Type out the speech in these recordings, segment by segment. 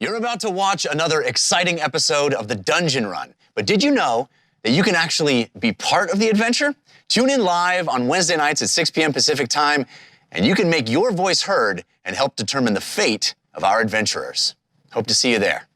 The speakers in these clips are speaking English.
You're about to watch another exciting episode of the Dungeon Run, but did you know that you can actually be part of the adventure? Tune in live on Wednesday nights at 6 p.m. Pacific time, and you can make your voice heard and help determine the fate of our adventurers. Hope to see you there.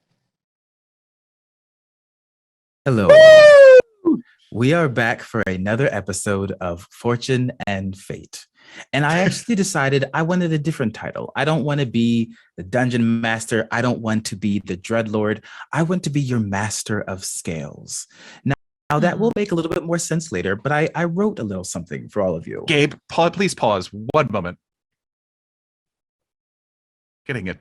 Hello. Woo! We are back for another episode of Fortune and Fate. And I actually decided I wanted a different title. I don't want to be the Dungeon Master. I don't want to be the Dreadlord. I want to be your Master of Scales. Now that will make a little bit more sense later, but I wrote a little something for all of you. Gabe, please pause 1 moment. Getting it.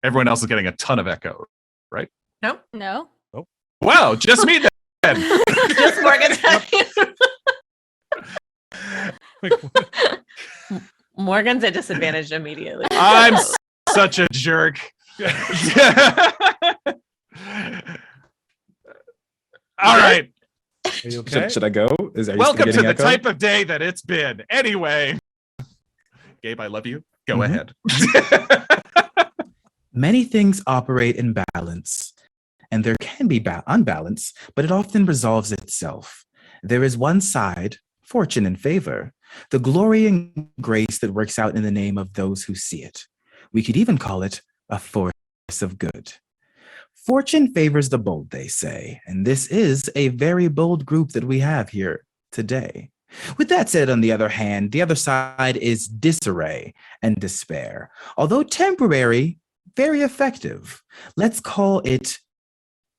Everyone else is getting a ton of echo, right? No. Oh. Wow, just me then. Just Morgan's Morgan's at disadvantage immediately. I'm such a jerk. All right. Are you okay? Should I go? Welcome to the type of day that it's been. Anyway, Gabe, I love you. Go ahead. Many things operate in balance, and there can be unbalance, but it often resolves itself. There is one side, fortune and favor, the glory and grace that works out in the name of those who see it. We could even call it a force of good. Fortune favors the bold, they say, and this is a very bold group that we have here today. With that said, on the other hand, the other side is disarray and despair. Although temporary, very effective. Let's call it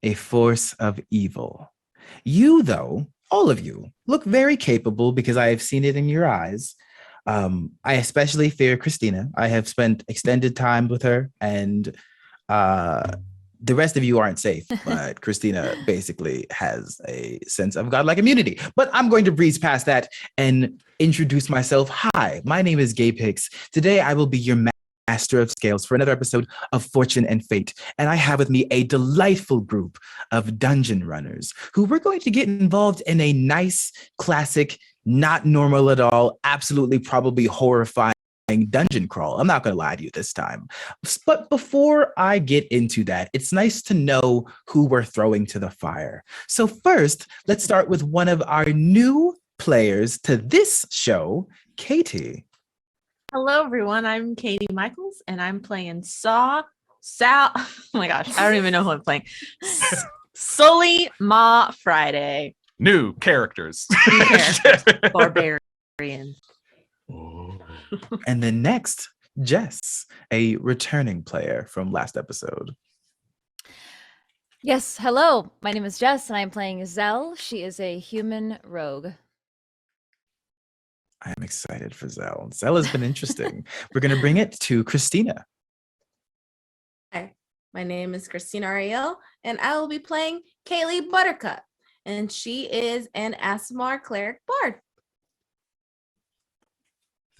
a force of evil. You, though, all of you, look very capable because I have seen it in your eyes. I especially fear Christina. I have spent extended time with her, and the rest of you aren't safe, but Christina basically has a sense of godlike immunity. But I'm going to breeze past that and introduce myself. Hi, my name is Gabe Hicks. Today I will be your Master of Scales for another episode of Fortune and Fate. And I have with me a delightful group of dungeon runners who we're going to get involved in a nice, classic, not normal at all, absolutely probably horrifying dungeon crawl. I'm not going to lie to you this time. But before I get into that, it's nice to know who we're throwing to the fire. So first, let's start with one of our new players to this show, Katie. Hello, everyone. I'm Katie Michaels, and I'm playing Sal. Oh my gosh, I don't even know who I'm playing. Sully Ma Friday. New characters. Barbarian. And then next, Jess, a returning player from last episode. Yes, hello. My name is Jess, and I'm playing Zell. She is a human rogue. I'm excited for Zell. Zell has been interesting. We're going to bring it to Christina. Hi, my name is Christina Ariel, and I will be playing Kaylee Buttercup, and she is an Asmar cleric bard.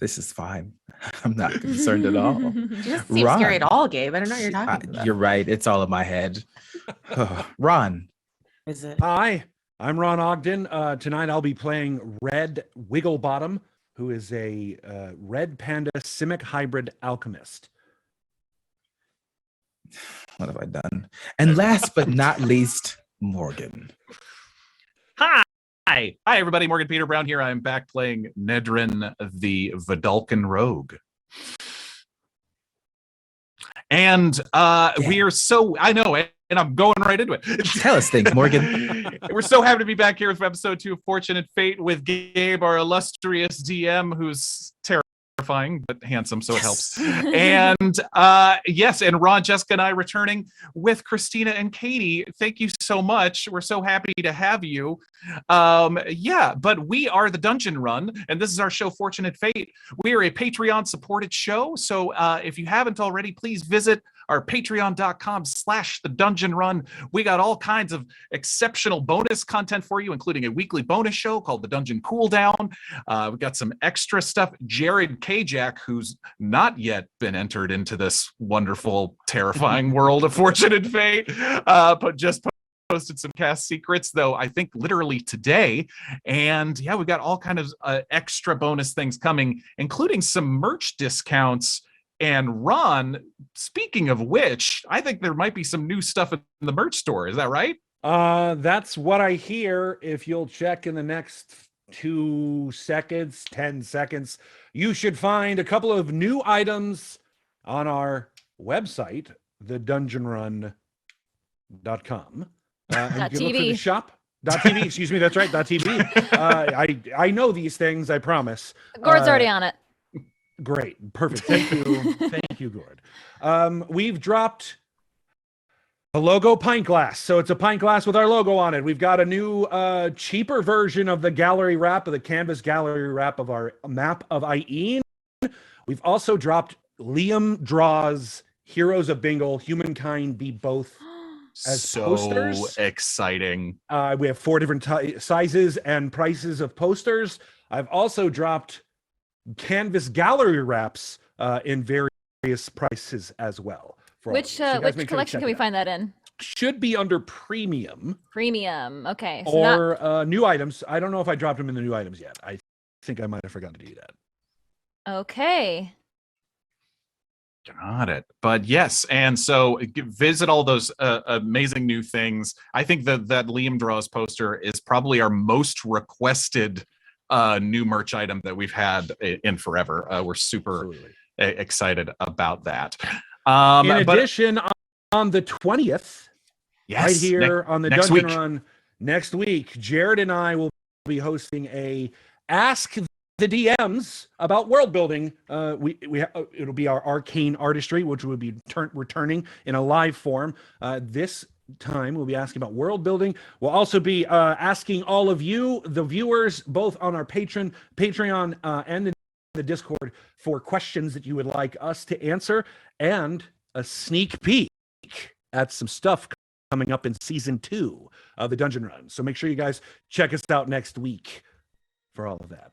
This is fine. I'm not concerned at all. She doesn't seem scary at all, Gabe. I don't know what you're talking about. You're right. It's all in my head. Ron. Is it? Hi, I'm Ron Ogden. Tonight I'll be playing Red Wigglebottom, who is a red panda Simic hybrid alchemist. What have I done? And last but not least, Morgan. Hi, everybody. Morgan Peter Brown here. I'm back playing Nedrin, the Vidalcan Rogue. And we are so, I know it, and I'm going right into it. Tell us things, Morgan. We're so happy to be back here for episode 2 of Fortune and Fate with Gabe, our illustrious DM, who's terrifying but handsome, so it helps. And yes, and Ron, Jessica, and I returning with Christina and Katie. Thank you so much. We're so happy to have you. Yeah, but we are the Dungeon Run, and this is our show, Fortune and Fate. We are a Patreon-supported show, so if you haven't already, please visit our patreon.com/the Dungeon Run. We got all kinds of exceptional bonus content for you, including a weekly bonus show called the Dungeon Cooldown. We got some extra stuff. Jared Kajak, who's not yet been entered into this wonderful, terrifying world of Fortune and Fate, but just posted some cast secrets, though I think literally today. And yeah, we got all kinds of extra bonus things coming, including some merch discounts And Ron, speaking of which, I think there might be some new stuff in the merch store. Is that right? That's what I hear. If you'll check in the next 2 seconds, 10 seconds, you should find a couple of new items on our website, thedungeonrun.com. And you look for the shop. .tv, excuse me, that's right, .tv. I know these things, I promise. Gord's already on it. Great, perfect. Thank you. Thank you, Gord. We've dropped a logo pint glass. So it's a pint glass with our logo on it. We've got a new cheaper version of the gallery wrap, of the canvas gallery wrap of our map of Ain. We've also dropped Liam Draws Heroes of Bingle, Humankind Be Both as so posters. Exciting. We have 4 different sizes and prices of posters. I've also dropped canvas gallery wraps in various prices as well. Which collection can we find that in? Should be under premium. Premium. Okay. So Or new items. I don't know if I dropped them in the new items yet. I think I might have forgotten to do that. Okay. Got it. But yes, and so visit all those amazing new things. I think that Liam Draws poster is probably our most requested new merch item that we've had in forever. We're super excited about that. In addition, on the 20th, yes, right here on the next Dungeon week. Run next week, Jared and I will be hosting a Ask the DMs about world building. It'll be our arcane artistry, which will be returning in a live form. This time we'll be asking about world building. We'll also be asking all of you, the viewers, both on our Patreon and in the Discord, for questions that you would like us to answer, and a sneak peek at some stuff coming up in season 2 of the Dungeon Run. So make sure you guys check us out next week for all of that.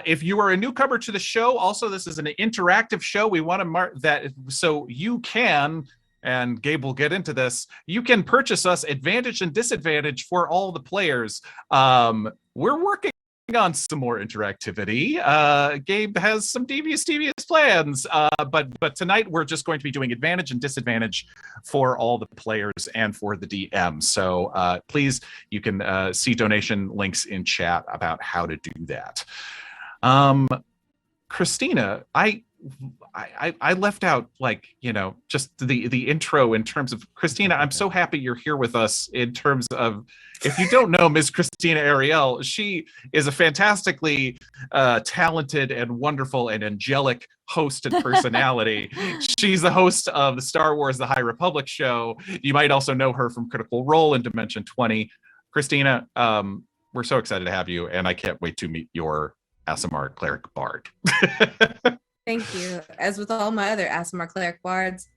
If you are a newcomer to the show, also this is an interactive show. We want to mark that so you can, and Gabe will get into this, you can purchase us advantage and disadvantage for all the players. We're working on some more interactivity. Gabe has some devious plans, but tonight we're just going to be doing advantage and disadvantage for all the players and for the DM. So please, you can see donation links in chat about how to do that. Christina, I left out, like, just the intro in terms of Christina. I'm so happy you're here with us. In terms of, if you don't know Ms. Christina Ariel, she is a fantastically talented and wonderful and angelic host and personality. She's the host of the Star Wars The High Republic show. You might also know her from Critical Role in Dimension 20. Christina, we're so excited to have you, and I can't wait to meet your Aasimar Cleric Bard. Thank you. As with all my other Aasimar Cleric Bards,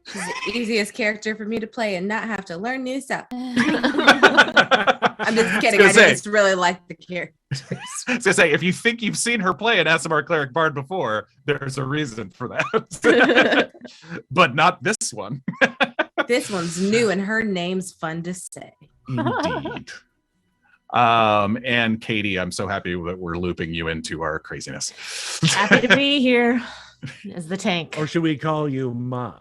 she's the easiest character for me to play and not have to learn new stuff. I'm just kidding. I just really like the characters. I was gonna say, if you think you've seen her play an Aasimar Cleric Bard before, there's a reason for that. But not this one. This one's new and her name's fun to say. Indeed. And Katie, I'm so happy that we're looping you into our craziness. Happy to be here as the tank. Or should we call you Ma?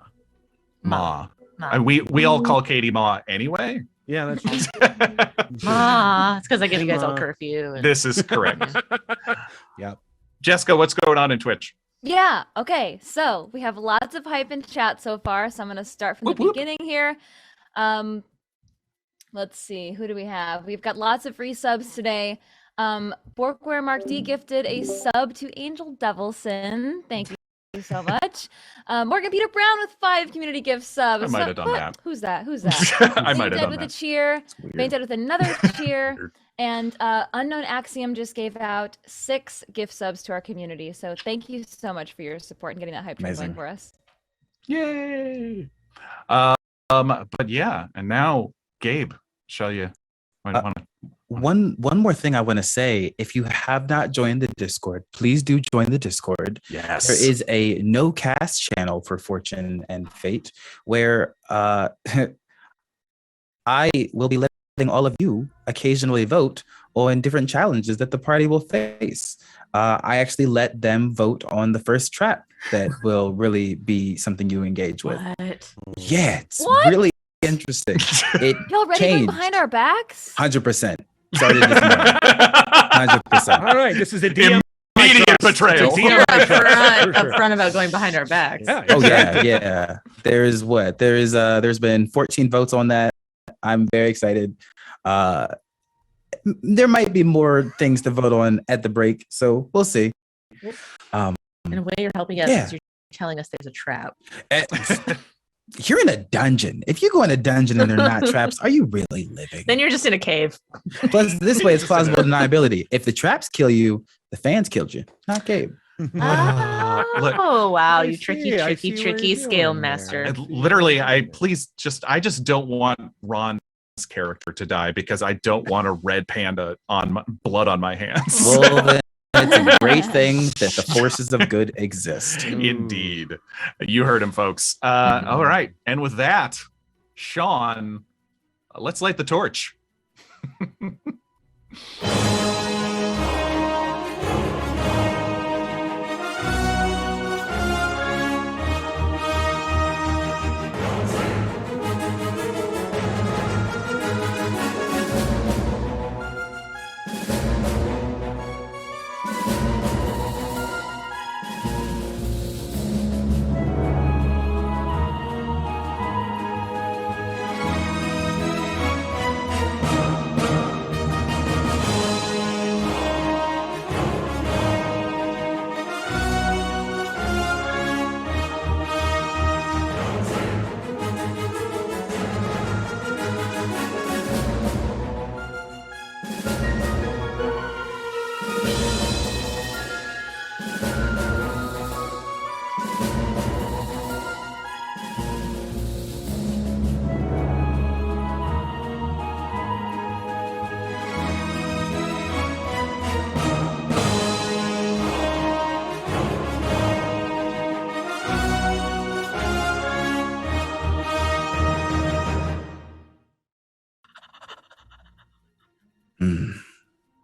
Ma. Ma. We all call Katie Ma anyway. Yeah, that's right. Ma. It's because I give you guys all Ma. curfew. And... This is correct. Yep. Jessica, what's going on in Twitch? Yeah. Okay. So we have lots of hype in chat so far. So I'm going to start from the beginning here. Let's see. Who do we have? We've got lots of free subs today. Borkware Mark D gifted a sub to Angel Devilson. Thank you so much. Morgan Peter Brown with 5 community gift subs. I might have done that. Who's that? I might have done with that. a cheer. Painted with another cheer. And Unknown Axiom just gave out 6 gift subs to our community. So thank you so much for your support and getting that hype train going for us. Yay! But yeah, and now Gabe, shall you? One more thing I want to say: if you have not joined the Discord, please do join the Discord. Yes, there is a no cast channel for Fortune and Fate where I will be letting all of you occasionally vote on different challenges that the party will face. I actually let them vote on the first trap that will really be something you engage with. What? Yeah, it's What? really interesting. It Y'all ready going changed. behind our backs? 100%. Started this morning. 100%. All right, this is a DM. Immediate betrayal. It's a You're DM I trust, for sure. upfront about going behind our backs. Yeah, Oh exactly. yeah. There's been 14 votes on that. I'm very excited. There might be more things to vote on at the break, so we'll see. In a way, you're helping us Yeah. because you're telling us there's a trap. You're in a dungeon. If you go in a dungeon and they're not traps, are you really living? Then you're just in a cave. Plus, this way it's plausible deniability. If the traps kill you, the fans killed you, not Gabe. Look. Oh wow, I you see, tricky, I tricky, see what tricky you're scale doing there. master. Literally, I just don't want Ron's character to die because I don't want a red panda on blood on my hands. Well, then it's a great thing that the forces of good exist. Indeed. You heard him, folks. All right. And with that, Sean, let's light the torch.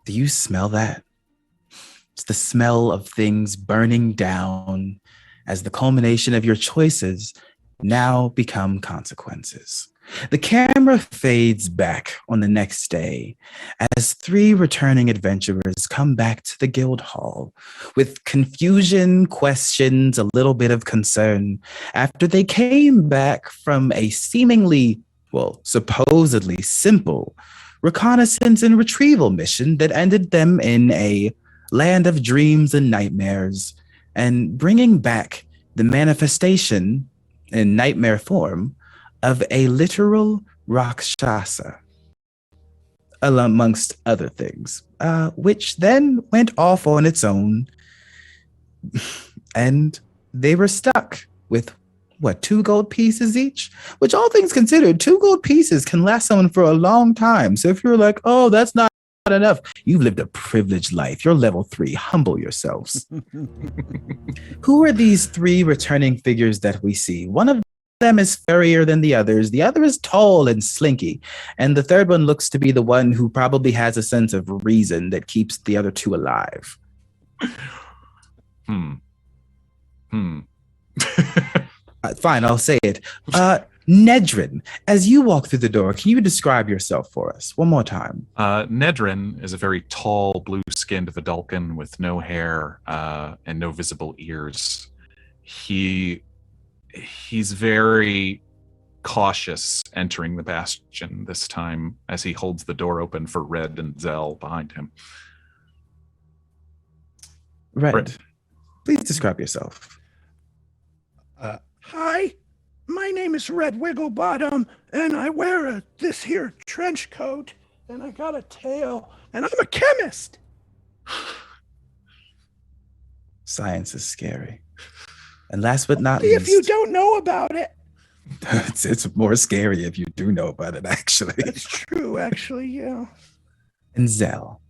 Do you smell that? It's the smell of things burning down as the culmination of your choices now become consequences. The camera fades back on the next day as 3 returning adventurers come back to the guild hall with confusion, questions, a little bit of concern after they came back from a seemingly, supposedly simple reconnaissance and retrieval mission that ended them in a land of dreams and nightmares, and bringing back the manifestation in nightmare form of a literal Rakshasa, amongst other things, which then went off on its own, and they were stuck with 2 gold pieces each? Which, all things considered, 2 gold pieces can last someone for a long time. So if you're like, oh, that's not enough, you've lived a privileged life. You're level 3. Humble yourselves. Who are these 3 returning figures that we see? One of them is furrier than the others. The other is tall and slinky. And the third one looks to be the one who probably has a sense of reason that keeps the other 2 alive. Fine, I'll say it. Nedrin, as you walk through the door, can you describe yourself for us one more time? Nedrin is a very tall, blue-skinned Vidalcan with no hair and no visible ears. He's very cautious entering the Bastion this time as he holds the door open for Red and Zell behind him. Red, please describe yourself. Hi, my name is Red Wigglebottom, and I wear this here trench coat, and I got a tail, and I'm a chemist. Science is scary. And last but not If least, you don't know about it. it's more scary if you do know about it, actually. That's true, actually, yeah. And Zell.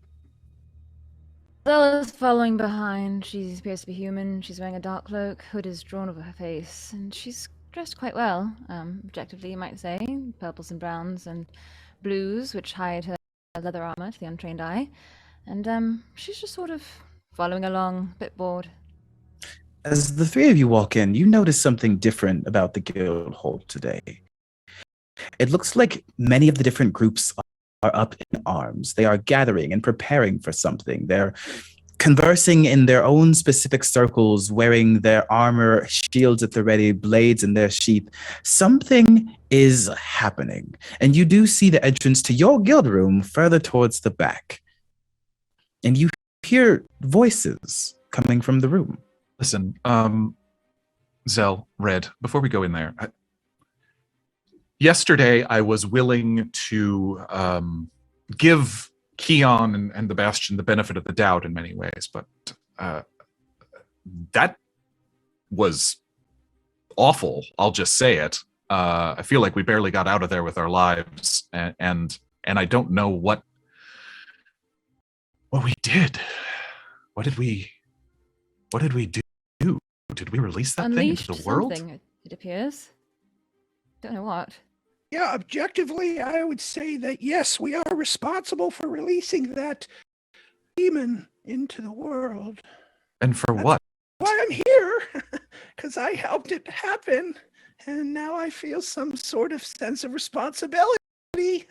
Zell is following behind. She appears to be human. She's wearing a dark cloak. Hood is drawn over her face, and she's dressed quite well. Objectively, you might say, purples and browns, and blues, which hide her leather armor to the untrained eye. And she's just sort of following along, a bit bored. As the three of you walk in, you notice something different about the guild hall today. It looks like many of the different groups are up in arms. They are gathering and preparing for something. They're conversing in their own specific circles, wearing their armor, shields at the ready, blades in their sheath. Something is happening, and you do see the entrance to your guild room further towards the back. And you hear voices coming from the room. Listen, Zell, Red, before we go in there, yesterday I was willing to give Kion and the Bastion the benefit of the doubt in many ways, but that was awful. I'll just say it. I feel like we barely got out of there with our lives, and I don't know what we did. What did we do? Did we release that thing into the world? Something, it appears. Don't know what. Yeah, objectively, I would say that yes, we are responsible for releasing that demon into the world. And for what? Why I'm here, because I helped it happen, and now I feel some sort of sense of responsibility.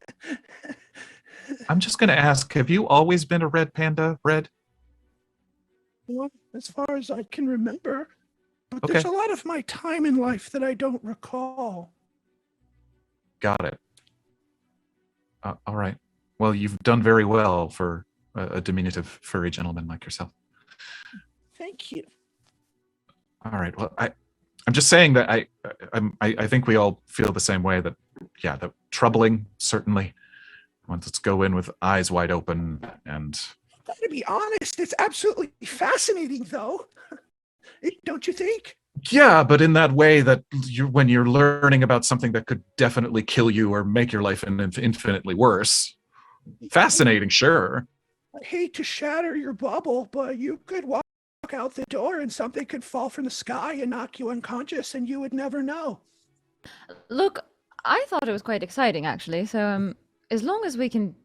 I'm just going to ask, have you always been a red panda, Red? Well, as far as I can remember. But Okay. there's a lot of my time in life that I don't recall. Got it. All right. Well, you've done very well for a diminutive furry gentleman like yourself. Thank you. All right. Well, I'm just saying that I think we all feel the same way. That that troubling, certainly. Let's go in with eyes wide open and. To be honest, it's absolutely fascinating, though. Don't you think? Yeah, but in that way that when you're learning about something that could definitely kill you or make your life infinitely worse. Fascinating, sure. I hate to shatter your bubble, but you could walk out the door and something could fall from the sky and knock you unconscious and you would never know. Look, I thought it was quite exciting, actually. So, as long as we can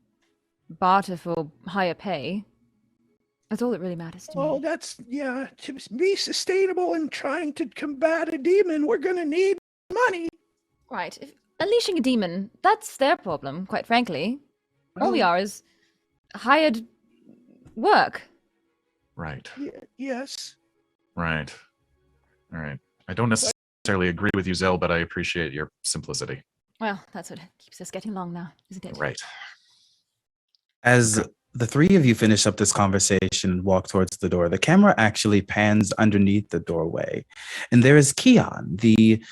barter for higher pay, that's all that really matters to Well, me. that's, to be sustainable and trying to combat a demon, we're going to need money. Right. If unleashing a demon, that's their problem, quite frankly. All we are is hired work. Right. Yes. Right. All right. I don't necessarily agree with you, Zell, but I appreciate your simplicity. Well, that's what keeps us getting along now, isn't it? Right. As the three of you finish up this conversation and walk towards the door, the camera actually pans underneath the doorway. And there is Kion, the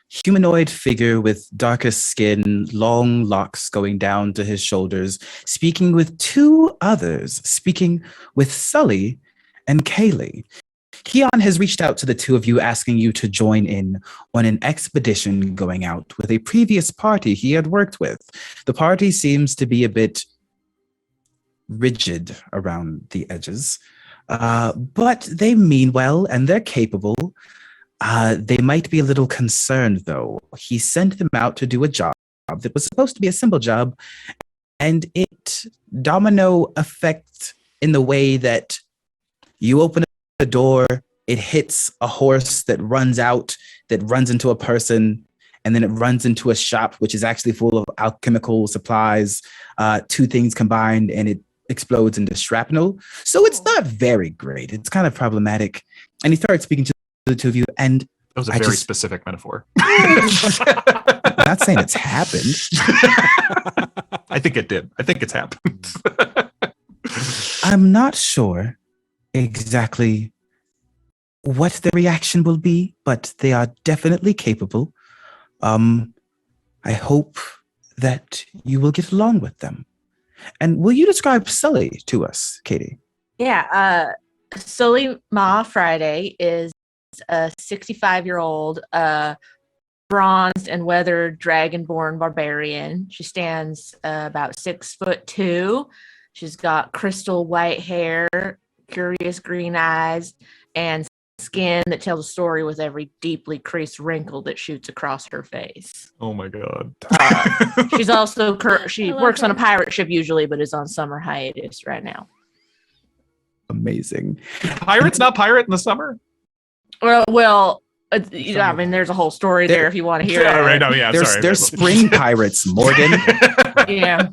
humanoid figure with darkest skin, long locks going down to his shoulders, speaking with two others, speaking with Sully and Kaylee. Kion has reached out to the two of you, asking you to join in on an expedition going out with a previous party he had worked with. The party seems to be a bit rigid around the edges, but they mean well and they're capable. They might be a little concerned, though. He sent them out to do a job that was supposed to be a simple job, and it domino effect in the way that you open a door, it hits a horse that runs out, that runs into a person, and then it runs into a shop, which is actually full of alchemical supplies. Two things combined, and it explodes into shrapnel. So it's not very great. It's kind of problematic. And he started speaking to the two of you, and That was a very specific metaphor. I'm not saying it's happened. I think it did. I think it's happened. I'm not sure exactly what the reaction will be, but they are definitely capable. I hope that you will get along with them. And will you describe Sully to us, Katie? Yeah, Sully Ma Friday is a 65-year-old bronzed and weathered dragonborn barbarian. She stands about 6'2". She's got crystal white hair, curious green eyes, and skin that tells a story with every deeply creased wrinkle that shoots across her face. Oh my god. She's also she I love works on a her. pirate ship usually, but is on summer hiatus right now. Amazing. Pirates not pirate in the summer? Well, I mean, there's a whole story there if you want to hear Yeah, it. right. No, yeah, sorry. They're spring pirates, Morgan. Yeah.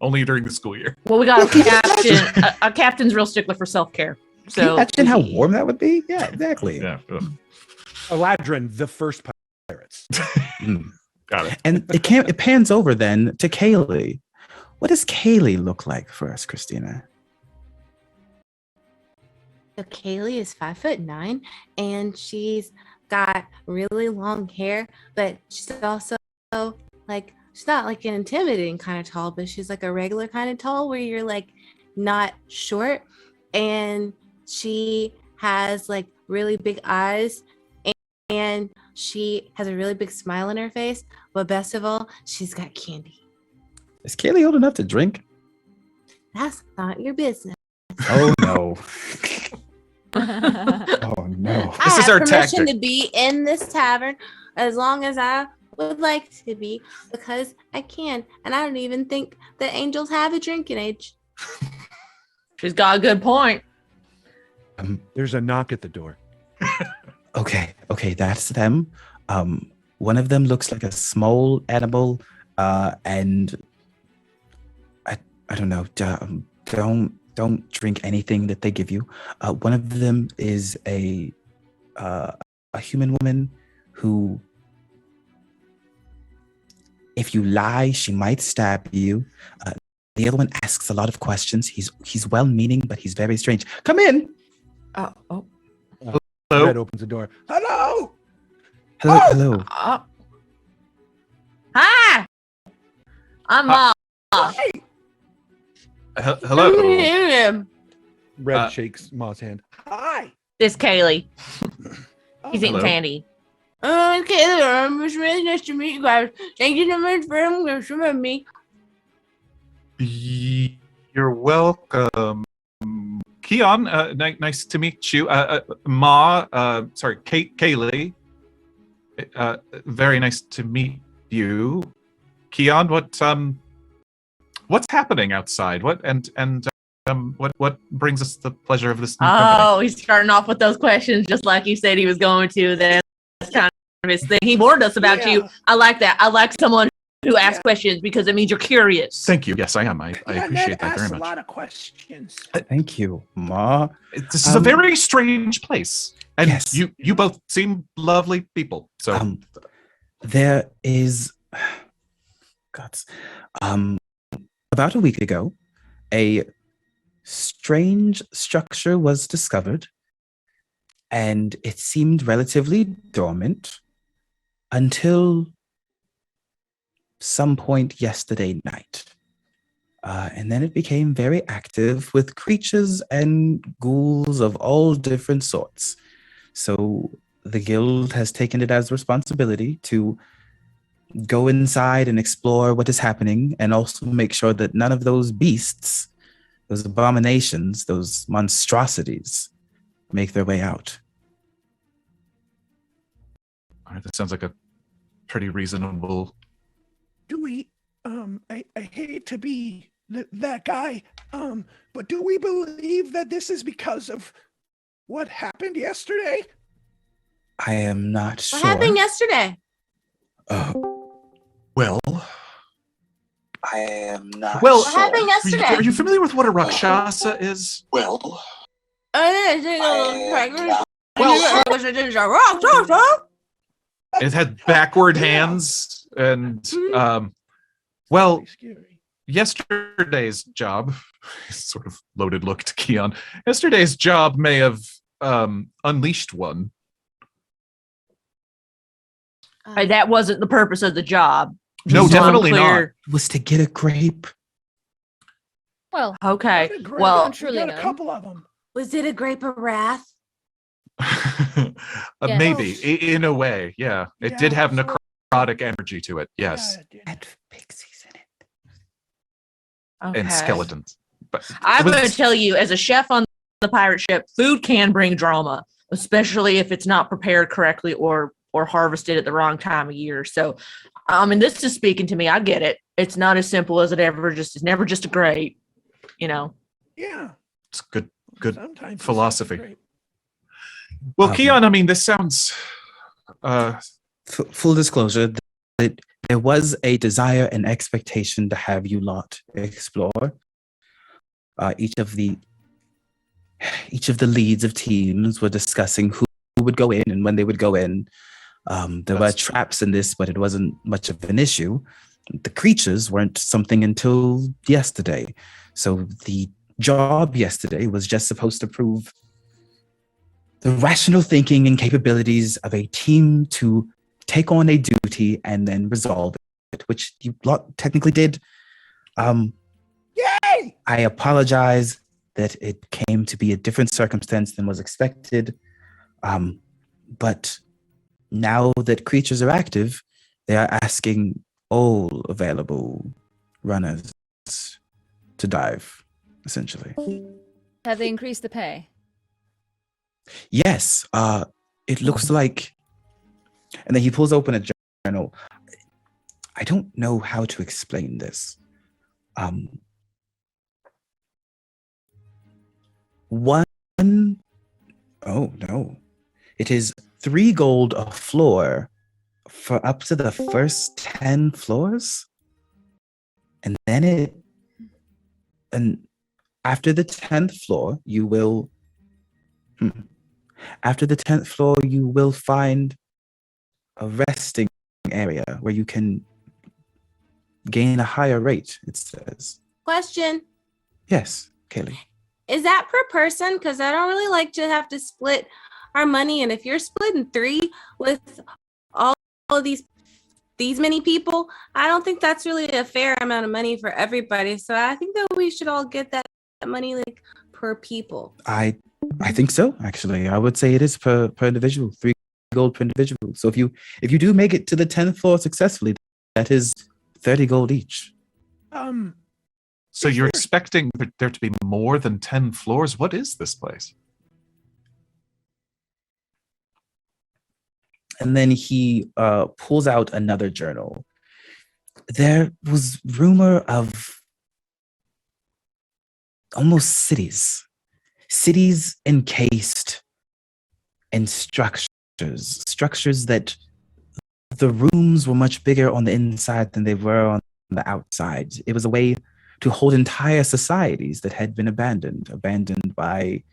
Only during the school year. Well, we got a captain. A captain's real stickler for self-care. Can you So imagine how warm that would be? Yeah, exactly. Yeah. Ugh. Eladrin, the first pirates. Mm. Got it. And it pans over then to Kaylee. What does Kaylee look like for us, Christina? So Kaylee is 5'9", and she's got really long hair, but she's also like, she's not like an intimidating kind of tall, but she's like a regular kind of tall where you're like not short. And she has like really big eyes, and she has a really big smile on her face. But best of all, she's got candy. Is Kaylee old enough to drink? That's not your business. Oh no. Oh no. This I is have our permission tactic. to be in this tavern as long as I would like to be, because I can. And I don't even think that angels have a drinking age. she's got a good point. There's a knock at the door. Okay, that's them. One of them looks like a small animal, and I don't know. Don't drink anything that they give you. One of them is a human woman who, if you lie, she might stab you. The other one asks a lot of questions. He's well-meaning, but he's very strange. Come in. Oh. Hello? Red opens the door. Hello. Hello. Hi. I'm Ma. Hello. Red shakes Ma's hand. Hi. This Kaylee. He's eating Hello. candy. Okay, it's really nice to meet you guys. Thank you so much for remembering me. You're welcome. Kion, nice to meet you. Kaylee. Very nice to meet you. Kion, what's happening outside? What brings us the pleasure of this new company? Oh, he's starting off with those questions just like he said he was going to. That's kind of his thing. He warned us about you. I like that. I like someone who asks questions because it means you're curious. Thank you. Yes, I am. I appreciate that very A much. lot of questions. Thank you, Ma. This is a very strange place, and Yes. you both seem lovely people. So There is, about a week ago, a strange structure was discovered, and it seemed relatively dormant until some point yesterday night. And then it became very active with creatures and ghouls of all different sorts. So the guild has taken it as responsibility to go inside and explore what is happening, and also make sure that none of those beasts, those abominations, those monstrosities make their way out. all right, that sounds like a pretty reasonable. Do we? I hate to be that guy. But do we believe that this is because of what happened yesterday? I am not sure. What happened yesterday? Well, I am not well. What happened yesterday? Are you familiar with what a Rakshasa is? Well, It had backward hands, and well, Pretty scary. yesterday's job, sort of loaded look to Kion. Yesterday's job may have unleashed one. That wasn't the purpose of the job. No, Just so I'm definitely not. clear. was to get a grape. Well, Okay. What a great- Well, we truly got a known. couple of them. Was it a grape of wrath? Yes. Maybe in a way, yeah. It did have necrotic energy to it, yes, Yeah, it did. Had pixies in it. okay. and skeletons. But I'm it was- going to tell you, as a chef on the pirate ship, food can bring drama. especially if it's not prepared correctly or harvested at the wrong time of year. So, I mean, this is speaking to me. I get it. It's not as simple as it's never just a grape, you know. Yeah. It's good Sometimes it's philosophy. great. Well, Kion, I mean, this sounds Full disclosure, that there was a desire and expectation to have you lot explore. Each of the leads of teams were discussing who would go in and when they would go in. There were traps in this, but it wasn't much of an issue. The creatures weren't something until yesterday. So the job yesterday was just supposed to prove the rational thinking and capabilities of a team to take on a duty and then resolve it, which you lot technically did. Yay! I apologize that it came to be a different circumstance than was expected. But now that creatures are active, they are asking all available runners to dive, essentially. Have they increased the pay? Yes, it looks like, and then he pulls open a journal. I don't know how to explain this. Oh no, it is 3 gold a floor for up to the first 10 floors, and then after the 10th floor, you will. After the 10th floor, you will find a resting area where you can gain a higher rate, it says. Question. Yes, Kaylee. Is that per person? Because I don't really like to have to split our money. And if you're splitting 3 with all of these many people, I don't think that's really a fair amount of money for everybody. So I think that we should all get that money like per people. I think so, actually. I would say it is per individual, 3 gold per individual. So if you do make it to the 10th floor successfully, that is 30 gold each. So you're expecting there to be more than 10 floors? What is this place? And then he pulls out another journal. There was rumor of almost cities encased in structures that the rooms were much bigger on the inside than they were on the outside. It was a way to hold entire societies that had been abandoned by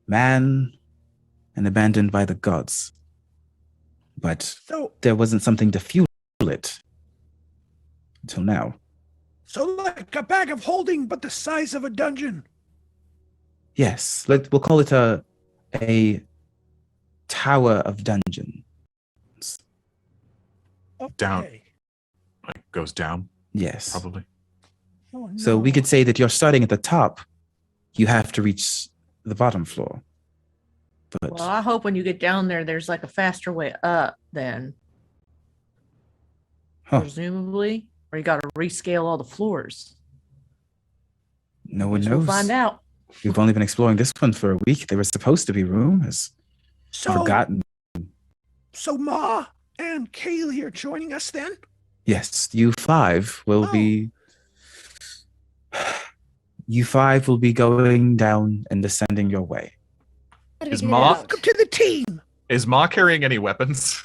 man and abandoned by the gods. But there wasn't something to fuel it until now. So like a bag of holding, but the size of a dungeon. Yes, we'll call it a tower of dungeons. Down. Okay. Like goes down, Yes. probably. Oh, no. So we could say that you're starting at the top. You have to reach the bottom floor. But Well, I hope when you get down there, there's like a faster way up then. Presumably. Or you got to rescale all the floors. no one Guess knows. We'll find out. We've only been exploring this one for a week. There were supposed to be rumors. So, Forgotten. so Ma and Kaylee are joining us then? Yes, you 5 will be. You 5 will be going down and descending your way. How do we Is get Ma- out? Welcome to the team. Is Ma carrying any weapons?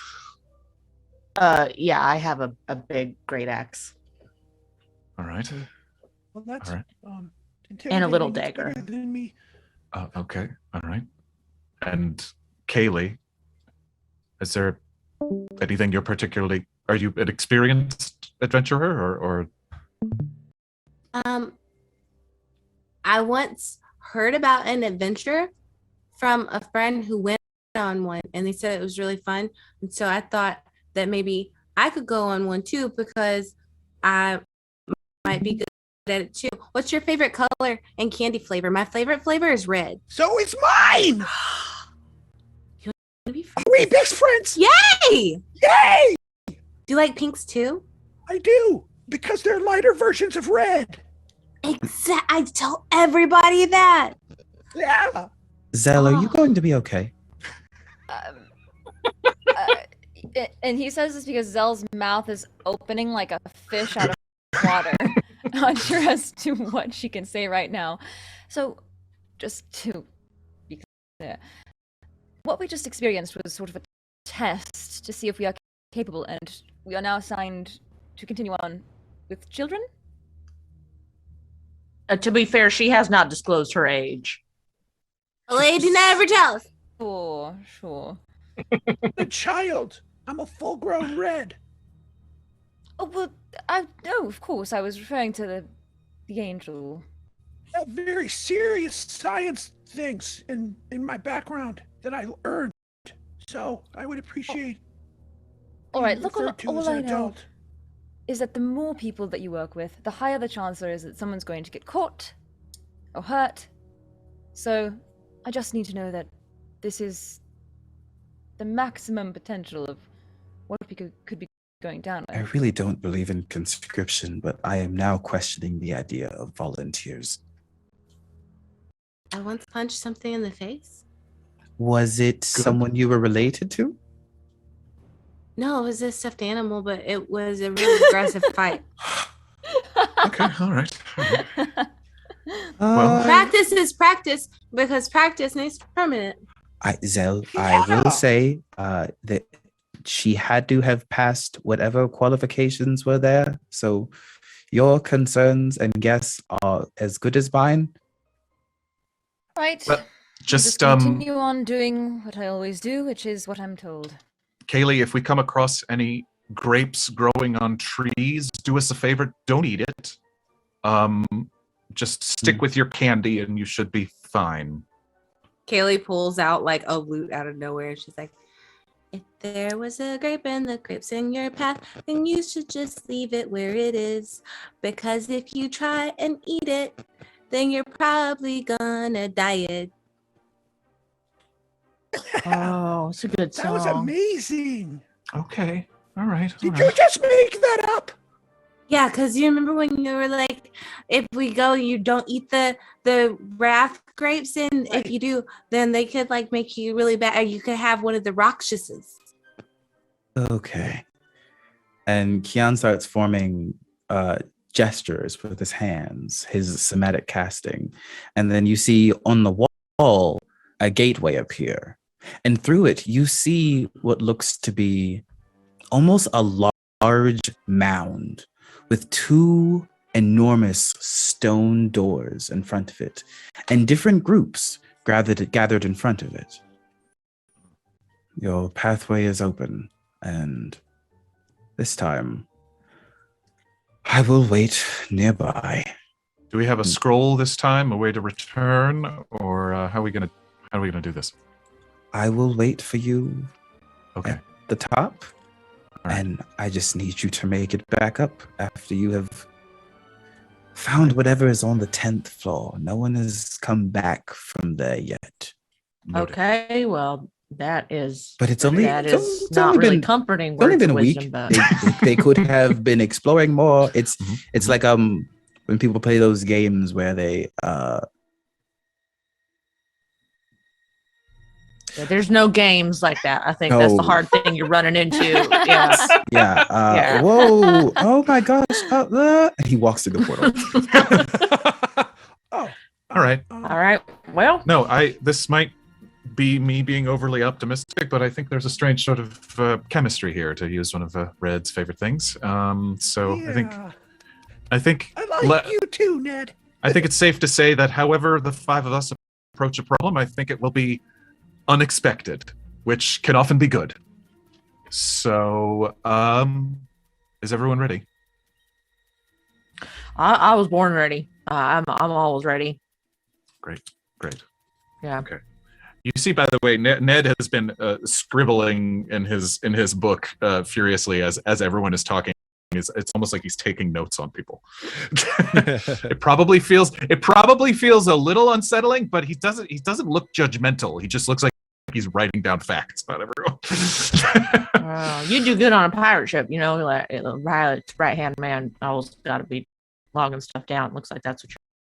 Yeah, I have a big great axe. All right. Well, that's All right. And a little intimidating. It's dagger. better than me. Okay. All right. And Kaylee, is there anything you're particularly? Are you an experienced adventurer or? I once heard about an adventure from a friend who went on one, and they said it was really fun. And so I thought that maybe I could go on one too, because I might be good at it too. What's your favorite color and candy flavor? My favorite flavor is red. So it's mine. You want to be friends? Are we best friends? Yay! Yay! Do you like pinks too? I do, because they're lighter versions of red. I tell everybody that. Yeah. Zell, are you going to be okay? And he says this because Zell's mouth is opening like a fish out of water. Not sure as to what she can say right now. So, just to be clear, what we just experienced was sort of a test to see if we are capable, and we are now assigned to continue on with children? To be fair, she has not disclosed her age. A lady never tells. Sure. The child. I'm a full-grown red. Oh, well, no, of course, I was referring to the angel. I have very serious science things in my background that I earned. So I would appreciate. All right, look, referred to as all an I know adult. is that the more people that you work with, the higher the chance there is that someone's going to get caught or hurt. So I just need to know that this is the maximum potential of what we could be going down I with. really don't believe in conscription, but I am now questioning the idea of volunteers. I once punched something in the face. Was it someone you were related to? No, it was a stuffed animal, but it was a really aggressive fight. Okay, all right. Well, Practice is practice because practice makes permanent. Zell, I will say that she had to have passed whatever qualifications were there. So your concerns and guess are as good as mine. Right. Well, I'll just continue on doing what I always do, which is what I'm told. Kaylee, if we come across any grapes growing on trees, do us a favor, don't eat it. Just stick with your candy and you should be fine. Kaylee pulls out like a lute out of nowhere. She's like, if there was a grape and the grapes in your path, then you should just leave it where it is. Because if you try and eat it, then you're probably gonna die. Oh, it's a good song. That was amazing. Okay, all right. Did you just make that up? Yeah, because you remember when you were like, if we go, you don't eat the wrath grapes, and if you do, then they could like make you really bad, or you could have one of the Rakshasas. Okay. And Kion starts forming gestures with his hands, his somatic casting. And then you see on the wall a gateway appear. And through it, you see what looks to be almost a large mound with two enormous stone doors in front of it, and different groups gathered in front of it. Your pathway is open, and this time, I will wait nearby. Do we have a scroll this time, a way to return, or how are we gonna do this? I will wait for you Okay. at the top, All right. and I just need you to make it back up after you have found whatever is on the 10th floor. No one has come back from there yet. Noted. Okay, well, that is. But it's only that it's is only- it's not only really been- comforting. It's only words been a of week. wisdom, but- They could have been exploring more. It's Mhm. it's like when people play those games where they Yeah, there's no games like that. I think that's the No. hard thing you're running into. Yeah. yeah Yeah. whoa, oh my gosh, and he walks through the portal. Oh, All right. All right. Well, No, this might be me being overly optimistic, but I think there's a strange sort of chemistry here, to use one of Red's favorite things. So yeah. I think I like you too, Ned. I think it's safe to say that however the five of us approach a problem, I think it will be unexpected, which can often be good. So, is everyone ready? I was born ready. I'm always ready. Great. Yeah. Okay. You see, by the way, Ned has been scribbling in his book furiously as everyone is talking. It's almost like he's taking notes on people. It probably feels a little unsettling, but he doesn't look judgmental. He just looks like he's writing down facts about everyone. You do good on a pirate ship, you know, like Riley's right hand man always got to be logging stuff down. Looks like that's what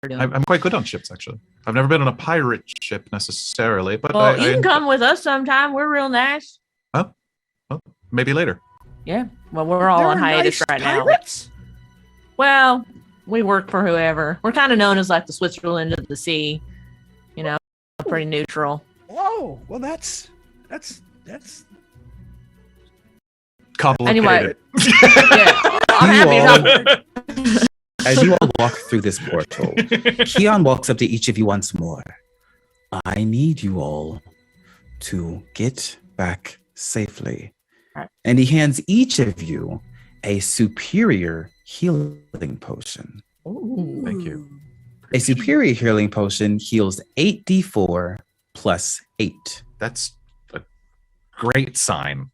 doing. I'm quite good on ships, actually. I've never been on a pirate ship necessarily, but Well, you can come with us sometime. We're real nice. maybe later. Yeah. Well, we're all There on are hiatus nice right now. pirates? Well, we work for whoever. We're kind of known as like the Switzerland of the sea. You know, pretty neutral. Oh, well, that's Complicated. Anyway. Yeah. I'm happy to help. As you all walk through this portal, Kion walks up to each of you once more. I need you all to get back safely. Right. And he hands each of you a superior healing potion. Ooh. Thank you. A superior healing potion heals 8d4 plus 8. That's a great sign.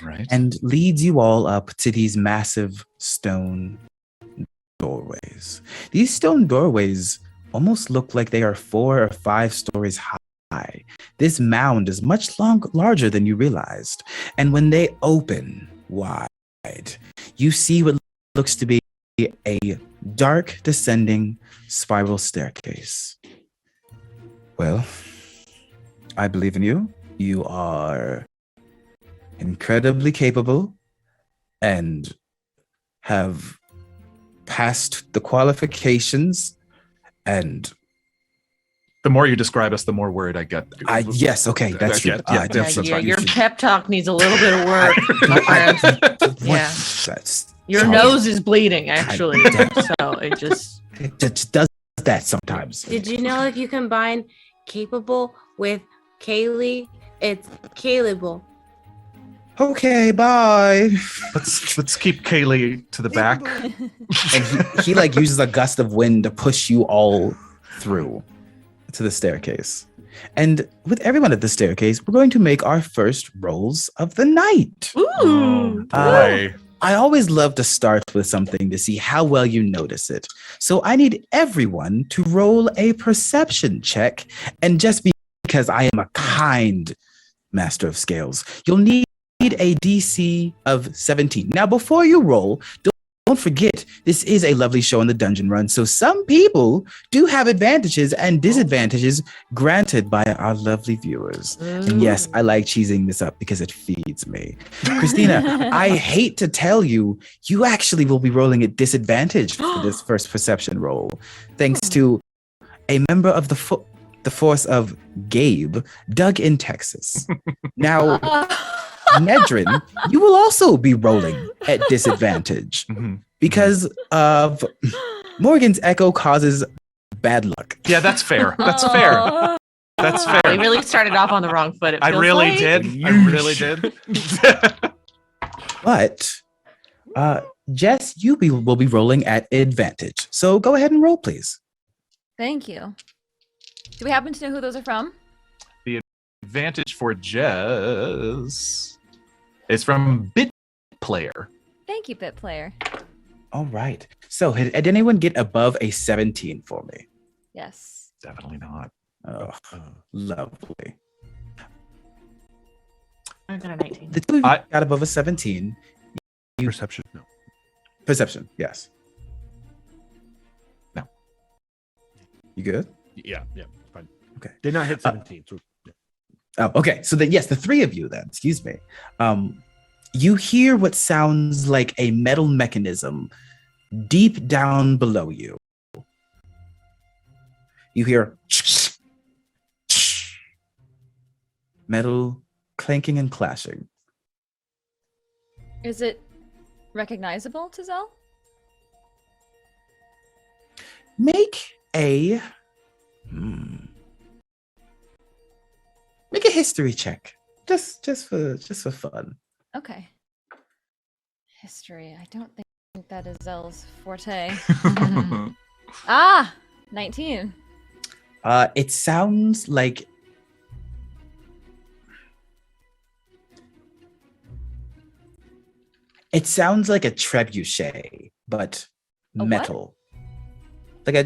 Right. And leads you all up to these massive stone doorways. These stone doorways almost look like they are 4 or 5 stories high. This mound is much larger than you realized. And when they open wide, you see what looks to be a dark descending spiral staircase. Well, I believe in you. You are incredibly capable and have passed the qualifications, and The more you describe us, the more worried I get. yes, okay, that's true. That's Yeah, right. your pep talk needs a little bit of work, my friend. Yeah. That's Your sorry. nose is bleeding, actually. So it just. It just does that sometimes. Did you know if you combine capable with Kaylee, it's Calebable? Okay, bye. Let's keep Kaylee to the back. And he like uses a gust of wind to push you all through to the staircase. And with everyone at the staircase, we're going to make our first rolls of the night. Ooh. Boy. I always love to start with something to see how well you notice it. So I need everyone to roll a perception check. And just because I am a kind master of scales, you'll need a DC of 17. Now, before you roll, don't forget, this is a lovely show on the Dungeon Run. So some people do have advantages and disadvantages granted by our lovely viewers. And yes, I like cheesing this up because it feeds me. Christina, I hate to tell you, you actually will be rolling at disadvantage for this first perception roll, thanks to a member of the force of Gabe, Doug in Texas. Now, Nedrin, you will also be rolling at disadvantage because of Morgan's echo causes bad luck. Yeah, that's fair. That's fair. That's fair. We really started off on the wrong foot. I really did. I really did. But Jess, you will be rolling at advantage. So go ahead and roll, please. Thank you. Do we happen to know who those are from? The advantage for Jess is from Bit Player. Thank you, Bit Player. All right. So did anyone get above a 17 for me? Yes. Definitely not. Oh, lovely. I got a 19. The two of you got above a 17. Perception. No. Perception, yes. No. You good? Yeah. Fine. Okay. Did not hit 17. So Oh, okay. So then, yes, the three of you then, excuse me. You hear what sounds like a metal mechanism deep down below you. You hear metal clanking and clashing. Is it recognizable to Zell? Make a make a history check, just for fun. Okay. History. I don't think that is Zell's forte. 19. It sounds like a trebuchet, but A what? metal. Like a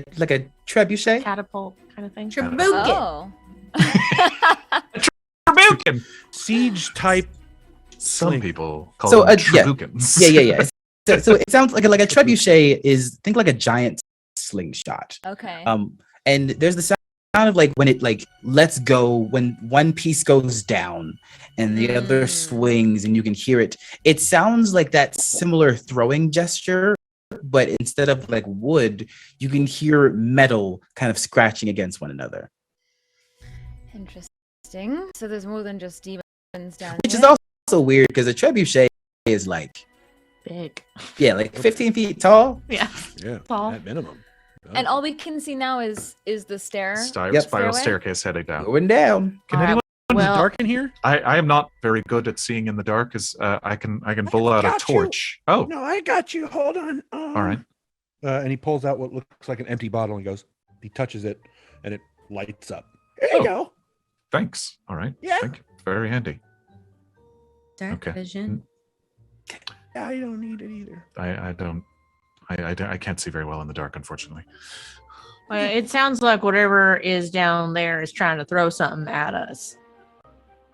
trebuchet. Catapult kind of thing. Oh. Trabucan. siege type. Some Sling. people call So, them yeah. Trabucans. Yeah. So it sounds like a trebuchet is, think like a giant slingshot. Okay. And there's the sound of like when it like lets go, when one piece goes down and the other swings, and you can hear it. It sounds like that similar throwing gesture, but instead of like wood, you can hear metal kind of scratching against one another. Interesting. So there's more than just demons down Which here. is also weird because a trebuchet is like, Big. yeah, like 15 feet tall. Yeah. Yeah, Tall. at minimum. And all we can see now is the stair. Yep. Spiral Stairway? staircase heading down. Going down. Can All right, anyone? well- dark in here? I am not very good at seeing in the dark, as I can pull out a got you. torch. Oh, No, I got you. Hold on. all right. And he pulls out what looks like an empty bottle and goes, he touches it and it lights up. There you Oh. go. Thanks. All right. Yeah. Thank you. Very handy. Dark Okay. vision. I don't need it either. I don't. I can't see very well in the dark, unfortunately. Well, it sounds like whatever is down there is trying to throw something at us.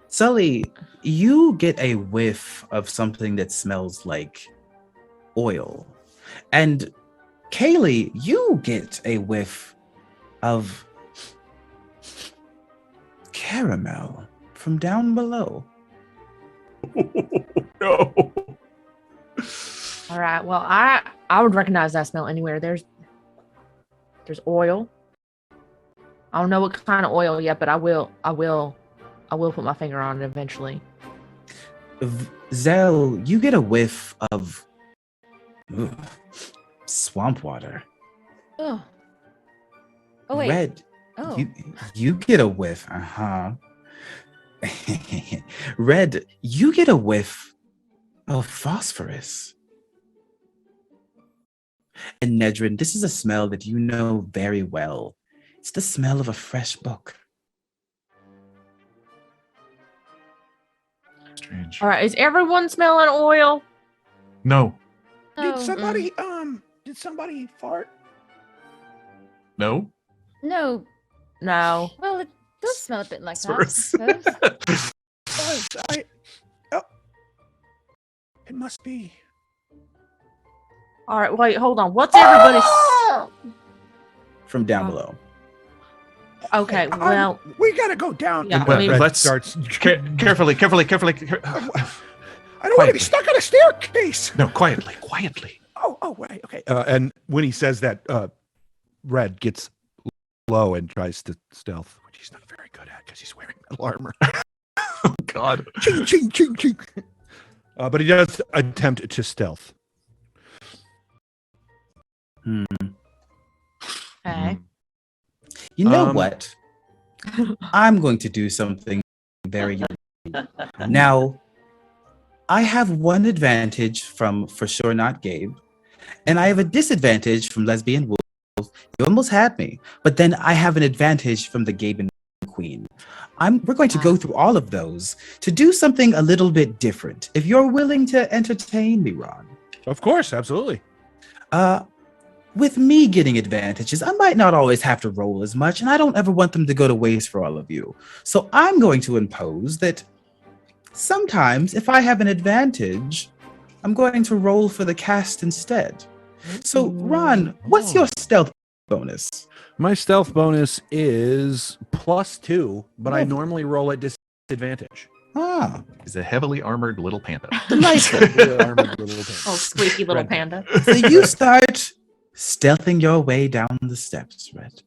Sully, you get a whiff of something that smells like oil. And Kaylee, you get a whiff of caramel from down below. No. All right. Well, I would recognize that smell anywhere. There's oil. I don't know what kind of oil yet, but I will put my finger on it eventually. Zell, you get a whiff of swamp water. Oh. Oh wait. Red, Oh. you get a whiff. Red, you get a whiff of phosphorus. And Nedrin, this is a smell that you know very well. It's the smell of a fresh book. Strange. All right. Is everyone smelling oil? No. Did Oh, somebody fart? No. No. No. Well, it does smell a bit like Phosphorus. that. I suppose. It must be. All right. Wait. Hold on. What's everybody's? From down below. Okay. Well. We gotta go down. Yeah, Well, I mean- let's Red starts. carefully. I don't want to quietly. be stuck on a staircase. No, quietly. Oh, right, okay. And when he says that, Red gets low and tries to stealth, which he's not very good at because he's wearing metal armor. Oh God. Ching, ching, ching, ching. But he does attempt to stealth. Okay. You know Um, what? I'm going to do something very unique. Now, I have one advantage from For Sure Not Gabe, and I have a disadvantage from Lesbian Wolf. You almost had me, but then I have an advantage from the Gabe and Queen. We're going to go through all of those to do something a little bit different. If you're willing to entertain me, Ron. Of course, absolutely. With me getting advantages, I might not always have to roll as much, and I don't ever want them to go to waste for all of you. So I'm going to impose that sometimes if I have an advantage, I'm going to roll for the cast instead. So Ron, what's your stealth bonus? My stealth bonus is +2, but I Oh. normally roll at disadvantage. Ah, He's a heavily armored little panda. delightful. Oh, squeaky little panda. So you start stealthing your way down the steps, Red.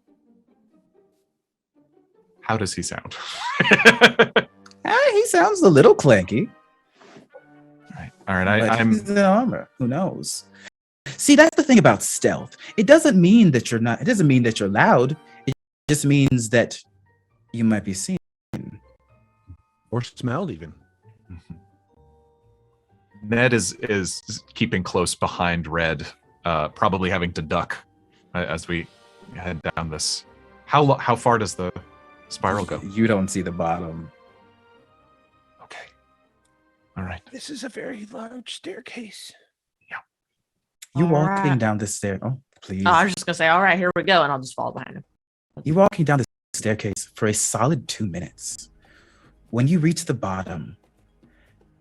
How does he sound? He sounds a little clanky. All right. But I'm. he's in armor. Who knows? See, that's the thing about stealth. It doesn't mean that you're not. It doesn't mean that you're loud. It just means that you might be seen. Or smelled even. Ned is keeping close behind Red, probably having to duck as we head down this. How far does the spiral go? You don't see the bottom. Okay. All right. This is a very large staircase. You're All walking right. down the stair. Oh, please. Oh, I was just gonna say, all right, here we go, and I'll just follow behind him. You're walking down the staircase for a solid 2 minutes. When you reach the bottom,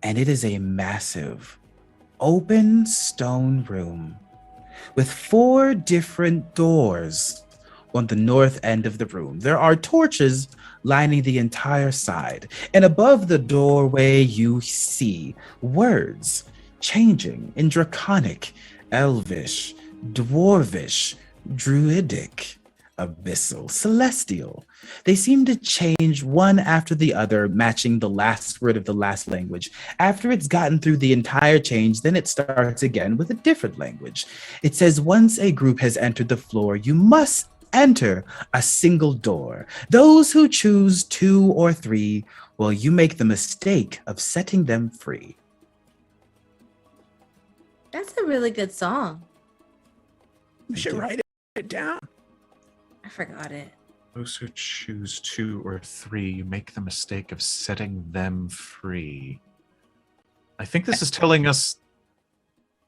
and it is a massive open stone room with 4 different doors on the north end of the room. There are torches lining the entire side, and above the doorway you see words changing in Draconic, Elvish, Dwarvish, Druidic, Abyssal, Celestial. They seem to change one after the other, matching the last word of the last language. After it's gotten through the entire change, then it starts again with a different language. It says, once a group has entered the floor, you must enter a single door. Those who choose 2 or 3, well, you make the mistake of setting them free. That's a really good song. You should write it down. I forgot it. Those who choose 2 or 3, you make the mistake of setting them free. I think this is telling us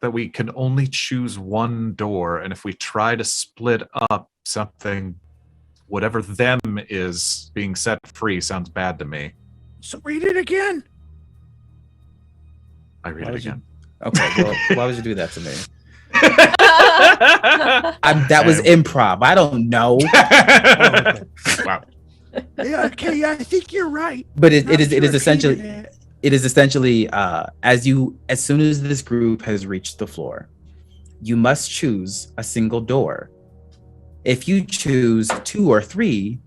that we can only choose one door, and if we try to split up something, whatever them is being set free sounds bad to me. So read it again. I read it again. Okay, well, why would you do that to me? That was improv. I don't know. Wow. Yeah, okay, I think you're right. But it Not is sure essentially repeated it. it is essentially as soon as this group has reached the floor, you must choose a single door. If you choose 2 or 3,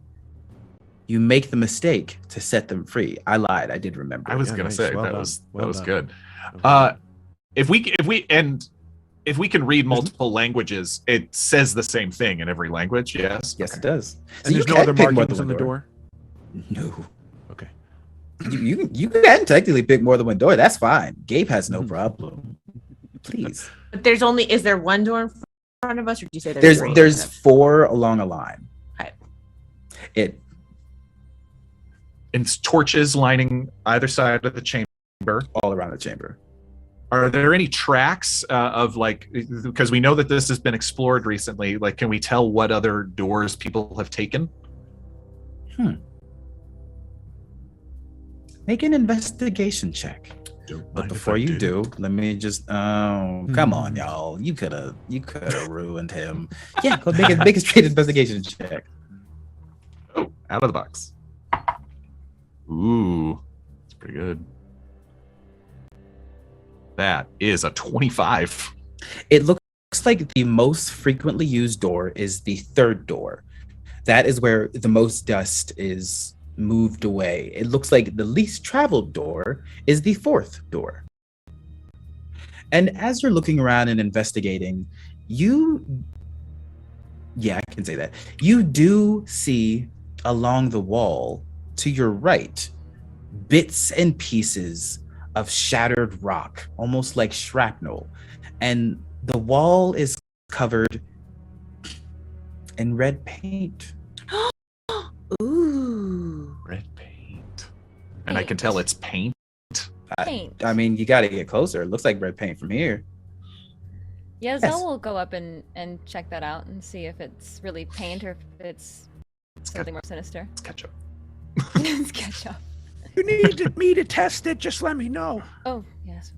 you make the mistake to set them free. I lied. I did remember. I was Yeah, gonna nice. say Well that done. was Well done. good. Okay. If we can read multiple languages, it says the same thing in every language. Yes. Yes, Okay. it does. And there's no can other pick more markings than on the one door? No. Okay. You can technically pick more than one door. That's fine. Gabe has no Mhm. problem. Please. But is there one door in front of us, or did you say there's three? There's 4 along a line. Okay. It And torches lining either side of the chamber. all around the chamber. Are there any tracks of like, because we know that this has been explored recently, like can we tell what other doors people have taken? Make an investigation check. But before you do, let me just come on, y'all. You could have ruined him. Yeah, go make a straight investigation check. Oh, out of the box. Ooh, that's pretty good. That is a 25. It looks like the most frequently used door is the 3rd door. That is where the most dust is moved away. It looks like the least traveled door is the 4th door. And as you're looking around and investigating, you do see along the wall to your right bits and pieces of shattered rock, almost like shrapnel. And the wall is covered in red paint. Ooh. Red paint. And I can tell it's paint. Paint. I mean, you got to get closer. It looks like red paint from here. Yeah, Yes. Zell will go up and check that out and see if it's really paint or if it's something more sinister. It's ketchup. It's ketchup. You need me to test it, just let me know. Oh, yes.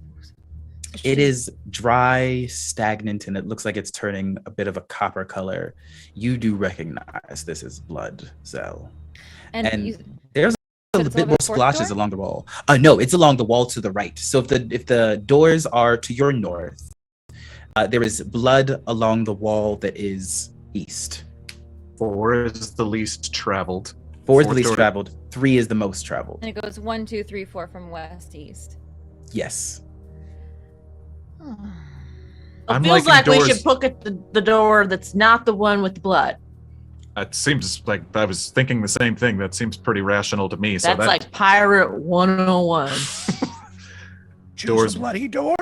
It is dry, stagnant, and it looks like it's turning a bit of a copper color. You do recognize this is blood, Zell. And you, there's a it's bit over more the fourth splotches door? along the wall. No, it's along the wall to the right. So if the doors are to your north, there is blood along the wall that is east. 4 is the least traveled. 4 is the Fourth least door. traveled. 3 is the most traveled. and it goes 1, 2, 3, 4 from west to east. Yes. It I'm feels liking like we doors- should look at the door that's not the one with the blood. It seems like I was thinking the same thing. That seems pretty rational to me. So That's that like Pirate 101. Choose Doors- a bloody door?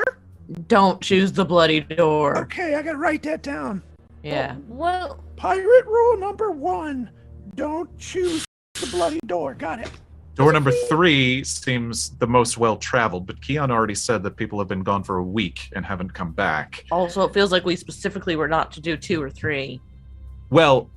Don't choose the bloody door. Okay, I gotta write that down. Yeah. Well, Pirate rule number 1. Don't choose the bloody door. Got it. door number 3 seems the most well traveled, but Kion already said that people have been gone for a week and haven't come back. Also, it feels like we specifically were not to do 2 or 3. Well,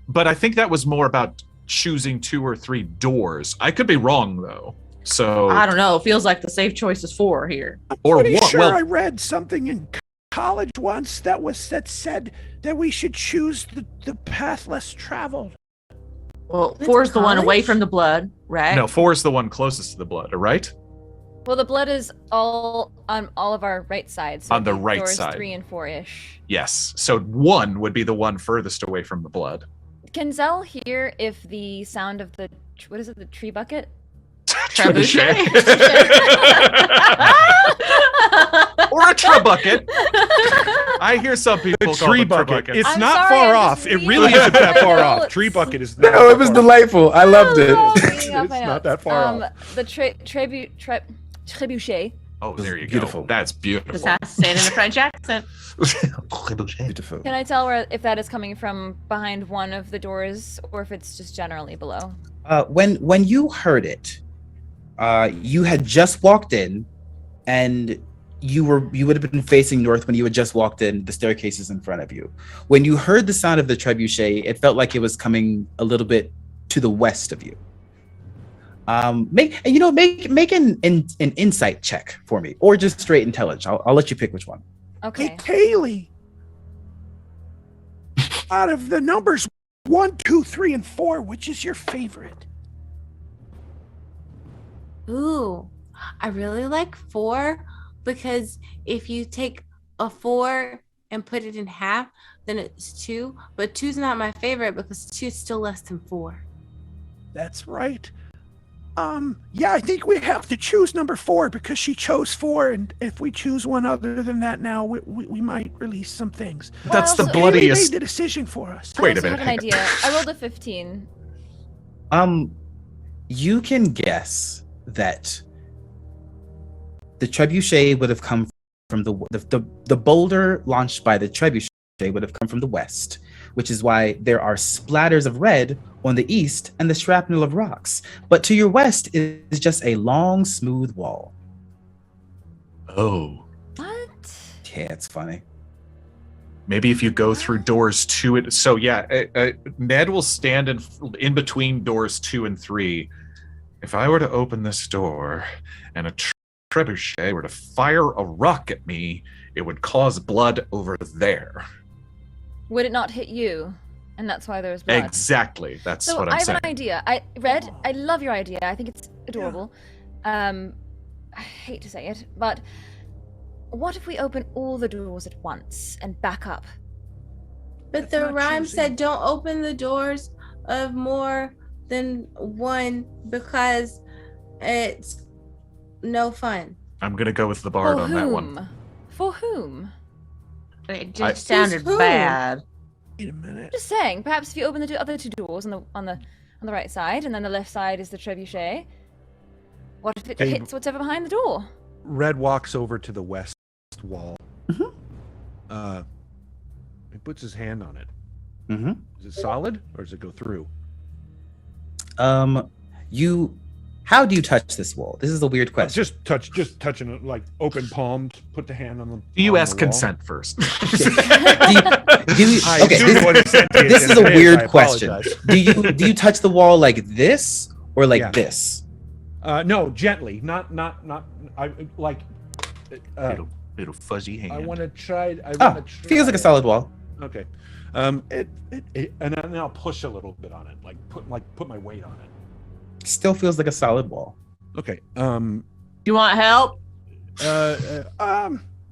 but I think that was more about choosing 2 or 3 doors. I could be wrong though. So I don't know. It feels like the safe choice is 4 here. or Pretty one. sure Well, I read something in college once that said that we should choose the path less traveled. Well, It's 4 is the one away college? from the blood, right? no, 4 is the one closest to the blood, right? Well, the blood is all on all of our right sides. So On the it'd be right doors side. 3 and 4-ish. Yes. So 1 would be the one furthest away from the blood. Can Zell hear if the sound of the what is it? The tree bucket? Trebuchet? Or a trebucket. I hear some people The call tree them bucket. trebuckets. It's I'm not sorry, far I'm off. just It reading really off isn't that my far off. notes. Tree bucket is No, it was delightful. I loved it. Reading off It's my not notes. that far off. The trebuchet. Oh, there you Beautiful. go. That's Just beautiful. has to say it in a French accent. Beautiful. Can I tell if that is coming from behind one of the doors or if it's just generally below? When you heard it, you had just walked in, and you would have been facing north when you had just walked in. The staircase is in front of you. When you heard the sound of the trebuchet, it felt like it was coming a little bit to the west of you. Make an insight check for me, or just straight intelligence. I'll let you pick which one. Okay. Hey, Kaylee. Out of the numbers 1, 2, 3, and 4, which is your favorite? Ooh, I really like 4 because if you take a 4 and put it in half, then it's 2. But 2's not my favorite because 2 is still less than 4. That's right. Yeah, I think we have to choose number 4 because she chose 4, and if we choose one other than that now, we might release some things. That's the Well, Kaylee bloodiest. made the decision for us. I Wait a also minute, have an hang on. idea. I rolled a 15. You can guess that the trebuchet would have come from the boulder launched by the trebuchet would have come from the west, which is why there are splatters of red on the east and the shrapnel of rocks. But to your west is just a long, smooth wall. Oh. What? Yeah, it's funny. Maybe if you go through doors 2 and so yeah, Ned will stand in between doors 2 and 3. If I were to open this door and a trebuchet were to fire a rock at me, it would cause blood over there. Would it not hit you? And that's why there's blood. Exactly. That's So what I I'm have saying. an idea. Red, I love your idea. I think it's adorable. I hate to say it, but what if we open all the doors at once and back up? But That's the not rhyme choosing. said don't open the doors of more than 1 because it's no fun. I'm gonna go with the bard For on whom? that one. For whom? It I- just sounded Who's who? bad. Wait a minute. Just saying. Perhaps if you open the other 2 doors on the right side, and then the left side is the trebuchet. What if it Hey, hits whatever behind the door? Red walks over to the west wall. Mhm. He puts his hand on it. Mm-hmm. Is it solid or does it go through? How do you touch this wall? This is a weird question. Just touching it, like open palmed. Put the hand on the. Do you on ask the wall. consent first? Do you- I okay, assume the one who sent it this is a is, weird I question. apologize. Do you touch the wall like this or like Yeah. this? No, gently, not. I like. little fuzzy hand. I want to try. Feels like a solid wall. Okay. And then I'll push a little bit on it, like put my weight on it. Still feels like a solid wall. Okay. You want help?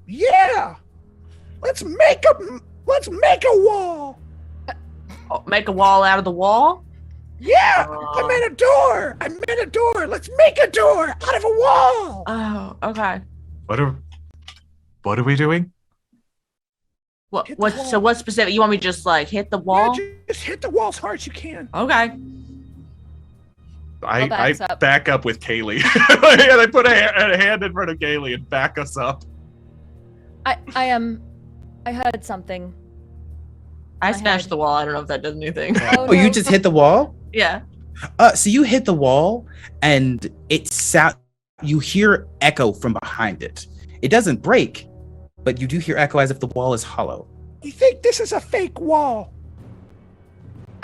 Yeah. Let's make a wall. Oh, make a wall out of the wall? Yeah. I made a door. Let's make a door out of a wall. Oh, okay. What are we doing? Hit the So wall. what specific? You want me to just like hit the wall? Yeah, just hit the wall as hard as you can. Okay. I'll back I us up. back up with Kaylee. And I put a hand in front of Kaylee and back us up. I heard something. I My smashed head. the wall. I don't know if that does anything. Oh, you just hit the wall? Yeah. So you hit the wall and you hear echo from behind it. It doesn't break, but you do hear echo as if the wall is hollow. You think this is a fake wall?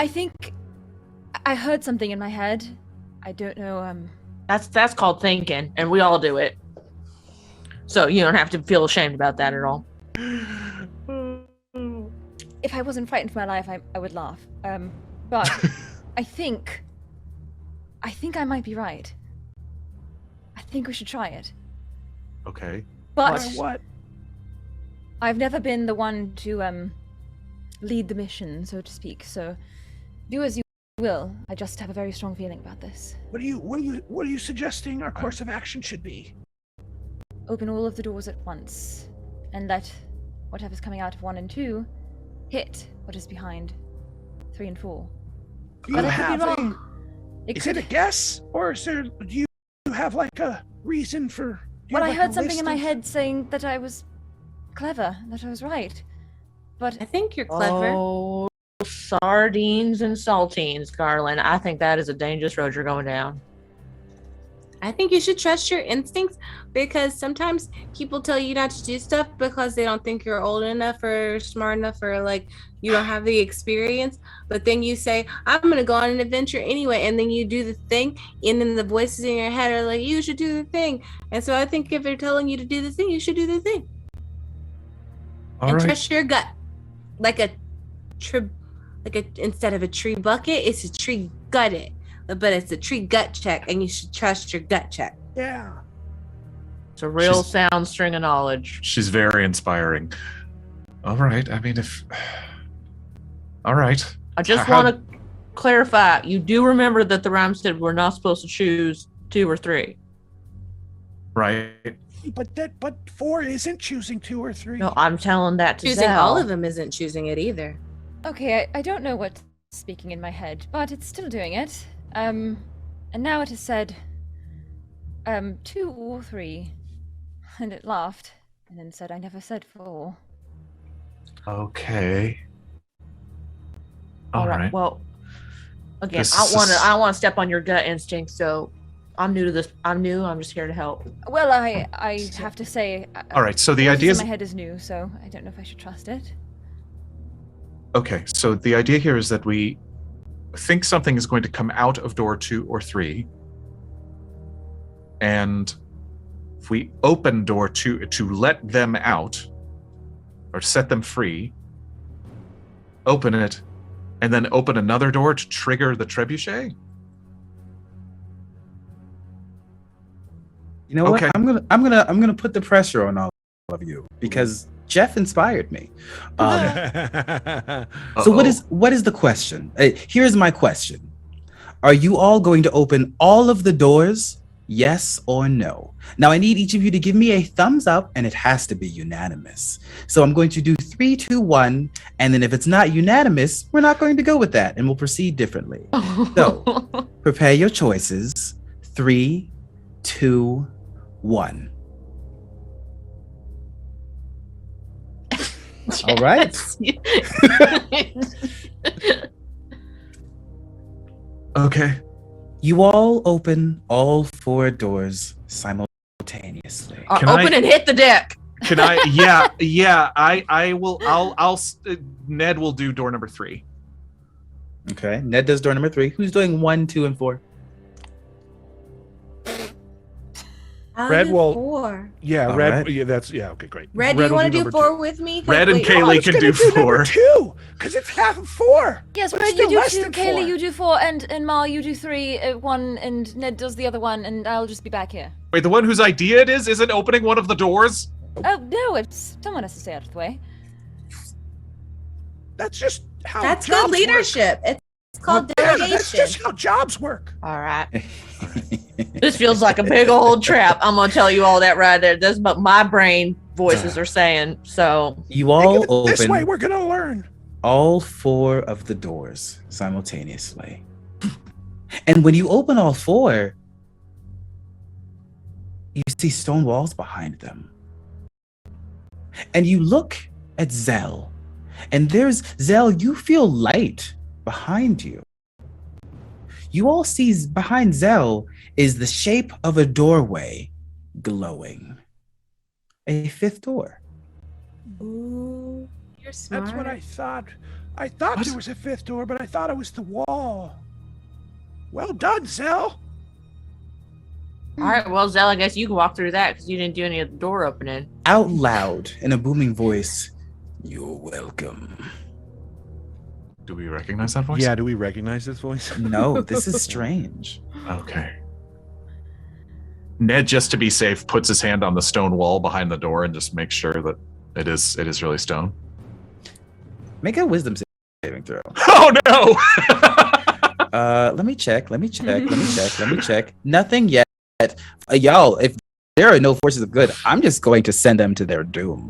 I think I heard something in my head. I don't know That's called thinking, and we all do it. So you don't have to feel ashamed about that at all. If I wasn't frightened for my life, I would laugh. But I think I might be right. I think we should try it. Okay. But What? I've never been the one to lead the mission, so to speak. So do as you will. I just have a very strong feeling about this. What are you suggesting our course of action should be? Open all of the doors at once, and let whatever's coming out of 1 and 2 hit what is behind 3 and 4. But I could be wrong. Is it a guess, or do you have like a reason for? Well, I heard something in my head saying that I was clever, that I was right. But I think you're clever. Oh, sardines and saltines, Garland. I think that is a dangerous road you're going down. I think you should trust your instincts, because sometimes people tell you not to do stuff because they don't think you're old enough or smart enough, or like you don't have the experience. But then you say, I'm going to go on an adventure anyway. And then you do the thing. And then the voices in your head are like, you should do the thing. And so I think if they're telling you to do the thing, you should do the thing. And trust your gut. Instead of a tree bucket, it's a tree gutted. But it's a tree gut check, and you should trust your gut check. Yeah. It's a real sound string of knowledge. She's very inspiring. All right. I mean, all right. I just want to clarify. You do remember that the rhyme said we're not supposed to choose 2 or 3. Right. But 4 isn't choosing 2 or 3. No, I'm telling that to Choosing Zell. all of them isn't choosing it either. okay, I don't know what's speaking in my head, but it's still doing it. And now it has said 2 or 3. And it laughed, and then said I never said 4. Okay. All right. Well, again, This I is- don't want to step on your gut instinct. So I'm new to this. I'm new. I'm just here to help. Well, I have to say. All right. So the voices idea in is my head is new, so I don't know if I should trust it. okay. So the idea here is that we think something is going to come out of door 2 or 3, and if we open door 2 to let them out or set them free, open it, and then open another door to trigger the trebuchet. You know Okay. what? I'm gonna put the pressure on all of you because Jeff inspired me. So what is the question? Here's my question. Are you all going to open all of the doors? Yes or no? Now I need each of you to give me a thumbs up, and it has to be unanimous. So I'm going to do 3, 2, 1, and then if it's not unanimous, we're not going to go with that, and we'll proceed differently. So prepare your choices. 3, 2, 1. All right. Okay. You all open all 4 doors simultaneously. Can Open and hit the deck. Can I? Yeah. I will. Ned will do door number 3. Okay. Ned does door number 3. Who's doing 1, 2, and 4? Red will- 4. Yeah, All Red. right. Yeah, that's okay. Great. Red, do you will want to do number 4 2. with me? Red and Wait, Kaylee I was can gonna do 4. number 2 because it's half of 4. Yes, But Red, still you do less 2, than Kaylee, 4. you do 4, and Mal, you do 3, 1, and Ned does the other one, and I'll just be back here. Wait, the one whose idea it is isn't opening one of the doors? Oh, no, it's someone has to stay out of the way. That's just how. That's jobs good work. leadership. It's called Yeah, delegation. that's just how jobs work. All right. This feels like a big old trap. I'm gonna tell you all that right there. That's what my brain voices are saying. So You all This way, open we're gonna learn. all 4 of the doors simultaneously. And when you open all 4, you see stone walls behind them. And you look at Zell. And there's Zell, you feel light behind you. You all see behind Zell is the shape of a doorway glowing. A 5th door. Ooh, you're smart. That's what I thought. I thought What? there was a 5th door, but I thought it was the wall. Well done, Zell. All right, well, Zell, I guess you can walk through that because you didn't do any of the door opening. Out loud in a booming voice, "You're welcome." Do we recognize that voice? Yeah, do we recognize this voice? No, this is strange. Okay. Ned, just to be safe, puts his hand on the stone wall behind the door and just makes sure that it is really stone. Make a wisdom saving throw. Oh no! Let me check. Nothing yet. Y'all, if there are no forces of good, I'm just going to send them to their doom.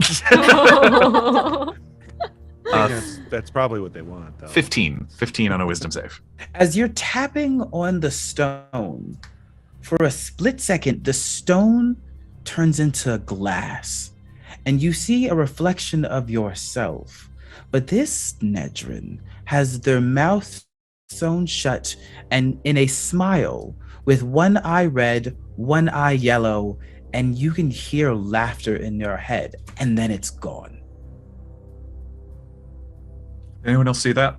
That's probably what they want, though. 15 on a wisdom save. As you're tapping on the stone, for a split second, the stone turns into glass, and you see a reflection of yourself. But this Nedrin has their mouth sewn shut and in a smile, with one eye red, one eye yellow, and you can hear laughter in your head, and then it's gone. Anyone else see that?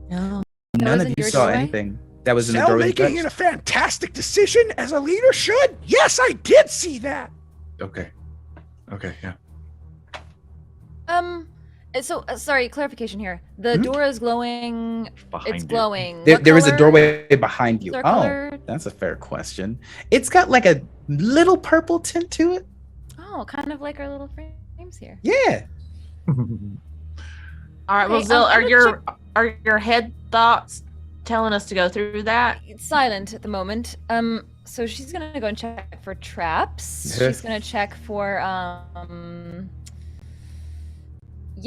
No. None was of in you your saw doorway? anything. That was in the Zell doorway. making a fantastic decision as a leader should. Yes, I did see that. Okay, yeah. So sorry, clarification here. The door is glowing. Behind It's you. glowing. There, What there is a color? doorway behind you. Is there Oh, color? that's a fair question. It's got like a little purple tint to it. Oh, kind of like our little frames here. Yeah. All right, well, Hey, Zell, I'm gonna are your head thoughts telling us to go through that? It's silent at the moment. So she's gonna go and check for traps. She's gonna check for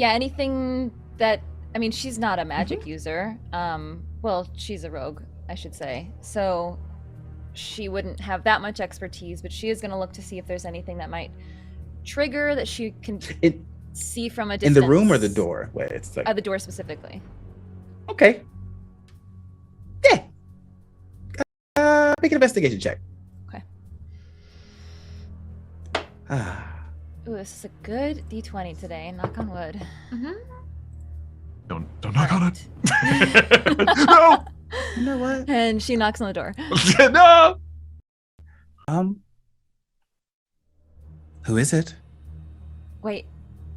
anything that, I mean, she's not a magic user. Well, she's a rogue, I should say. So she wouldn't have that much expertise, but she is gonna look to see if there's anything that might trigger that she can see from a In distance. the room or the door? Wait, it's like The door specifically. okay. Yeah. Make an investigation check. Okay. Ah. Ooh, this is a good D20 today. Knock on wood. Don't knock on it. No. You know what? And she knocks on the door. No. Who is it? Wait.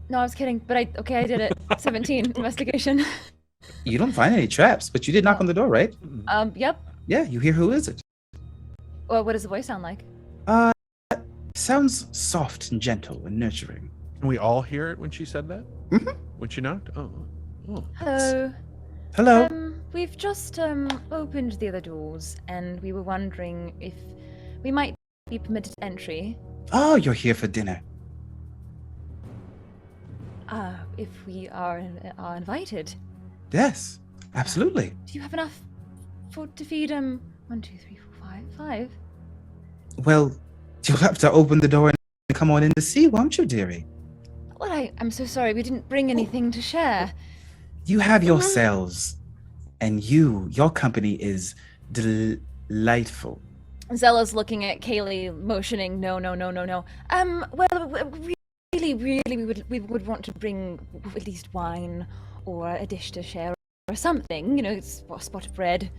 No, I was kidding. But I did it. 17 investigation. You don't find any traps, but you did knock on the door, right? Yep. Yeah, you hear who is it? Well, what does the voice sound like? Sounds soft and gentle and nurturing. Can we all hear it when she said that? Mhm. When she knocked? Oh. Hello. Hello. We've just opened the other doors, and we were wondering if we might be permitted entry. Oh, you're here for dinner. If we are invited. Yes, absolutely. Do you have enough to feed 1, 2, 3, 4, 5? Well, you'll have to open the door and come on in to see, won't you, dearie? Well, I'm so sorry. We didn't bring anything to share. You have yourselves, and your company is delightful. Zella's looking at Kaylee, motioning, no. Well, really, we would want to bring at least wine or a dish to share or something. A spot of bread.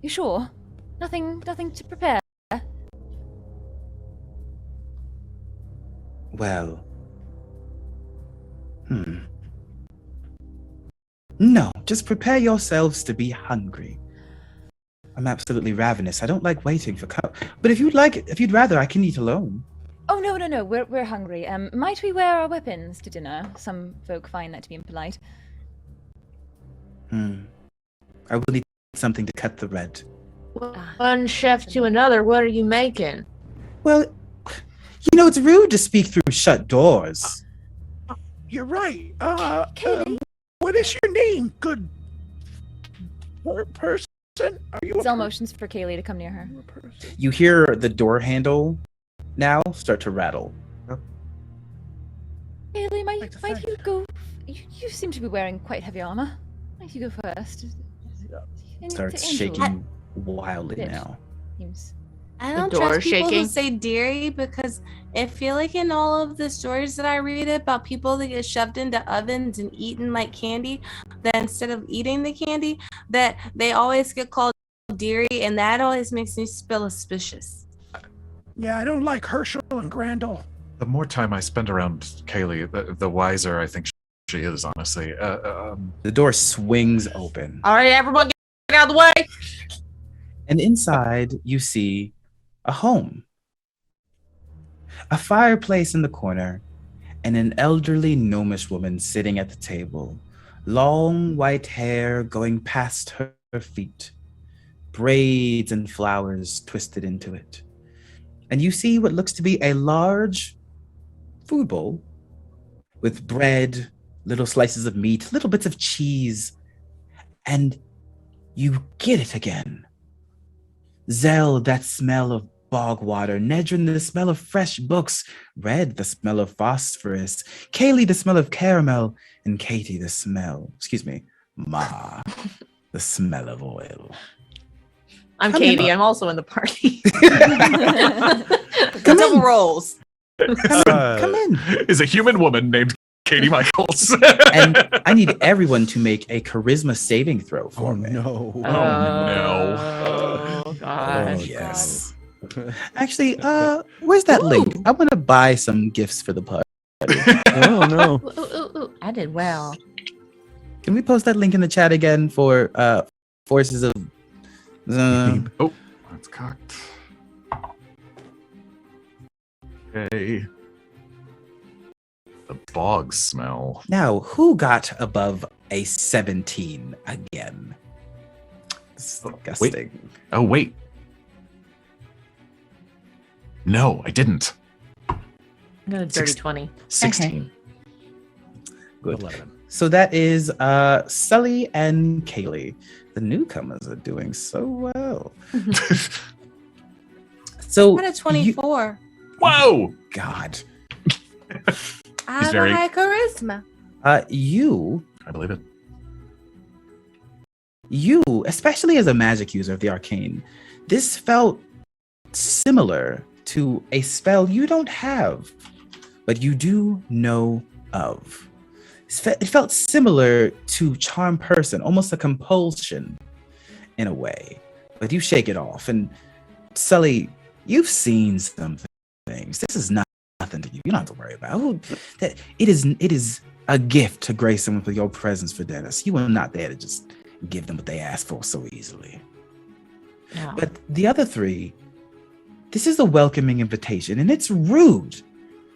You sure? Nothing to prepare. Well, no, just prepare yourselves to be hungry. I'm absolutely ravenous. I don't like waiting for but if you'd rather, I can eat alone. Oh no. We're hungry. Might we wear our weapons to dinner? Some folk find that to be impolite. I will need something to cut the bread. One chef to another, what are you making? Well, it's rude to speak through shut doors. You're right. Kaylee? What is your name? Good person? Are you Zell motions for Kaylee to come near her. You hear the door handle now start to rattle. Kaylee, might you go? You seem to be wearing quite heavy armor. Might you go first? Starts Angel shaking wildly Bitch. now. Seems- I don't door trust people shaking. who say dearie because I feel like in all of the stories that I read about people that get shoved into ovens and eaten like candy, that instead of eating the candy, that they always get called Deary, and that always makes me feel suspicious. Yeah, I don't like Herschel and Grandel. The more time I spend around Kaylee, the wiser I think she is, honestly. The door swings open. All right, everyone, get out of the way. And inside, you see a home. A fireplace in the corner, and an elderly gnomish woman sitting at the table. Long white hair going past her feet. Braids and flowers twisted into it. And you see what looks to be a large food bowl with bread, little slices of meat, little bits of cheese. And you get it again. Zell, that smell of bog water. Nedrin, the smell of fresh books. Red, the smell of phosphorus. Kaylee, the smell of caramel. And Katie, the smell of oil. I'm Come Katie. in. I'm also in the party. Come Double in. rolls. Come in. Is a human woman named Katie Michaels. And I need everyone to make a charisma saving throw for me. No. Oh, gosh. Oh, yes. Actually, where's that link? I'm gonna buy some gifts for the party. Oh no. Ooh, ooh, ooh. I did well. Can we post that link in the chat again for Forces of Oh, that's cocked. Okay. The bog smell. Now, who got above a 17 again? Disgusting. Oh, wait. No, I didn't. I got a dirty 20. 16. Good. 11. So that is Sully and Kaylee. The newcomers are doing so well. So I got a 24. Whoa! God. I have very- a high charisma. You, I believe it. especially as a magic user of the arcane, this felt similar to a spell you don't have, but you do know of. It felt similar to Charm Person, almost a compulsion in a way, but you shake it off. And Sully, you've seen some things. This is nothing to you. You don't have to worry about that. It is a gift to grace them with your presence for Dennis. You are not there to just give them what they ask for so easily. No. But the other three, this is a welcoming invitation, and it's rude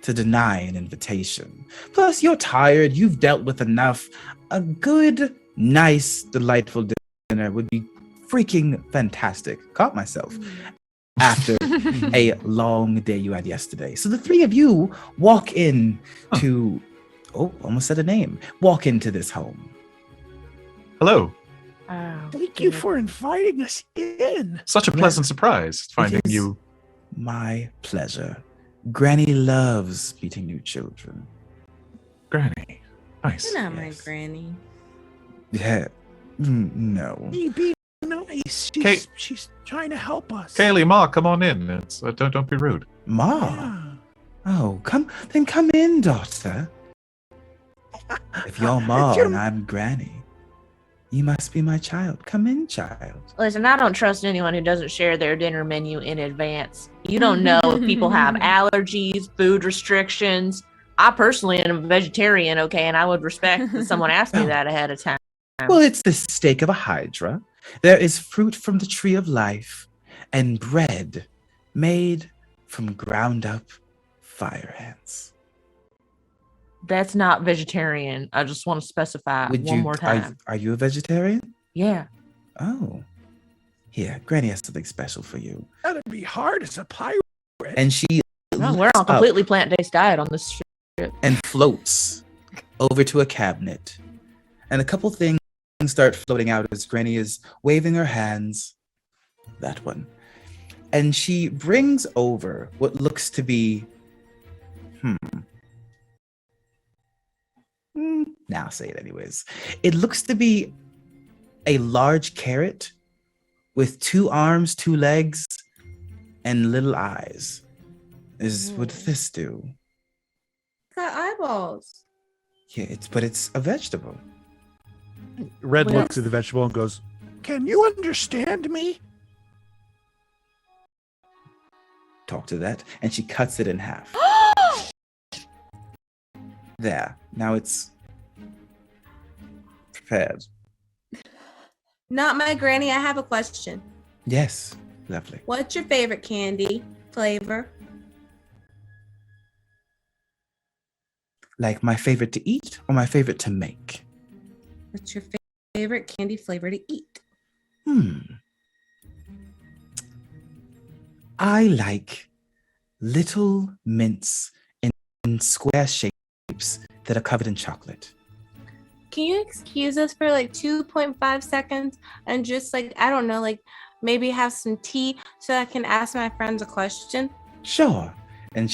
to deny an invitation. Plus, you're tired. You've dealt with enough. A good, nice, delightful dinner would be freaking fantastic. Caught myself after a long day you had yesterday. So the three of you walk in to, almost said a name. Walk into this home. Hello. Oh, Thank you for inviting us in. Such a pleasant surprise finding It is you. My pleasure. Granny loves meeting new children. Granny. Nice. You're not my Yes. granny. Yeah. No. Hey, be nice. Kay- She's trying to help us. Kaylee, Ma, come on in. It's, don't be rude. Ma. Yeah. Oh, come in, daughter. If you're Ma You're- and I'm Granny, you must be my child. Come in, child. Listen, I don't trust anyone who doesn't share their dinner menu in advance. You don't know if people have allergies, food restrictions. I personally am a vegetarian, okay, and I would respect that someone asked me that ahead of time. Well, it's the steak of a hydra. There is fruit from the tree of life and bread made from ground up fire ants. That's not vegetarian. I just want to specify one more time. Are you a vegetarian? Yeah. Oh. Here, Granny has something special for you. That'd be hard as a pirate. And she No, we're on lifts a up completely plant-based diet on this ship. and floats over to a cabinet. And a couple things start floating out as Granny is waving her hands. That one. And she brings over what looks to be now I'll say it anyways. It looks to be a large carrot with 2 arms, 2 legs, and little eyes. What does this do? It's got eyeballs. Yeah, it's a vegetable. Red What looks is- at the vegetable and goes, Can you understand me? Talk to that. And she cuts it in half. There. Now it's prepared. Not my granny. I have a question. Yes. Lovely. What's your favorite candy flavor? Like my favorite to eat or my favorite to make? What's your favorite candy flavor to eat? I like little mints in square shapes that are covered in chocolate. Can you excuse us for like 2.5 seconds and just like, I don't know, like maybe have some tea so I can ask my friends a question? Sure. And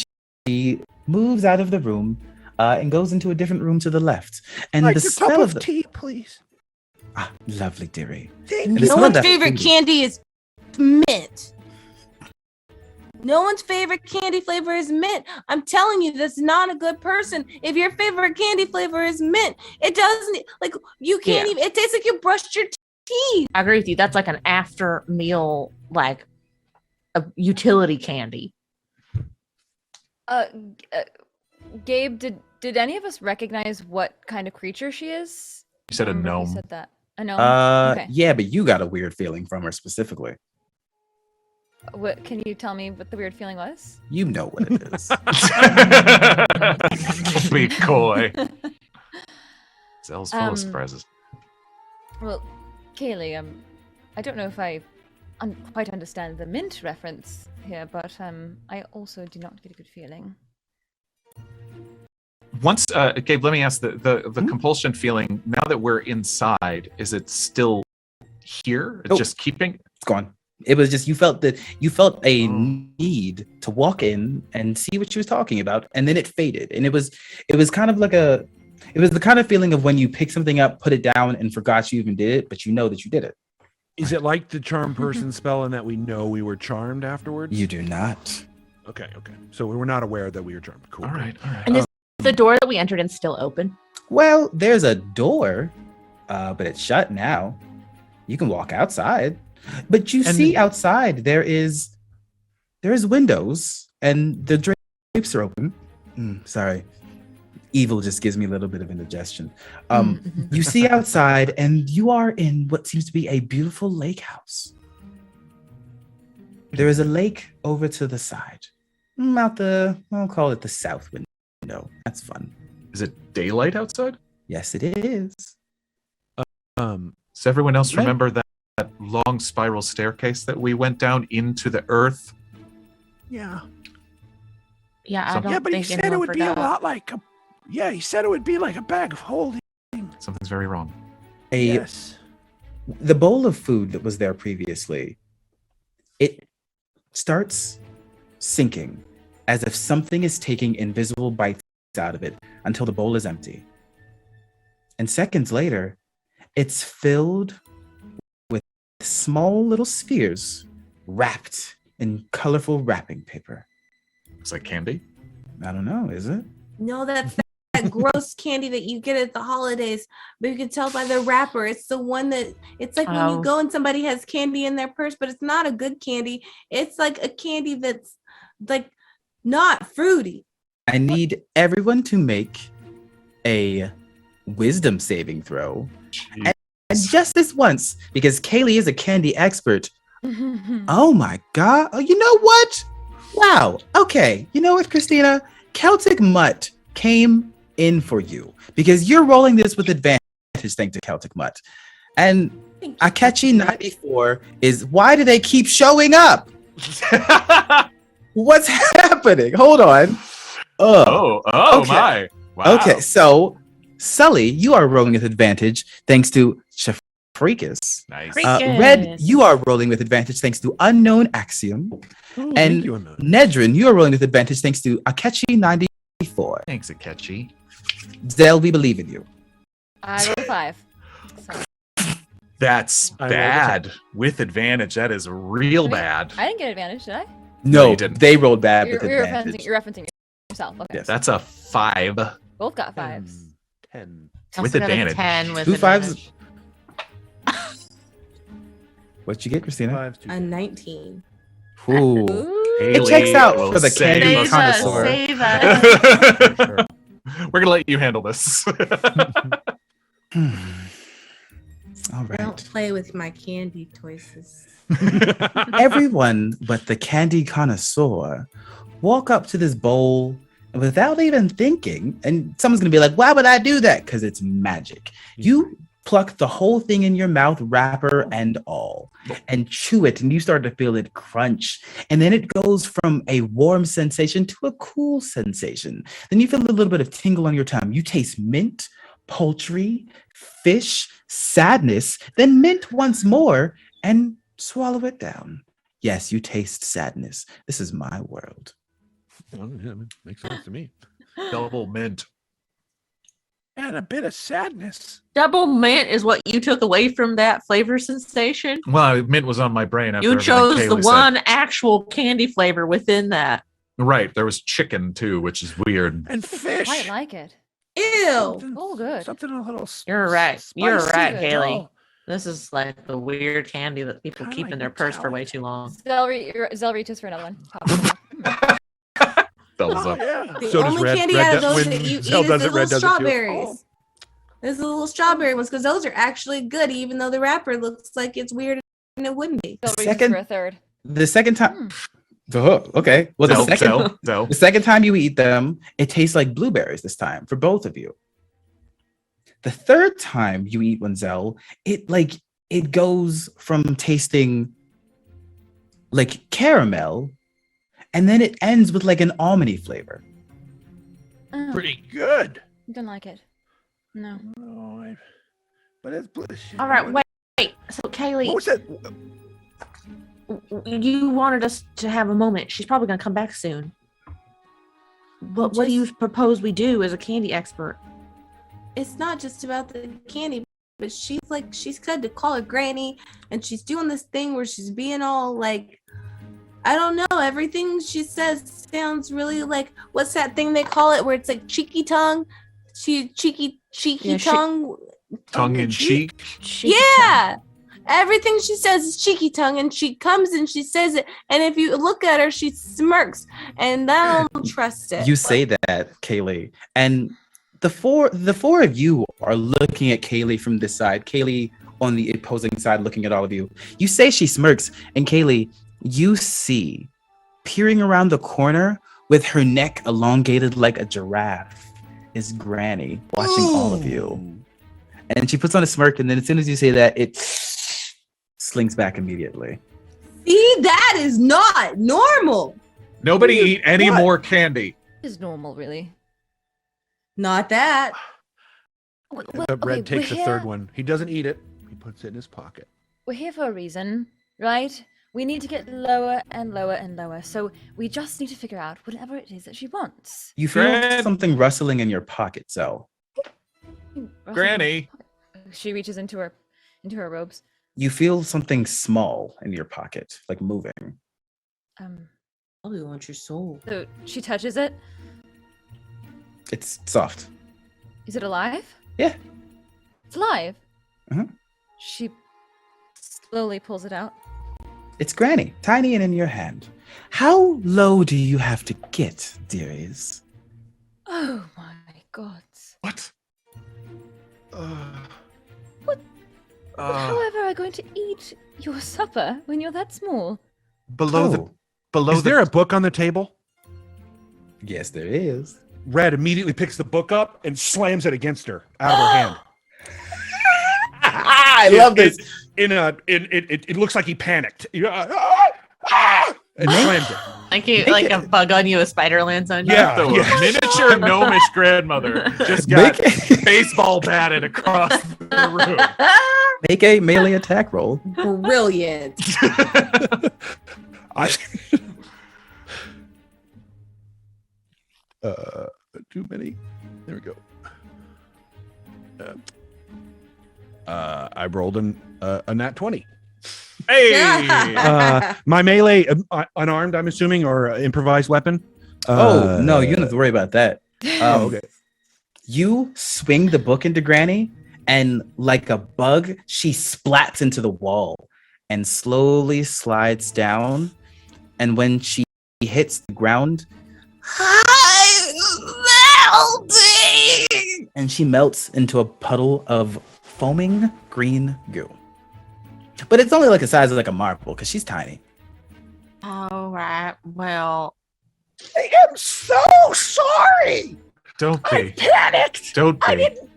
she moves out of the room and goes into a different room to the left. And Like the a smell cup of of the tea, please. lovely, dearie. Thank And the you. No smell of one's that favorite food- candy is mint. No one's favorite candy flavor is mint. I'm telling you, that's not a good person. If your favorite candy flavor is mint, it doesn't like you can't Yeah. even. It tastes like you brushed your teeth. I agree with you. That's like an after meal, like a utility candy. Gabe, did any of us recognize what kind of creature she is? You said a I don't remember if gnome. You said that. A gnome. Okay. Yeah, but you got a weird feeling from her specifically. What can you tell me what the weird feeling was? You know what it is. Be coy. Zell's full of surprises. Well, Kaylee, I don't know if I quite understand the mint reference here, but I also do not get a good feeling. Once, Gabe, let me ask the compulsion feeling. Now that we're inside, is it still here? It's Oh. just keeping. It's gone. It was just you felt a need to walk in and see what she was talking about, and then it faded. And it was kind of like it was the kind of feeling of when you pick something up, put it down, and forgot you even did it, but you know that you did it. Is it like the charm person spell in that we know we were charmed afterwards? You do not. Okay. So we were not aware that we were charmed. Cool. All right. And is the door that we entered in still open? Well, there's a door, but it's shut now. You can walk outside, but you And see outside there is windows and the drapes are open. Sorry, evil just gives me a little bit of indigestion. You see outside, and you are in what seems to be a beautiful lake house. There is a lake over to the side, I'll call it the south window. That's fun. Is it daylight outside? Yes, it is. Does everyone else Yeah. remember that long spiral staircase that we went down into the earth? Yeah. Yeah, I Some- don't Yeah, but he think said it anyone would be a forgot. lot like a. Yeah, he said it would be like a bag of holding. Something's very wrong. Yes. The bowl of food that was there previously, it starts sinking as if something is taking invisible bites out of it until the bowl is empty. And seconds later, it's filled with small little spheres wrapped in colorful wrapping paper. Looks like candy. I don't know, is it? No, that's that gross candy that you get at the holidays, but you can tell by the wrapper. It's the one that it's like when Oh. you go and somebody has candy in their purse, but it's not a good candy. It's like a candy that's like not fruity. I need everyone to make a wisdom saving throw. And just this once, because Kaylee is a candy expert. Oh my God. Oh, you know what? Wow. Okay. You know what, Christina? Celtic Mutt came in for you because you're rolling this with advantage thanks to Celtic Mutt. And Akechi 94 is why do they keep showing up? What's happening? Hold on. Oh Okay. my. Wow. Okay, so Sully, you are rolling with advantage thanks to Shafrikas. Nice. Red, Yes. you are rolling with advantage thanks to Unknown Axiom. Oh, And thank you, Anna. Nedrin, you are rolling with advantage thanks to Akechi 94. Thanks, Akechi. Zell, we believe in you. I rolled a 5. So That's I rolled a bad. With advantage, that is real Wait, bad. I didn't get advantage, did I? No, you didn't. they rolled bad You're, with you're advantage. referencing yourself. Okay. Yes. That's a 5. Both got 5s. 10. I with also got a advantage. 10 with 2 5s. advantage. What'd you get, Christina? 5, 2, A 19. Ooh. It Haley checks out will for the save candy us connoisseur. Save us. Sure. We're gonna let you handle this. All Don't right. play with my candy choices. Everyone but the candy connoisseur walk up to this bowl without even thinking, and someone's gonna be like, why would I do that? Because it's magic. You pluck the whole thing in your mouth, wrapper and all, and chew it, and you start to feel it crunch. And then it goes from a warm sensation to a cool sensation. Then you feel a little bit of tingle on your tongue. You taste mint, poultry, fish, sadness, then mint once more, and swallow it down. Yes, you taste sadness. This is my world. Well, yeah, makes sense to me. Double mint. And a bit of sadness. Double mint is what you took away from that flavor sensation. Well, mint was on my brain. After You everything chose the Kaylee said. one actual candy flavor within that. Right. There was chicken too, which is weird. And fish. Quite like it. Ew. Something- Oh, good. Something a little. You're right. You're spicy. right, Good. Haley. Oh, This is like the weird candy that people Kinda keep like in their purse for way Nutella. too long. Zell reaches for another one. Pop. Thumbs oh, up. yeah. The So does only Red. candy Red out of does- those when that you eat Zell is does the it, Red little does it too. strawberries. Oh. There's the little strawberry ones because those are actually good, even though the wrapper looks like it's weird and it wouldn't be. Zell reaches Second- for a third. The second time, oh, okay. Well, Zell. the second time you eat them, it tastes like blueberries this time for both of you. The third time you eat one, Zell, it goes from tasting like caramel, and then it ends with like an almondy flavor. Oh, Pretty good. don't like it. No. Oh, but it's delicious. All right, wait. So, Kaylee, What was that? you wanted us to have a moment. She's probably going to come back soon. But what do you propose we do as a candy expert? It's not just about the candy, but she's said to call her granny, and she's doing this thing where she's being all like, I don't know, everything she says sounds really like, what's that thing they call it where it's like cheeky tongue? Cheeky Yeah, tongue. Tongue in cheek. Yeah. Everything she says is cheeky tongue, and she comes and she says it, and if you look at her, she smirks, and I don't trust it. You say that, Kaylee, and the four of you are looking at Kaylee from this side. Kaylee on the opposing side, looking at all of you. You say she smirks, and Kaylee, you see, peering around the corner with her neck elongated like a giraffe, is Granny watching all of you. And she puts on a smirk, and then as soon as you say that, it slinks back immediately. See, that is not normal. Nobody eat any What? more candy. Is normal, really. Not that. But Red takes a third one. He doesn't eat it. He puts it in his pocket. We're here for a reason, right? We need to get lower and lower and lower. So we just need to figure out whatever it is that she wants. You feel Gran- something rustling in your pocket, Zell. Granny. She reaches into her robes. You feel something small in your pocket, like moving. Probably want your soul. So she touches it. It's soft. Is it alive? Yeah. It's alive. Mhm. She slowly pulls it out. It's Granny, tiny and in your hand. How low do you have to get, dearies? Oh my god. What? What? However, are going to eat your supper when you're that small? Oh, Is there a book on the table? yes, there is. Red immediately picks the book up and slams it against her out of her hand. I love this. It looks like he panicked. And slammed it. Like a bug on you, a spider lands on you. Yeah. The miniature gnomish grandmother just got baseball batted across the room. Make a melee attack roll. Brilliant. Too many. There we go. I rolled a nat 20. Hey! My melee, unarmed, I'm assuming, or improvised weapon. Oh, no, you don't have to worry about that. Okay. You swing the book into Granny, and like a bug, she splats into the wall. and slowly slides down. And when she hits the ground, and she melts into a puddle of foaming green goo. But it's only like the size of like a marble because she's tiny. All right. Well, I am so sorry. Don't I be. panicked. Don't I be. didn't.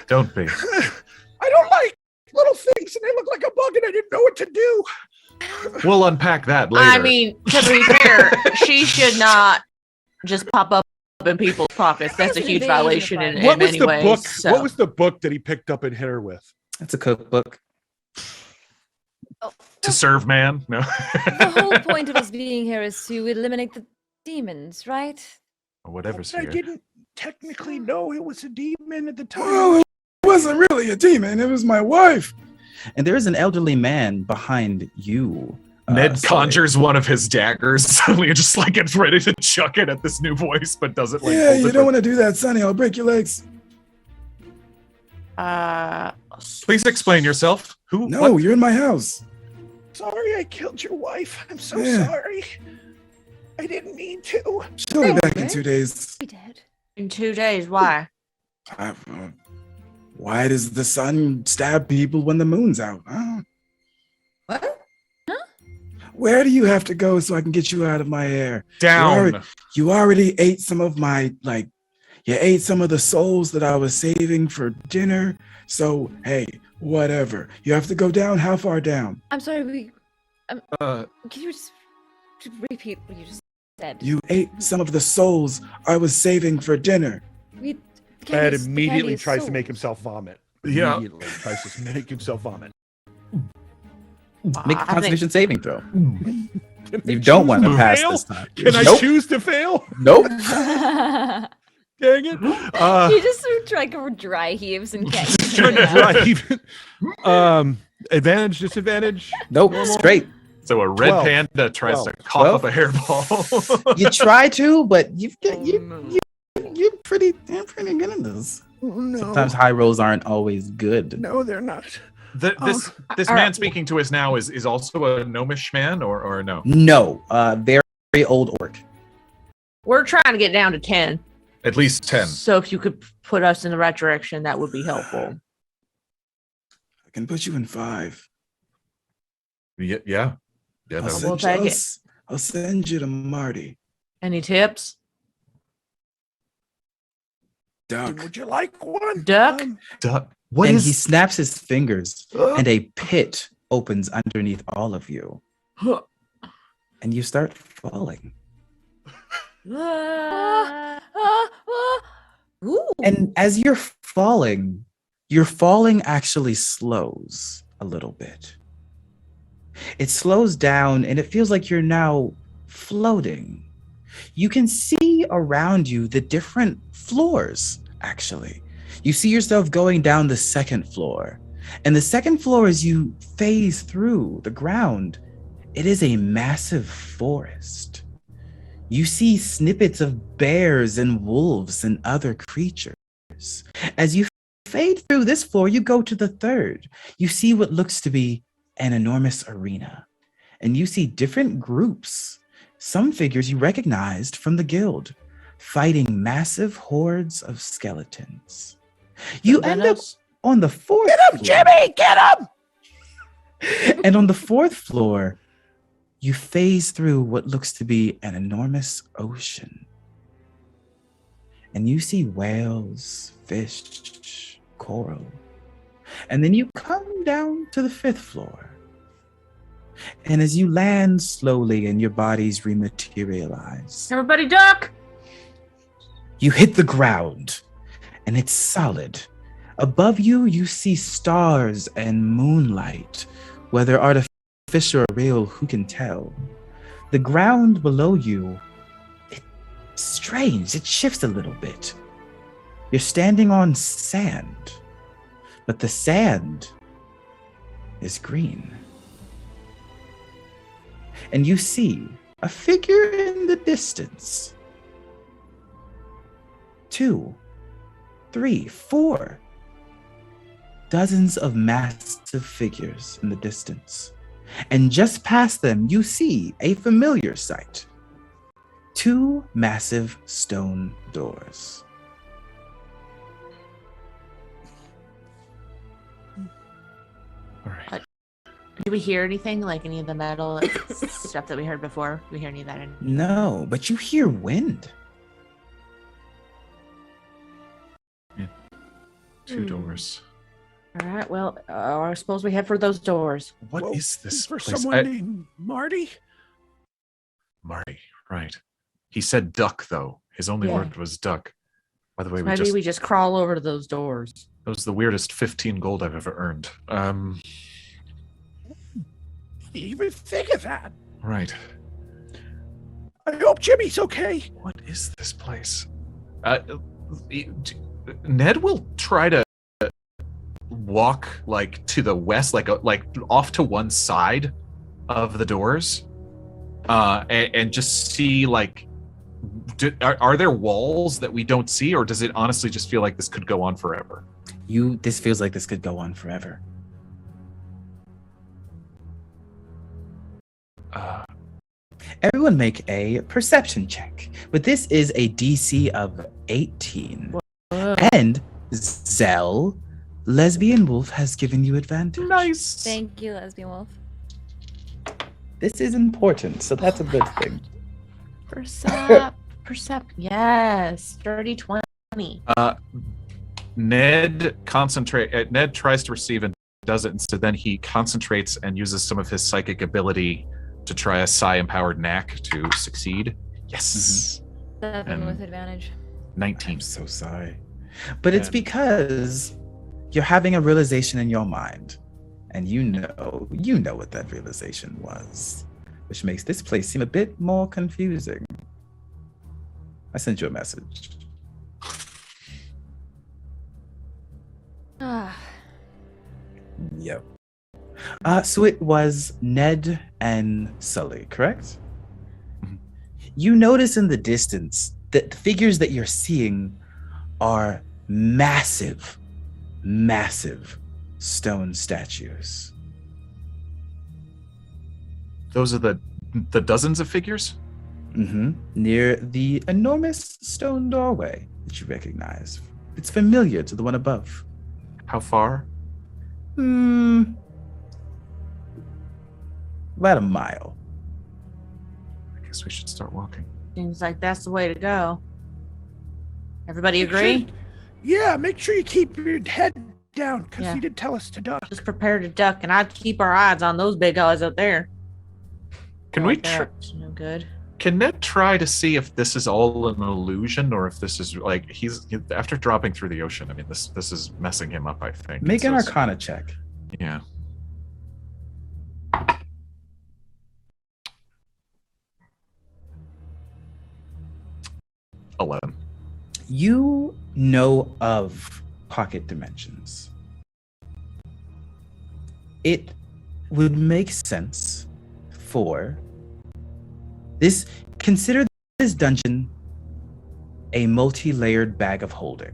Don't be. I don't like little things, and they look like a bug, and I didn't know what to do. We'll unpack that later. I mean, to be fair, she should not just pop up in people's pockets. That's a huge Invasion of violation in privacy. What was many the ways. book? So. What was the book that he picked up and hit her with? It's a cookbook. to serve man. No. The whole point of us being here is to eliminate the demons, right? Or whatever's I here. didn't technically know it was a demon at the time. Well, it wasn't really a demon. It was my wife. And there is an elderly man behind you. Ned Sully. conjures one of his daggers, suddenly just like gets ready to chuck it at this new voice, but doesn't like Yeah, hold you it don't with- want to do that, Sonny. I'll break your legs. Please explain yourself. Who? No, what? you're in my house. Sorry, I killed your wife. I'm so Yeah. sorry. I didn't mean to. She'll be back in 2 days. We did. In 2 days, why? Why does the sun stab people when the moon's out? What? Where do you have to go so I can get you out of my hair? Down. You already ate some of my, you ate some of the souls that I was saving for dinner. So, hey, whatever. You have to go down. How far down? I'm sorry, Uh, can you just repeat what you just said? You ate some of the souls I was saving for dinner. We, Ed the immediately candy is tries to sold. make himself vomit. Yeah. Immediately tries to make himself vomit. Make a I think- constitution saving throw. You don't want to pass fail? this time. Can I Nope. choose to fail? Nope. Dang it. You just sort of try go dry heaves and can't. Trying to drive. Advantage, disadvantage. Nope. Normal? Straight. so a red 12. panda tries to 12. cough up a hairball. You try to, but you're pretty good at this. Oh, no. Sometimes high rolls aren't always good. No, they're not. This man speaking to us now is also a gnomish man, or no? No, very old orc. We're trying to get down to 10. At least 10. So if you could put us in the right direction, that would be helpful. I can put you in 5. Yeah. I'll, that would- We'll send, take you, it. I'll send you to Marty. Any tips? Duck. Would you like one? Duck? Duh. What And is he snaps his fingers, and a pit opens underneath all of you. And you start falling. Ah, ah, ah. Ooh. And as you're falling actually slows a little bit. It slows down and it feels like you're now floating. You can see around you the different floors, actually. You see yourself going down the second floor. And the second floor, as you phase through the ground, it is a massive forest. You see snippets of bears and wolves and other creatures. As you fade through this floor, you go to the third. You see what looks to be an enormous arena. And you see different groups, some figures you recognized from the guild, fighting massive hordes of skeletons. You end up on the fourth floor. Jimmy, get him! And on the fourth floor, you phase through what looks to be an enormous ocean. And you see whales, fish, coral. And then you come down to the fifth floor. And as you land slowly and your bodies rematerialize, Everybody duck! you hit the ground, and it's solid. Above you, you see stars and moonlight, whether artificial or real, who can tell? The ground below you, it's strange, it shifts a little bit. You're standing on sand, but the sand is green. And you see a figure in the distance. 2, 3, 4. dozens of massive figures in the distance. And just past them, you see a familiar sight. 2 massive stone doors. All right. Do we hear anything like any of the metal stuff that we heard before? Do we hear any of that? No, but you hear wind. 2 doors. All right. Well, I suppose we head for those doors. What Well, is this for place? someone named Marty? Marty, right. He said duck, though. His only Yeah. word was duck. By the way, Maybe we just crawl over to those doors. that was the weirdest 15 gold I've ever earned. You even think of that? Right. I hope Jimmy's okay. What is this place? Ned will try to walk like to the west, like off to one side of the doors, and just see like, are there walls that we don't see, or does it honestly just feel like this could go on forever? This feels like this could go on forever. Everyone make a perception check. But this is a DC of 18. And Zell, Lesbian Wolf has given you advantage. Nice. Thank you, Lesbian Wolf. This is important, so that's a good thing. Percept. Yes. Dirty 20. Ned tries to receive and does it, and so then he concentrates and uses some of his psychic ability to try a psi-empowered knack to succeed. Yes. 7 with advantage. 19. I'm so sorry. But it's And- because you're having a realization in your mind. And you know what that realization was. Which makes this place seem a bit more confusing. I sent you a message. Ah, Yep. So it was Ned and Sully, correct? Mhm. You notice in the distance that the figures that you're seeing are massive stone statues. Those are the dozens of figures? Near the enormous stone doorway that you recognize. It's familiar to the one above. How far? About a mile. I guess we should start walking. Seems like that's the way to go. Everybody agree? Yeah, make sure you keep your head down because Yeah. he did tell us to duck. Just prepare to duck, and I'd keep our eyes on those big guys out there. Can we? They're up to no good. Can Ned try to see if this is all an illusion, or if this is like after dropping through the ocean? I mean, this is messing him up. I think. Make an So it's- Arcana check. Yeah. $11. You know of pocket dimensions. It would make sense for this. Consider this dungeon a multi-layered bag of holding.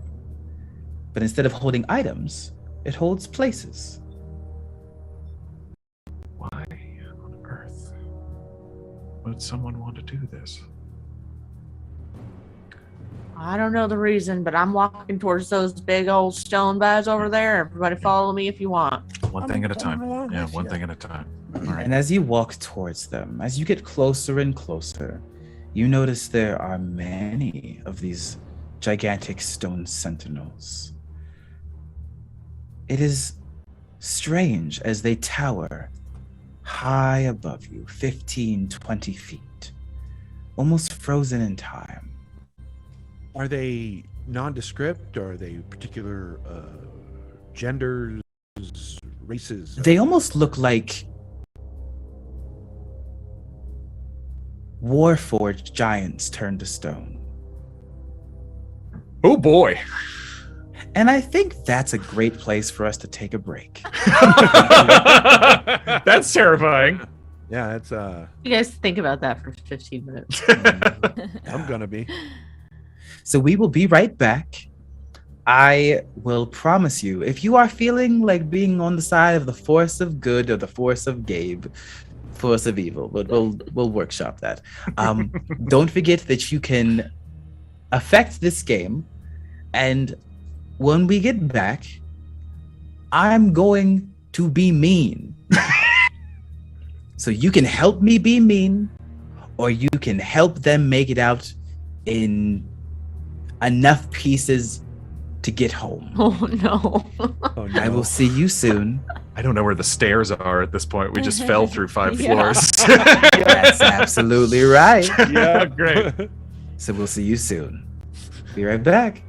But instead of holding items, it holds places. Why on earth would someone want to do this? I don't know the reason, but I'm walking towards those big old stone bags over there. Everybody follow me if you want. One thing at a time. along Yeah, with one ya. thing at a time. All right. And as you walk towards them, as you get closer and closer, you notice there are many of these gigantic stone sentinels. It is strange as they tower high above you, 15, 20 feet, almost frozen in time. Are they nondescript? Or are they particular genders, races? They almost look like Warforged giants turned to stone. Oh boy. And I think that's a great place for us to take a break. That's terrifying. Yeah, it's You guys think about that for 15 minutes. I'm gonna be. So we will be right back I will promise you, if you are feeling like being on the side of the force of good or the force of Gabe, force of evil, but we'll workshop that. Don't forget that you can affect this game, and when we get back, I'm going to be mean. So you can help me be mean, or you can help them make it out in enough pieces to get home. Oh no. Oh, no. I will see you soon. I don't know where the stairs are at this point. We just fell through 5 Yeah. floors. That's absolutely right. Yeah, Great. So we'll see you soon. Be right back.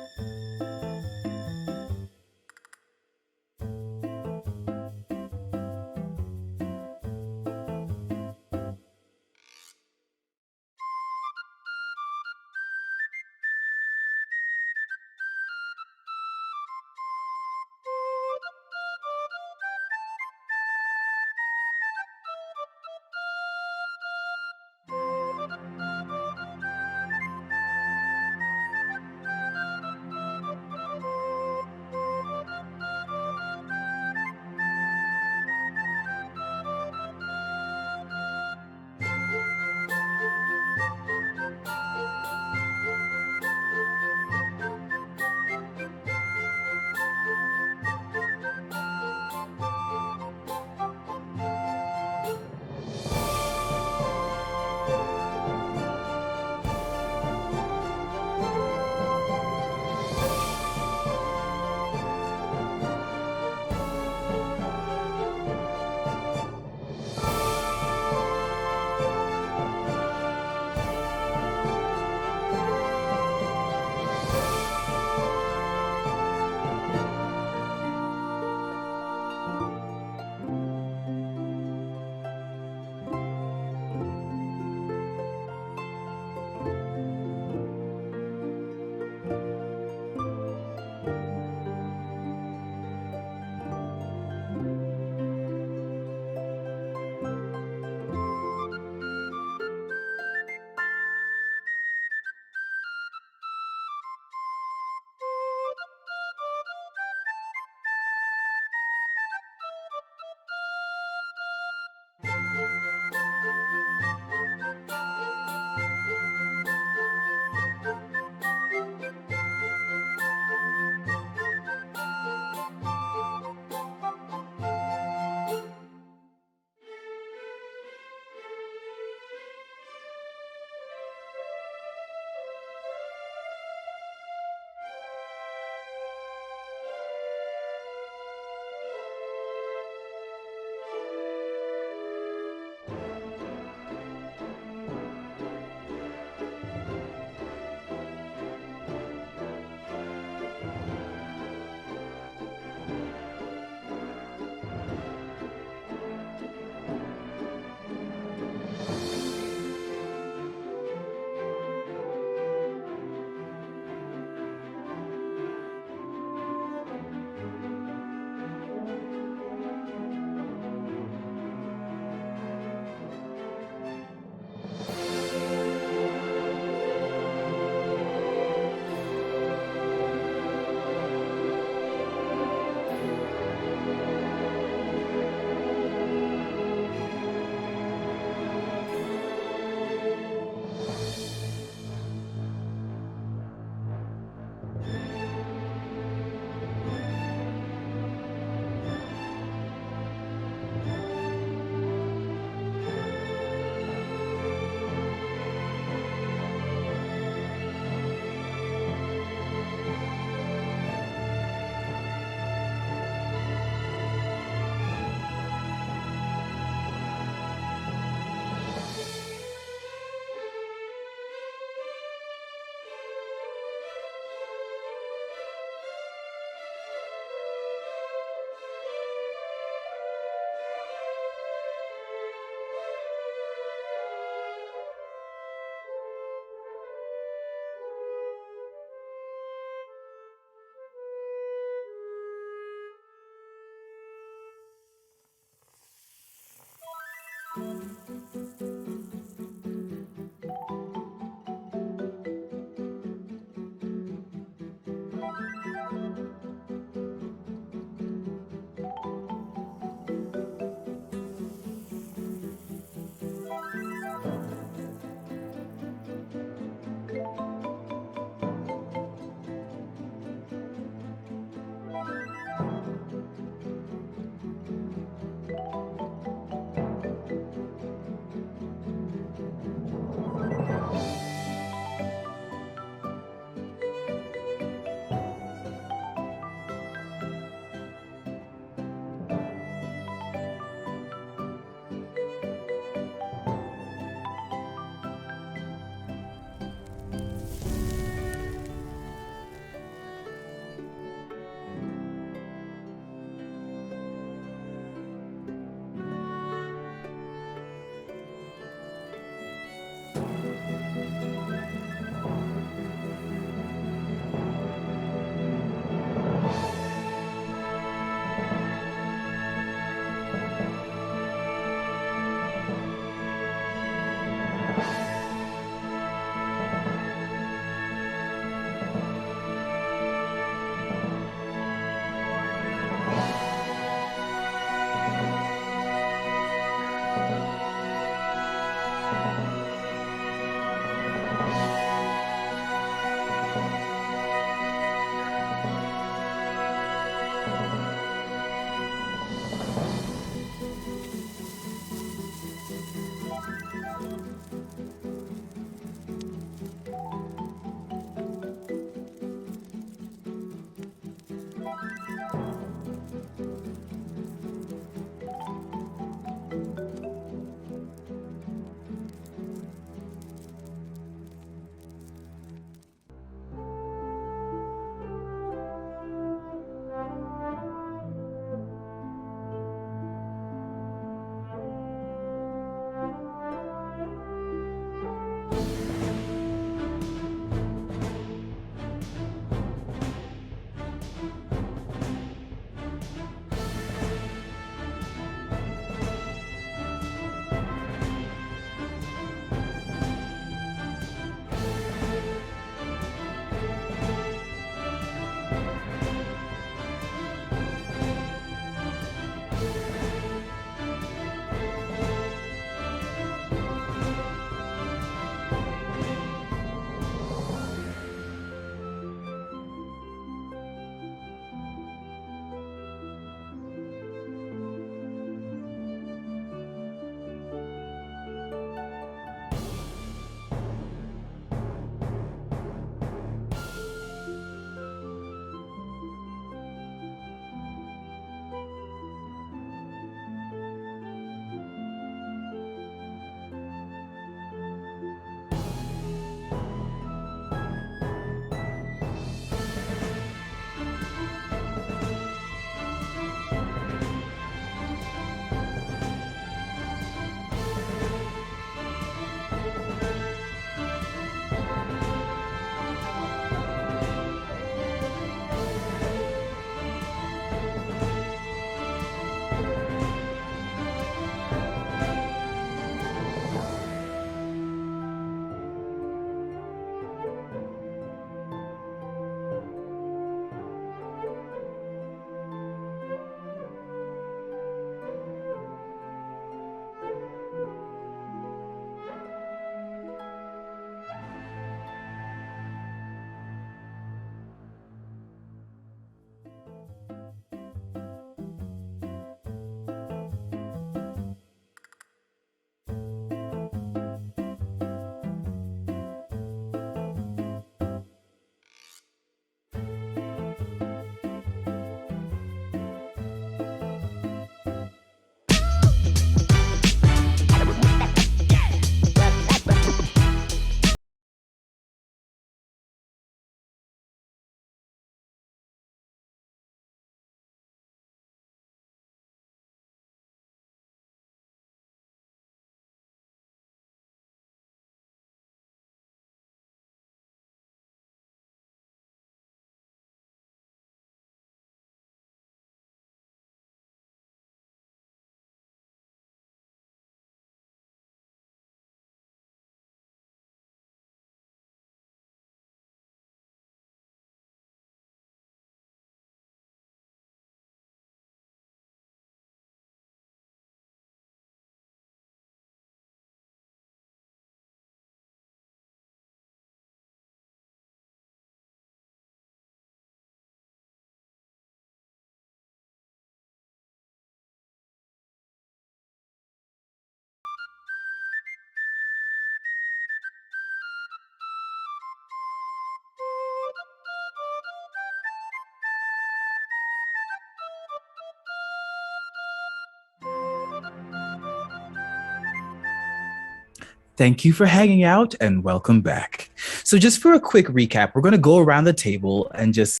Thank you for hanging out and welcome back. So just for a quick recap, we're going to go around the table and just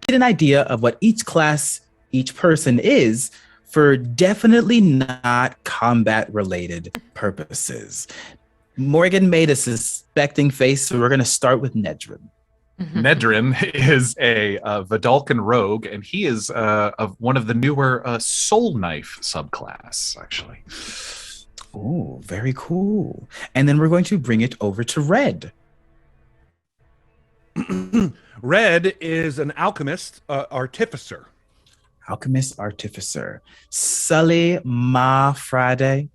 get an idea of what each class, each person is for definitely not combat related purposes. Morgan made a suspecting face, so we're going to start with Nedrin. Nedrin is a Vidalcan rogue, and he is of one of the newer Soul Knife subclass, actually. Oh, very cool. And then we're going to bring it over to Red. Red is an alchemist, artificer. Alchemist Artificer. Sully Ma Friday.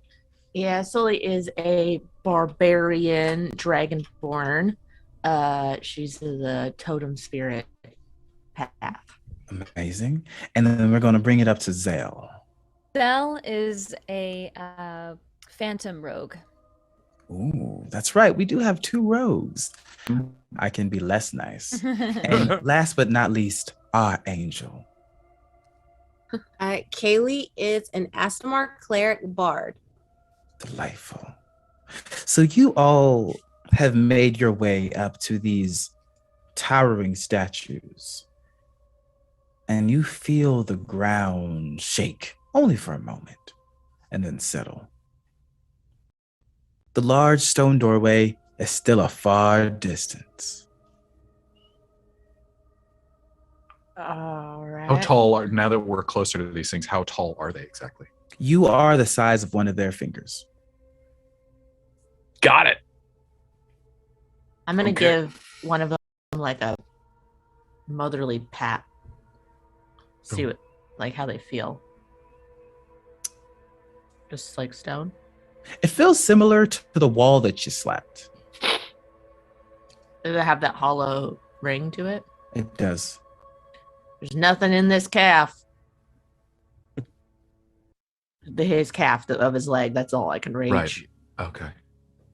Yeah, Sully is a barbarian dragonborn. She's the totem spirit path. Amazing. And then we're going to bring it up to Zale. Belle is a phantom rogue. Ooh, that's right. We do have 2 rogues. I can be less nice. And last but not least, our angel. All right, Kaylee is an Astamar cleric bard. Delightful. So you all have made your way up to these towering statues, and you feel the ground shake only for a moment and then settle. The large stone doorway is still a far distance. All right. How tall are, now that we're closer to these things, how tall are they exactly? You are the size of one of their fingers. Got it. I'm gonna Okay. give one of them like a motherly pat. See what, like how they feel. Just like stone. It feels similar to the wall that you slapped. Does it have that hollow ring to it? It does. There's nothing in this calf. His calf of his leg. That's all I can reach. Right. Okay.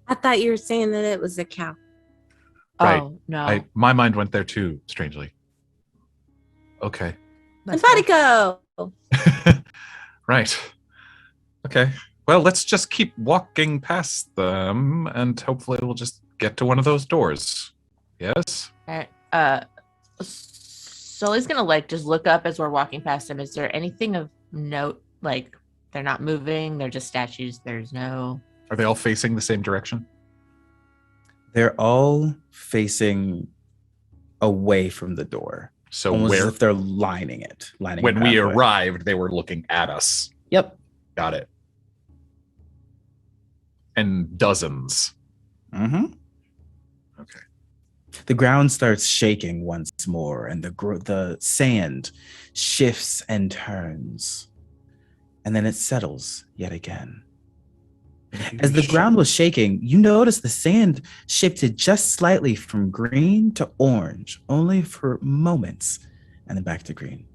I thought you were saying that it was a cow. Right. Oh no. My mind went there too, strangely. Okay. That's Simpatico. Right. Okay. Well, let's just keep walking past them, and hopefully we'll just get to one of those doors. Yes? All right. Sully's gonna like just look up as we're walking past him. Is there anything of note? Like they're not moving, they're just statues. There's no. Are they all facing the same direction? They're all facing away from the door. So Almost as where, if they're lining it. when we arrived, they were looking at us. Yep. Got it. And dozens. Mm-hmm. Okay. The ground starts shaking once more, and the sand shifts and turns. And then it settles yet again. As the ground was shaking, you notice the sand shifted just slightly from green to orange, only for moments, and then back to green.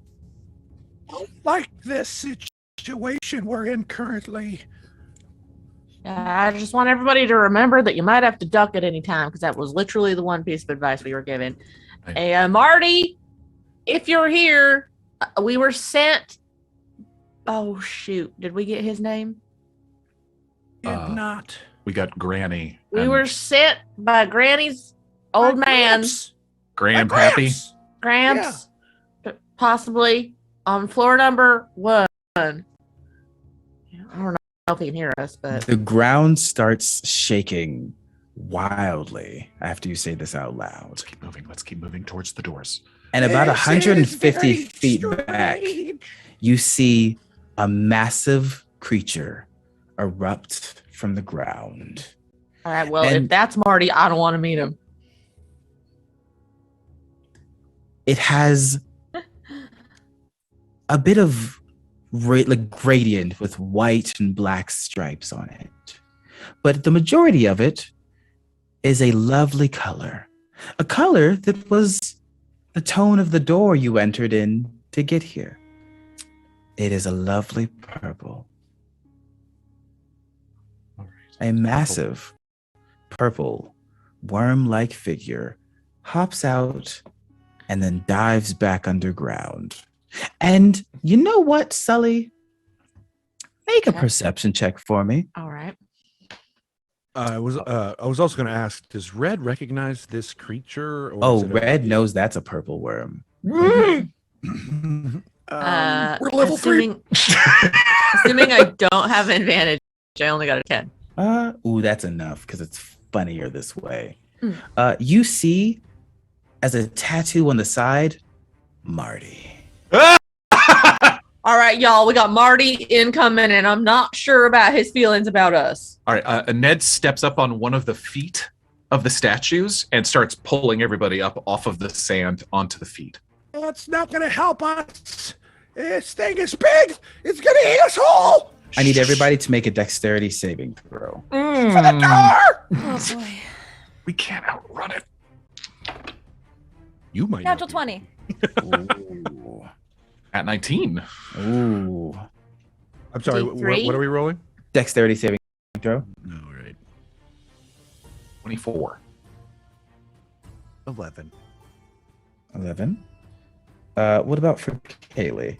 Like this situation we're in currently. I just want everybody to remember that you might have to duck at any time because that was literally the one piece of advice we were given. Right. And Marty, if you're here, we were sent. Oh shoot! Did we get his name? If not. We got Granny. We and were sent by Granny's old man, Grandpappy. Gramps, possibly on floor number 1. I don't know if he can hear us, but The ground starts shaking wildly after you say this out loud. Let's keep moving. Let's keep moving towards the doors. And about This is 150 very feet back, strange. you see a massive creature erupt from the ground. all right. Well, And- if that's Marty, I don't want to meet him. It has a bit of like gradient with white and black stripes on it. But the majority of it is a lovely color. A color that was the tone of the door you entered in to get here. It is a lovely purple. All right. A massive purple worm-like figure hops out and then dives back underground. And you know what, Sully? Make a Okay. perception check for me. All right. I was also going to ask, does Red recognize this creature? Or Oh, is it Red knows that's a purple worm. we're level 3. Assuming I don't have an advantage, I only got a 10. Ooh, that's enough because it's funnier this way. You see, as a tattoo on the side, Marty. All right, y'all, we got Marty incoming, and I'm not sure about his feelings about us. All right, Ned steps up on one of the feet of the statues and starts pulling everybody up off of the sand onto the feet. That's not going to help us. This thing is big. It's going to eat us all. I need everybody to make a dexterity saving throw. For the door. Oh boy. We can't outrun it. You might. Natural 20. Ooh. At 19. Ooh. I'm sorry. D3? What are we rolling? Dexterity saving throw. No, right. 24. 11. 11. What about for Kaylee?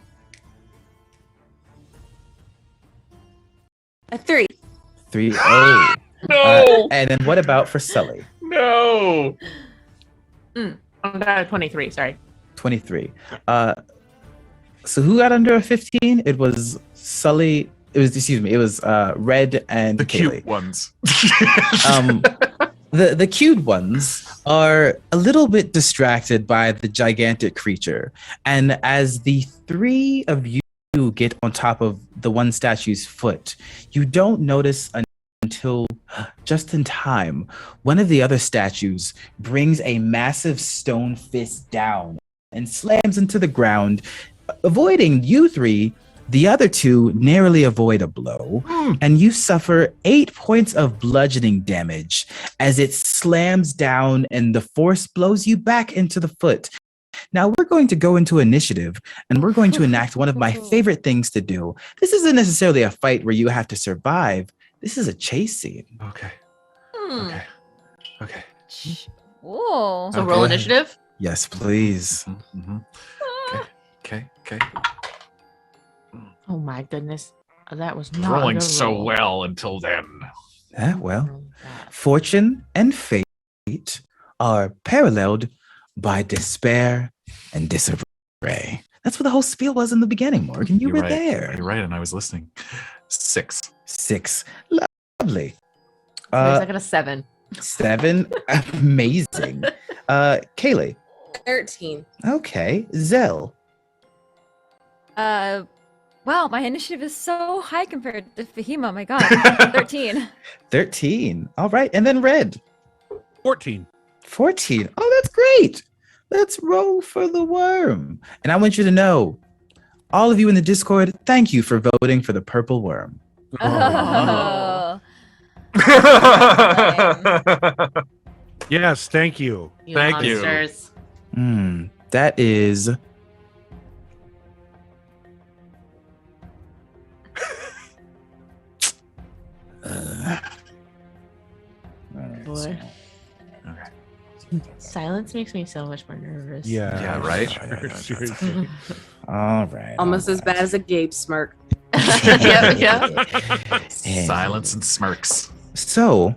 A 3. 3. Oh. No. And then what about for Sully? No. I got a 23, sorry. 23. So who got under a 15? It was Sully. It was Red and The Kaylee. cute ones. The cute ones are a little bit distracted by the gigantic creature. And as the three of you get on top of the one statue's foot, you don't notice until just in time, one of the other statues brings a massive stone fist down and slams into the ground, avoiding you three. The other two narrowly avoid a blow, and you suffer 8 points of bludgeoning damage as it slams down and the force blows you back into the foot. Now we're going to go into initiative, and we're going to enact one of my favorite things to do. This isn't necessarily a fight where you have to survive. This is a chase scene. Okay. Hmm. Okay. Whoa. So roll Okay. initiative? Yes, please. Mm-hmm. Okay. Oh my goodness. That was not Rolling a good so roll. well until then. Well, fortune and fate are paralleled by despair and disarray. That's what the whole spiel was in the beginning, Morgan. You You're were right. there. You're right, and I was listening. 6. 6. Lovely. I got a 7. 7. Amazing. Kaylee. 13. Okay. Zell. Wow, my initiative is so high compared to Fahima. My God, 13. 13. All right. And then Red. 14. 14. Oh, that's great. Let's roll for the worm. And I want you to know, all of you in the Discord, thank you for voting for the purple worm. Oh. Yes, thank you. Thank you. monsters. That is Boy. Okay. Silence makes me so much more nervous. Yeah. Yeah, right? Seriously. all right. Almost as bad as a Gabe smirk. Yep. Silence and smirks. So,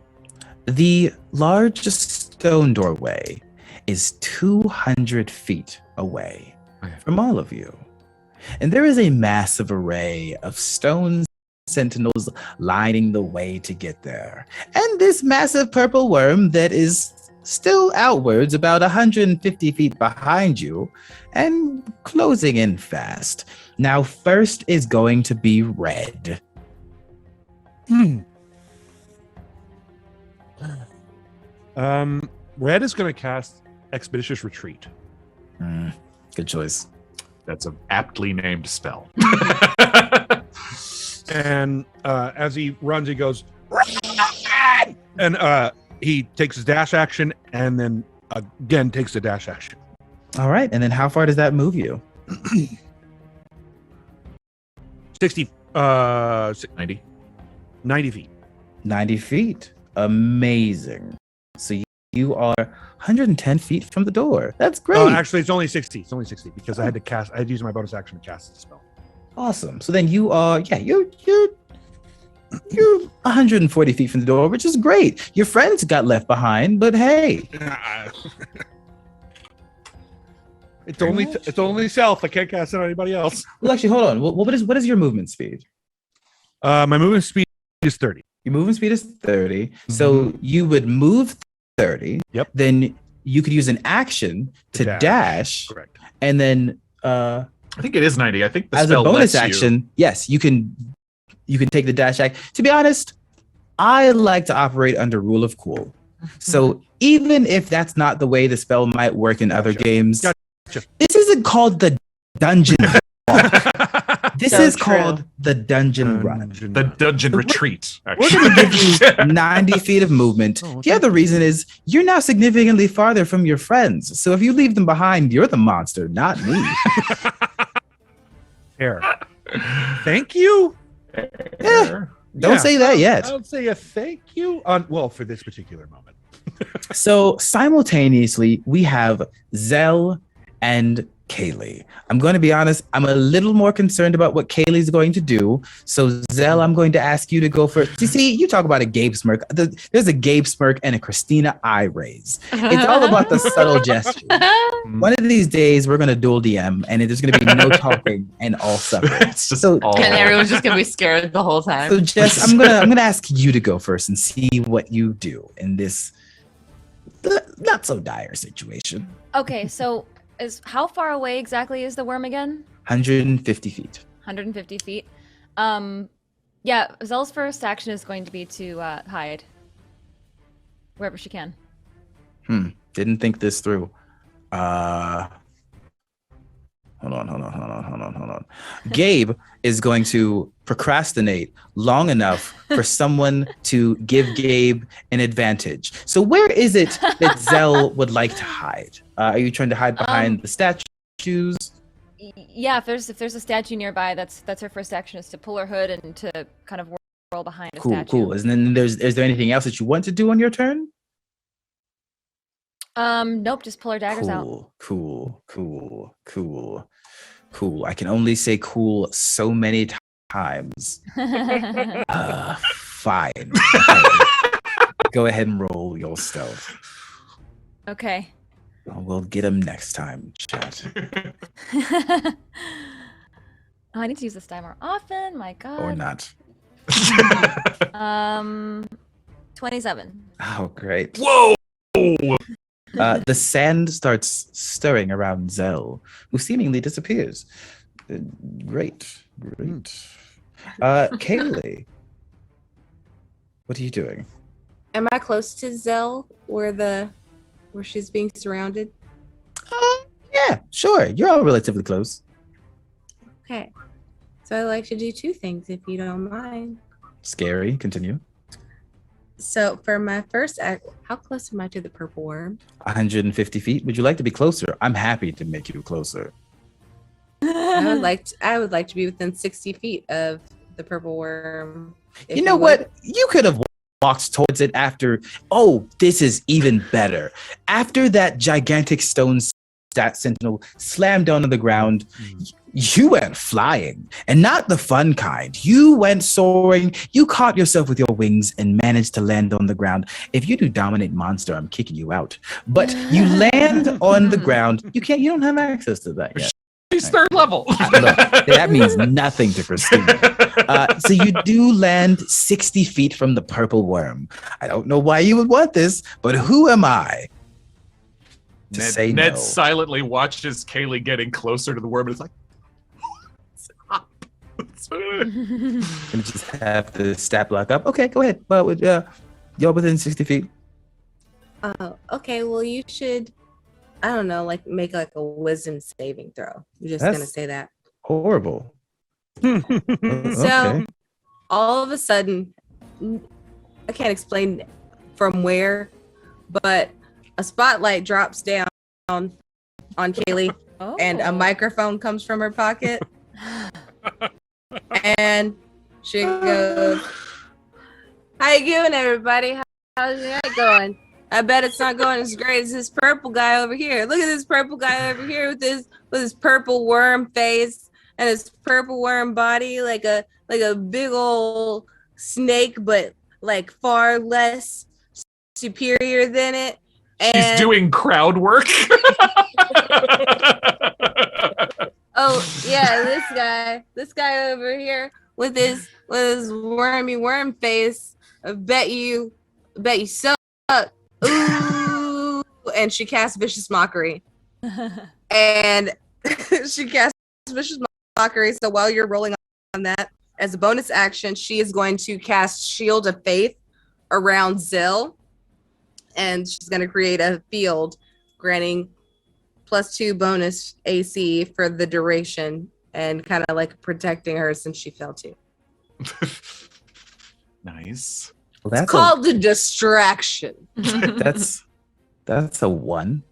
the largest stone doorway is 200 feet away Okay. from all of you. And there is a massive array of stone sentinels lining the way to get there. And this massive purple worm that is still outwards about 150 feet behind you and closing in fast. Now, first is going to be Red. Red is going to cast Expeditious Retreat. Good choice. That's an aptly named spell. And as he runs, he goes, "Red!" And he takes his dash action and then again takes a dash action. All right. And then how far does that move you? 60, 90. 90 feet. 90 feet. Amazing. So you are 110 feet from the door. That's great. Actually, it's only 60. It's only 60 because I had to use my bonus action to cast the spell. Awesome. So then you are, you're You're 140 feet from the door, which is great. Your friends got left behind, but hey. It's only self. I can't cast it on anybody else. Well, actually, hold on. What is your movement speed? My movement speed is 30. Your movement speed is 30. So you would move 30. Yep. Then you could use an action to dash. Correct. And then I think it is 90. I think the as a spell bonus lets you- action, yes, you can take the dash act. To be honest, I like to operate under rule of cool. So even if that's not the way the spell might work in other games, this isn't called the dungeon walk. This is called the dungeon run. The dungeon retreat. We're going to give you 90 feet of movement. The other reason is you're now significantly farther from your friends. So if you leave them behind, you're the monster, not me. Fair. Thank you. Don't say that yet. I'll say a thank you for this particular moment. So simultaneously, we have Zell and Kaylee. I'm going to be honest, I'm a little more concerned about what Kaylee's going to do. So Zell, I'm going to ask you to go first. You see, you talk about a Gabe smirk. There's a Gabe smirk and a Christina eye raise. It's all about the subtle gesture. One of these days, we're going to dual DM and there's going to be no talking and all suffering. And everyone's just going to be scared the whole time. So Jess, I'm gonna ask you to go first and see what you do in this not so dire situation. Okay, so how far away exactly is the worm again? 150 feet. 150 feet. Yeah, Zell's first action is going to be to hide wherever she can. Didn't think this through. Hold on. Gabe is going to procrastinate long enough for someone to give Gabe an advantage. So where is it that Zell would like to hide? Are you trying to hide behind the statues? Yeah, if there's a statue nearby, that's her first action, is to pull her hood and to kind of whirl behind a statue. Cool. And then is there anything else that you want to do on your turn? Nope, just pull her daggers out. Cool. I can only say cool so many times. Fine. Go ahead and roll your stealth. Okay. We'll get him next time, chat. Oh, I need to use this die more often. My God. Or not. 27. Oh, great. Whoa! The sand starts stirring around Zell, who seemingly disappears. Great. Kaylee, what are you doing? Am I close to Zell where she's being surrounded? Yeah, sure. You're all relatively close. Okay. So I like to do two things, if you don't mind. Scary. Continue. So for my first act, how close am I to the purple worm? 150 feet. Would you like to be closer? I'm happy to make you closer. I would like to be within 60 feet of the purple worm. You know what? You could have walked towards it after. Oh, this is even better. After that gigantic stone sentinel slammed onto the ground, you went flying, and not the fun kind. You went soaring. You caught yourself with your wings and managed to land on the ground. If you do dominate monster, I'm kicking you out. But you land on the ground. You don't have access to that yet. She's third level. Look, that means nothing to Christina. So you do land 60 feet from the purple worm. I don't know why you would want this, but who am I to say Ned no? silently watches Kaylee getting closer to the worm and is like, stop. Gonna just have the stat block up. Okay, go ahead. Well, you're within 60 feet. Okay. Well, you should, I don't know, like make like a wisdom saving throw. I'm just That's gonna say that. Horrible. So Okay. all of a sudden, I can't explain from where, but a spotlight drops down on Kaylee, and a microphone comes from her pocket, and she goes, "How you doing, everybody? How's your night going? I bet it's not going as great as this purple guy over here. Look at this purple guy over here with his purple worm face and his purple worm body, like a big old snake, but like far less superior than it. She's doing crowd work. Oh yeah, this guy over here with his wormy worm face. I bet you suck. Ooh, and she casts vicious mockery. And she casts vicious mockery. So while you're rolling on that, as a bonus action, she is going to cast Shield of Faith around Zill, and she's going to create a field, granting +2 bonus AC for the duration, and kind of like protecting her since she fell too. Nice. Well, It's called the distraction. that's a 1.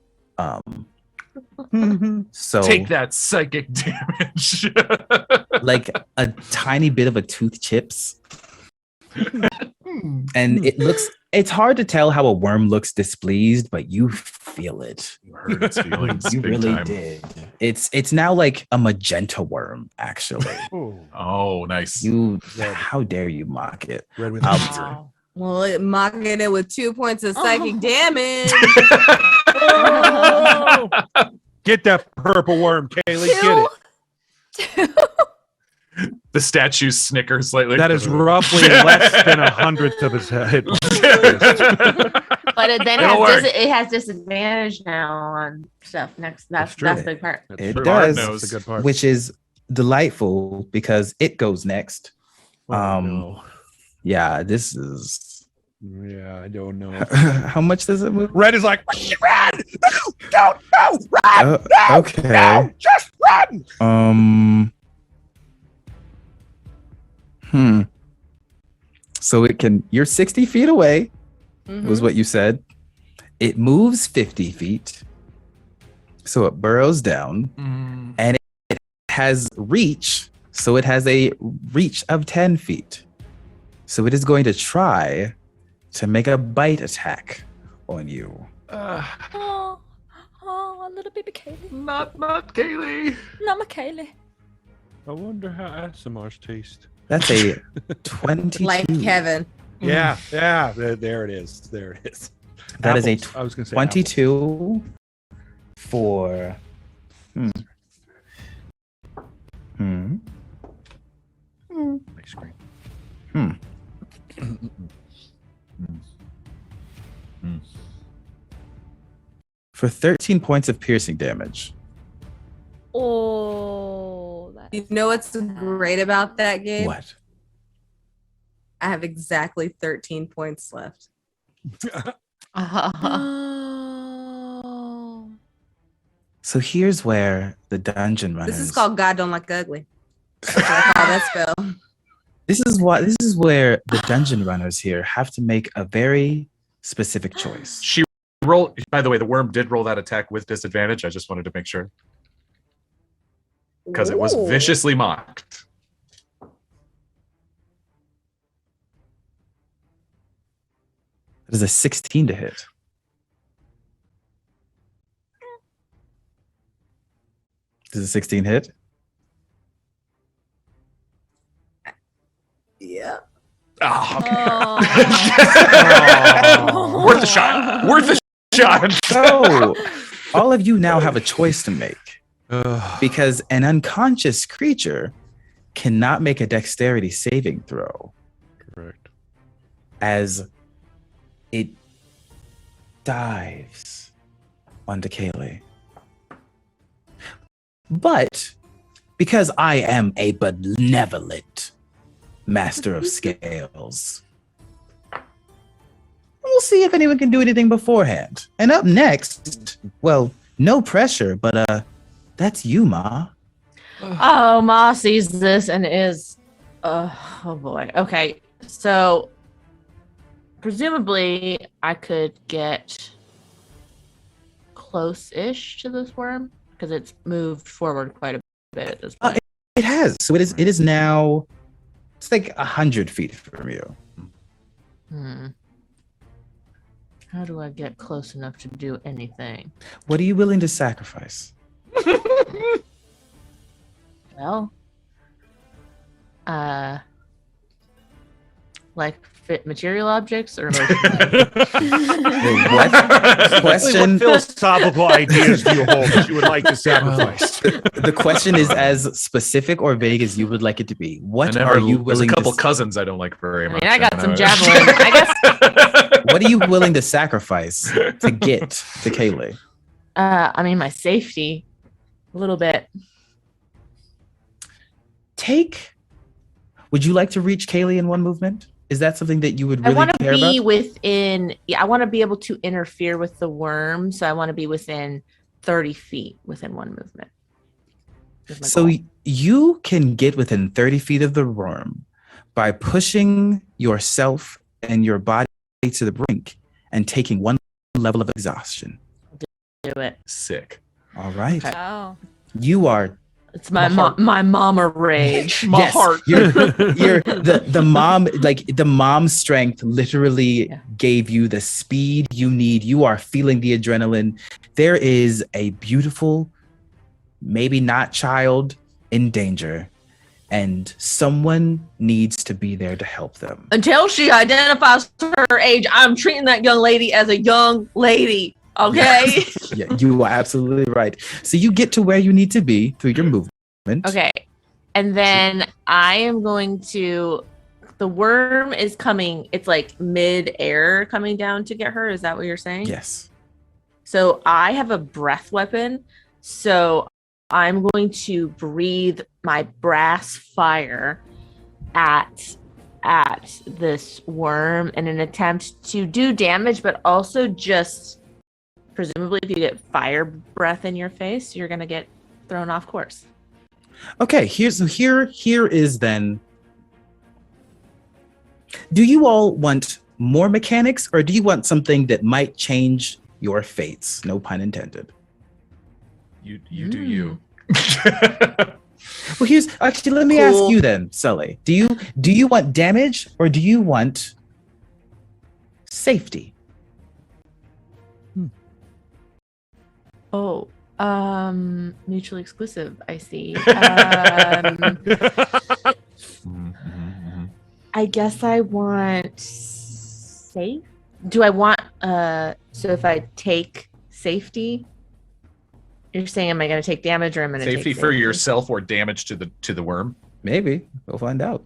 So Take that psychic damage. like a tiny bit of a tooth chips. And it's hard to tell how a worm looks displeased, but you feel it. You heard its feelings. You big really time. did. It's now like a magenta worm, actually. Oh, nice. How dare you mock it? Red with Wow. Well, mocking it with 2 points of psychic damage. Oh! Get that purple worm, Kaylee. Get it. The statue snickers slightly. That is roughly less than 100th of his head. But it then It'll work. it has disadvantage now on stuff. That's true. the big part. It true. does, That's a good part. which is delightful because it goes next. No. Yeah, this is. Yeah, I don't know. How much does it move? Red is like, Red! No, run! Okay. No, just run! So it can. You're 60 feet away. Was what you said. It moves 50 feet. So it burrows down, and it has reach. So it has a reach of 10 feet. So it is going to try to make a bite attack on you. Oh, a little baby Kaylee. Not Kaylee. Not my Kaylee. I wonder how ASMRs taste. That's a 22. Like Kevin. Yeah, there it is. There it is. That is a Apples. I was gonna say 22 for. Ice cream. For 13 points of piercing damage. Oh, You know what's great about that game? What? I have exactly 13 points left. Oh. So here's where the dungeon runners. This is called God Don't Like Ugly. That's what I call that spell. This is where the dungeon runners here have to make a very specific choice. She rolled. By the way, the worm did roll that attack with disadvantage. I just wanted to make sure because it was Ooh. viciously mocked. It is a 16 to hit. Does a 16 hit? Yeah. Oh, okay. Oh. Worth a shot. Worth a shot. So, all of you now have a choice to make because an unconscious creature cannot make a dexterity saving throw Correct. as it dives onto Kaylee. But because I am a benevolent master of scales, we'll see if anyone can do anything beforehand. And up next, well, no pressure, but that's you, Ma. Oh, Ma sees this and is, oh boy. Okay, so presumably I could get close-ish to this worm because it's moved forward quite a bit at this point. It has. So it is now, it's like 100 feet from you. How do I get close enough to do anything? What are you willing to sacrifice? Well, Like fit material objects or emotional? What? What Question. philosophical ideas do you hold that you would like to sacrifice? The question is as specific or vague as you would like it to be. What are you There's a willing couple to cousins I don't like very I much. mean, I got some know. javelin. I guess. what are you willing to sacrifice to get to Kaylee? I mean, my safety, a little bit. Would you like to reach Kaylee in one movement? Is that something that you would I really want to care be about? within. Yeah, I want to be able to interfere with the worm, so I want to be within 30 feet within one movement. is my So goal. you can get within 30 feet of the worm by pushing yourself and your body to the brink and taking one level of exhaustion. do it. Sick. All right. Okay. Oh. You are It's my heart. my mama rage. My yes, heart. You're the mom, like the mom strength literally Yeah. gave you the speed you need. You are feeling the adrenaline. There is a beautiful, maybe not child in danger, and someone needs to be there to help them. Until she identifies her age, I'm treating that young lady as a young lady. Okay. Yeah, you are absolutely right. So you get to where you need to be through your movement. Okay. And then I am going to. The worm is coming. It's like mid-air coming down to get her. Is that what you're saying? Yes. So I have a breath weapon. So I'm going to breathe my brass fire at this worm in an attempt to do damage, but also just presumably if you get fire breath in your face, you're gonna get thrown off course. Okay, here is then. Do you all want more mechanics, or do you want something that might change your fates? No pun intended. You do you. Well, here's actually let me ask Cool. you then, Sully. Do you want damage or do you want safety? Oh, mutually exclusive. I see. I guess I want safe. Do I want so if I take safety, you're saying am I going to take damage or am I going to Safety take for yourself or damage to the worm. Maybe we'll find out.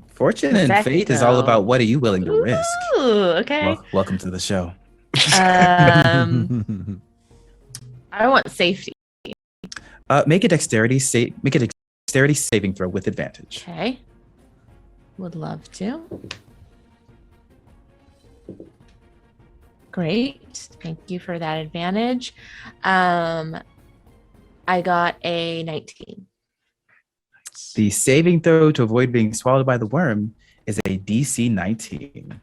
Fortune and fate is all Perfecto. about what are you willing to risk. Ooh, okay. Welcome to the show. I want safety. Make a dexterity saving throw with advantage. Okay. Would love to. Great. Thank you for that advantage. I got a 19. The saving throw to avoid being swallowed by the worm is a DC 19.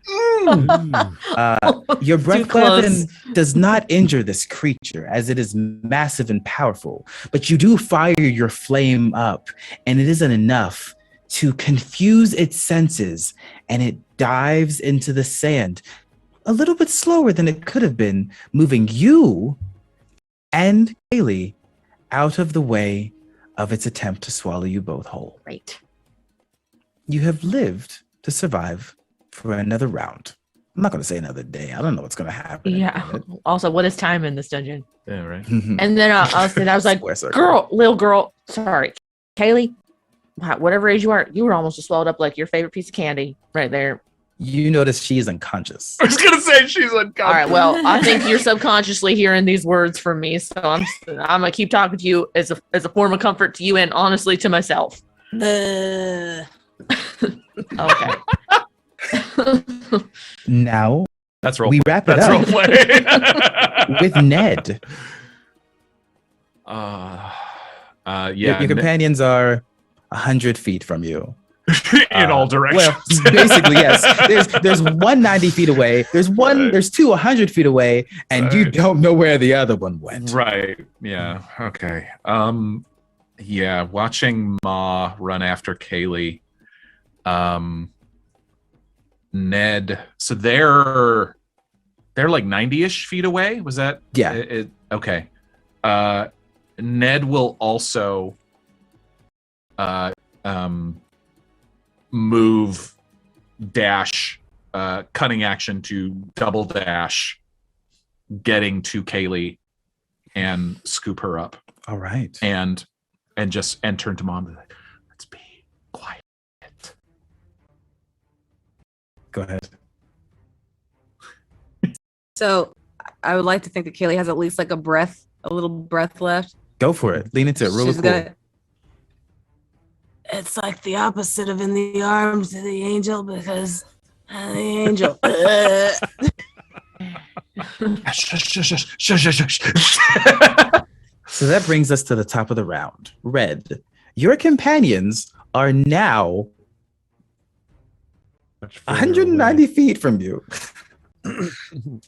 Your breath Too close. weapon does not injure this creature as it is massive and powerful, but you do fire your flame up, and it isn't enough to confuse its senses, and it dives into the sand a little bit slower than it could have been, moving you and Kaylee out of the way of its attempt to swallow you both whole. Great. You have lived to survive for another round. I'm not going to say another day. I don't know what's going to happen. in a Yeah. minute. Also, what is time in this dungeon? Yeah, right. And then I was like, Square circle. girl, little girl, sorry, Kaylee, whatever age you are, you were almost just swallowed up like your favorite piece of candy right there. You notice she is unconscious. I was gonna say she's unconscious. All right, well, I think you're subconsciously hearing these words from me, so I'm gonna keep talking to you as a form of comfort to you and honestly to myself. Okay. Now That's role. we wrap it That's role up play. with Ned. Yeah. Your companions are 100 feet from you. in all directions. Well, basically, yes. There's one 90 feet away. There's two 100 feet away, and you Right. don't know where the other one went. Right. Yeah. Okay. Yeah. Watching Ma run after Kaylee. Ned. So they're like 90-ish feet away. Was that? Yeah. Okay. Ned will also move dash, cunning action to double dash, getting to Kaylee and scoop her up. All right. And turn to Mom and be like, let's be quiet. Go ahead. So I would like to think that Kaylee has at least like a little breath left. Go for it. Lean into it. Really She's cool. It's like the opposite of in the arms of the angel because the angel. So that brings us to the top of the round. Red, your companions are now 190 feet from you.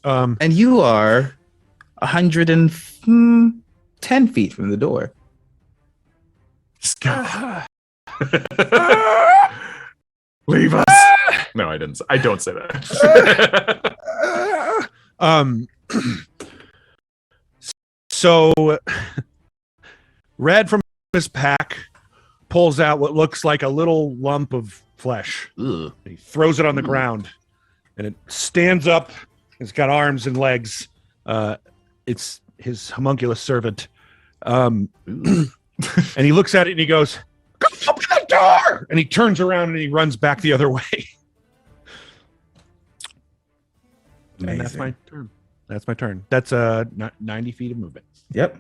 And you are 110 feet from the door. Leave us. No, I didn't. I don't say that. So Red from his pack pulls out what looks like a little lump of flesh. Ugh. He throws it on the ground, and it stands up. It's got arms and legs. It's his homunculus servant. And he looks at it and he goes, "Go open the door!" And he turns around and he runs back the other way. And that's my turn. That's my turn. That's 90 feet of movement. Yep.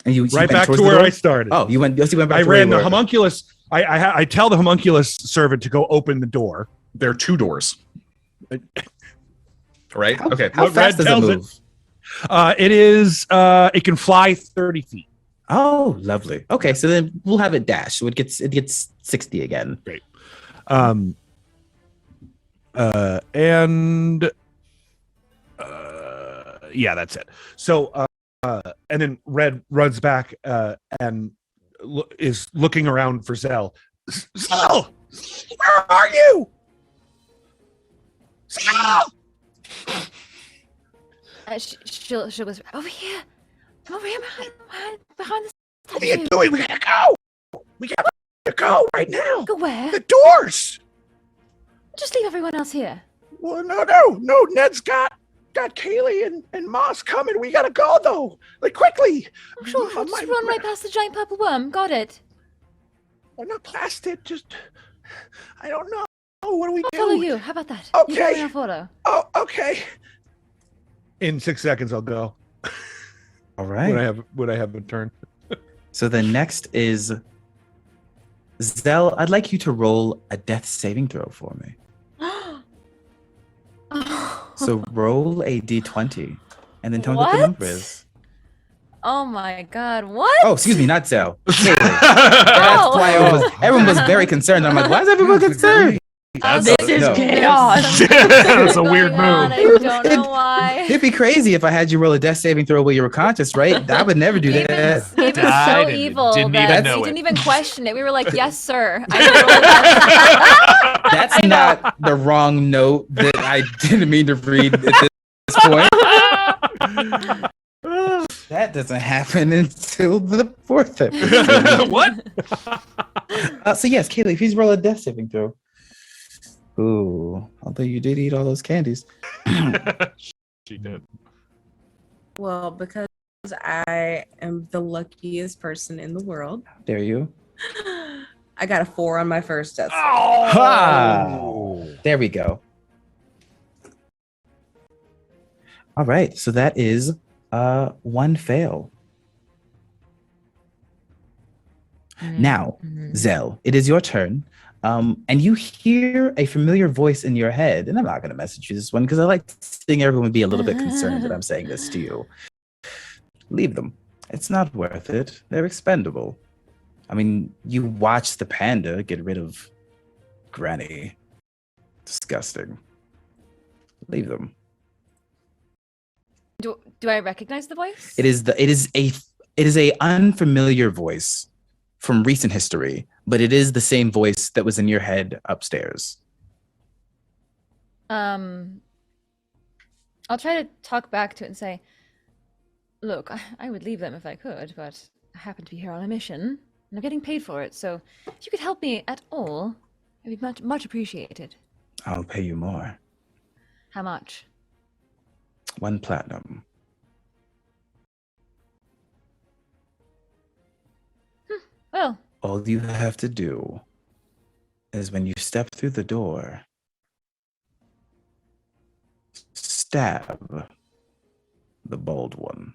And you Right went back to towards the where door? I started. Oh, you went back I to where ran you the were. homunculus. I tell the homunculus servant to go open the door. There are two doors. Right? Okay. How What fast Red does it tells move? It is it can fly 30 feet. Oh, lovely. Okay, so then we'll have it dash. So it gets 60 again. Great. Yeah, that's it. So and then Red runs back and is looking around for Zell. Zell, where are you? Zell! She'll whisper, over here behind the What are you doing? We gotta go. We gotta go right now. Go where? The doors. Just leave everyone else here. Well, no. Ned's got Kaylee and Moss coming. We gotta go though, like quickly. Oh, sure, we'll just run right past the giant purple worm. Got it. We're not past it. Just, I don't know. What do we I'll do? follow you. How about that? Okay. You go and I'll follow. Oh, okay. In 6 seconds, I'll go. All right. When I have a turn. So the next is Zell. I'd like you to roll a death saving throw for me. So roll a d20 and then tell me what the number is. Oh my god, what? Oh, excuse me, not Zell. That's why everyone was very concerned. I'm like, why is everyone concerned? This is chaos. That's a weird move. I don't know why. It'd be crazy if I had you roll a death saving throw while you were conscious, right? I would never do that. Gabe is Died so and evil didn't that even know we it. didn't even question it. We were like, yes, sir. I That's not the wrong note that I didn't mean to read at this point. That doesn't happen until the fourth episode. What? So yes, Kaylee, please roll a death saving throw. Ooh, although you did eat all those candies. She did. Well, because I am the luckiest person in the world, Dare you? I got a 4 on my first death. Ha! There we go. All right, so that is one fail. Now, Zell, it is your turn. And you hear a familiar voice in your head, and I'm not going to message you this one because I like seeing everyone be a little bit concerned that I'm saying this to you. Leave them. It's not worth it. They're expendable. I mean, you watch the panda get rid of Granny. Disgusting. Leave them. Do I recognize the voice? It is a unfamiliar voice from recent history, but it is the same voice that was in your head upstairs. I'll try to talk back to it and say, look, I would leave them if I could, but I happen to be here on a mission, and I'm getting paid for it, so if you could help me at all, it'd be much, much appreciated. I'll pay you more. How much? 1 platinum. Well, All you have to do is when you step through the door, stab the bald one.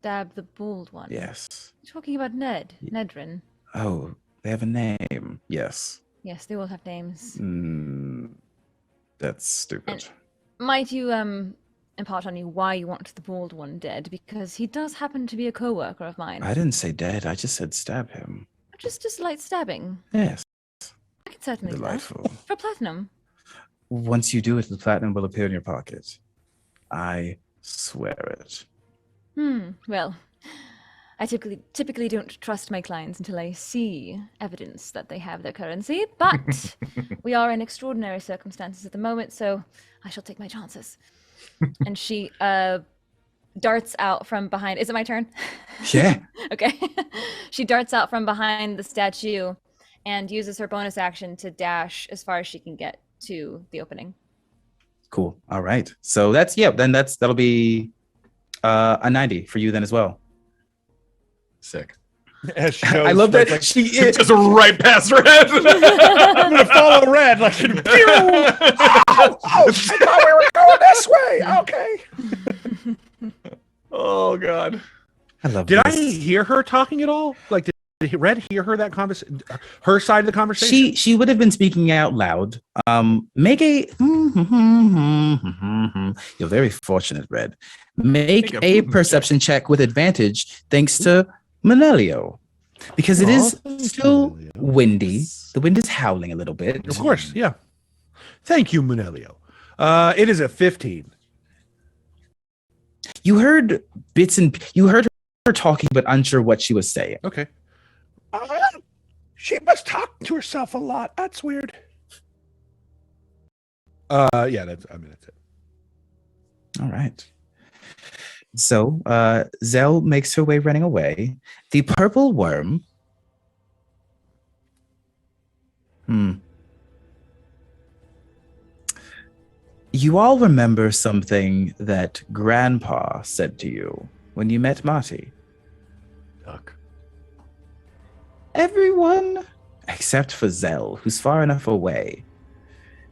stab the bald one. Yes. You're talking about Nedrin. Oh, they have a name. Yes. Yes, they all have names. That's stupid. Might you impart on you why you want the bald one dead? Because he does happen to be a co-worker of mine. I didn't say dead. I just said stab him. Just light stabbing. Yes. I can certainly do that. Delightful. For platinum. Once you do it, the platinum will appear in your pocket. I swear it. Well, I typically don't trust my clients until I see evidence that they have their currency, but we are in extraordinary circumstances at the moment, so I shall take my chances. And she darts out from behind. Is it my turn? Yeah. Okay. She darts out from behind the statue and uses her bonus action to dash as far as she can get to the opening. Cool. All right. So that'll be a 90 for you then as well. Sick. As she I goes, love that like, she is. Just right past Red. I'm gonna follow Red. Like, pew! Oh, I thought we were going this way. Okay. Oh God. I love Did I this. hear her talking at all? Like, did Red hear her that conversation? Her side of the conversation? She would have been speaking out loud. Make a you're very fortunate, Red. Make a perception check with advantage thanks to Manelio. Because it is still windy. The wind is howling a little bit. Of course, yeah. Thank you, Munelio. It is a 15. You heard you heard her talking, but unsure what she was saying. Okay. She must talk to herself a lot. That's weird. Yeah, that's it. All right. So Zell makes her way running away. The purple worm. You all remember something that Grandpa said to you when you met Marty? Duck. Everyone, except for Zell, who's far enough away,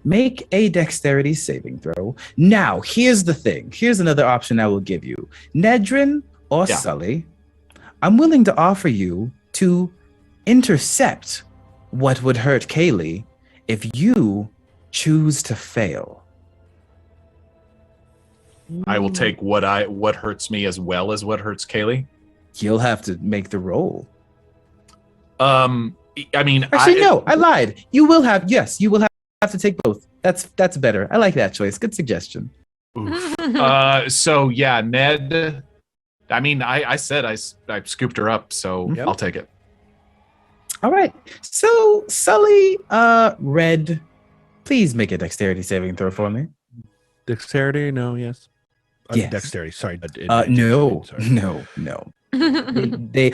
make a dexterity saving throw. Now, here's the thing. Here's another option I will give you. Nedrin or Sully, I'm willing to offer you to intercept what would hurt Kaylee if you choose to fail. I will take what hurts me as well as what hurts Kaylee. You'll have to make the roll. I mean, Actually, no, I lied. You will have to take both. That's better. I like that choice. Good suggestion. So yeah, Ned. I mean, I said I scooped her up, so I'll take it. All right. So Sully, Red, please make a dexterity saving throw for me. Dexterity? No, yes. Yes. Dexterity, sorry. No. they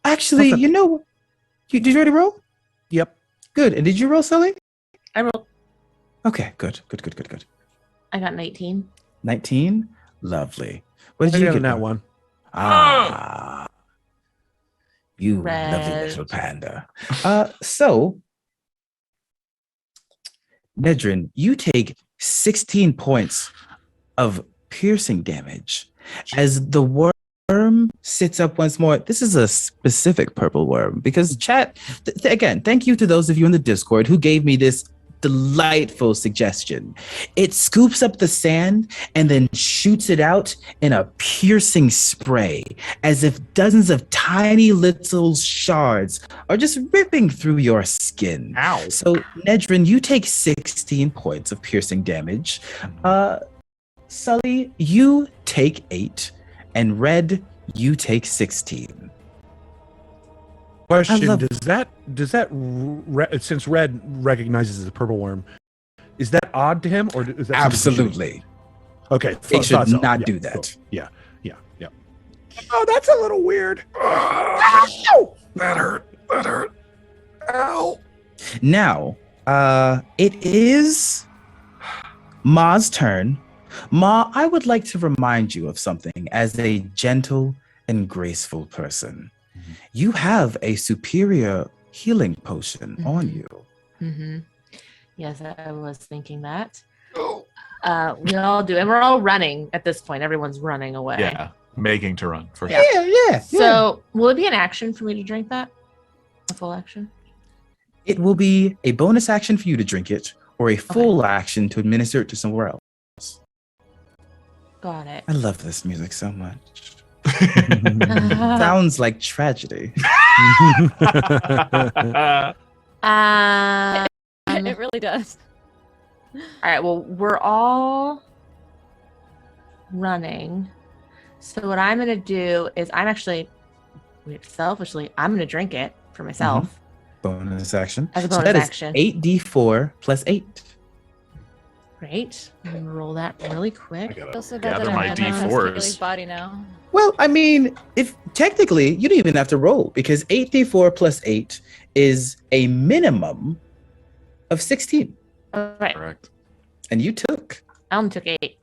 actually, What's up? Did you already roll? Yep. Good. And did you roll, Sully? I rolled. Okay, good. I got 19. 19? Lovely. What did you get? That one. Ah. You lovely Red. little panda. So, Nedrin, you take 16 points of piercing damage as the worm sits up once more. This is a specific purple worm because chat, again, thank you to those of you in the Discord who gave me this delightful suggestion. It scoops up the sand and then shoots it out in a piercing spray as if dozens of tiny little shards are just ripping through your skin. Ow. So Nedrin, you take 16 points of piercing damage. Sully, you take 8, and Red, you take 16. Question: Does that since Red recognizes the purple worm, is that odd to him, or is that Absolutely? Okay, They should not do that. Cool. Yeah. Oh, that's a little weird. Ow! That hurt. Ow. Now, it is Ma's turn. Ma, I would like to remind you of something as a gentle and graceful person. You have a superior healing potion on you. Mm-hmm. Yes, I was thinking that. We all do, and we're all running at this point. Everyone's running away. Yeah, making to run for sure. Yeah. So, will it be an action for me to drink that? A full action? It will be a bonus action for you to drink it, or a full action to administer it to somewhere else. Got it. I love this music so much. Sounds like tragedy. It really does. All right. Well, we're all running. So what I'm gonna do is I'm gonna drink it for myself. Bonus action. As a So bonus that is action. 8d4 plus 8. Great. I'm gonna roll that really quick. I feel so bad gather that my I'm in D4s. Kaylee's body now. Well, I mean, if technically you don't even have to roll because 8d4 plus 8 is a minimum of 16. All right. Correct. And you took. I only took 8.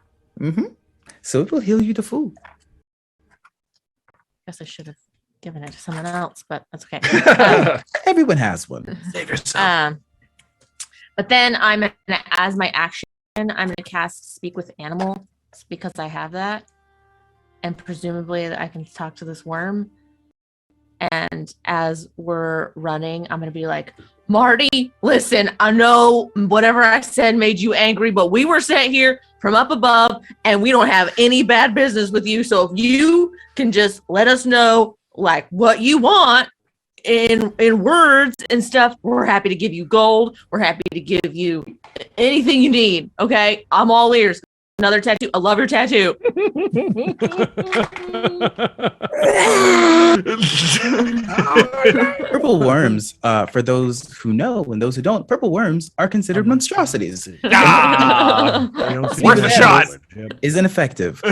So it will heal you to full. Guess I should have given it to someone else, but that's okay. Everyone has one. Save yourself. But then I'm gonna, as my action, I'm gonna cast Speak with Animals because I have that, and presumably I can talk to this worm. And as we're running, I'm gonna be like, Marty, listen, I know whatever I said made you angry, but we were sent here from up above, and we don't have any bad business with you. So if you can just let us know, like, what you want in words and stuff, we're happy to give you gold. We're happy to give you anything you need. Okay, I'm all ears. Another tattoo. I love your tattoo. Purple worms, for those who know and those who don't, purple worms are considered monstrosities. Worth a shot. Is ineffective.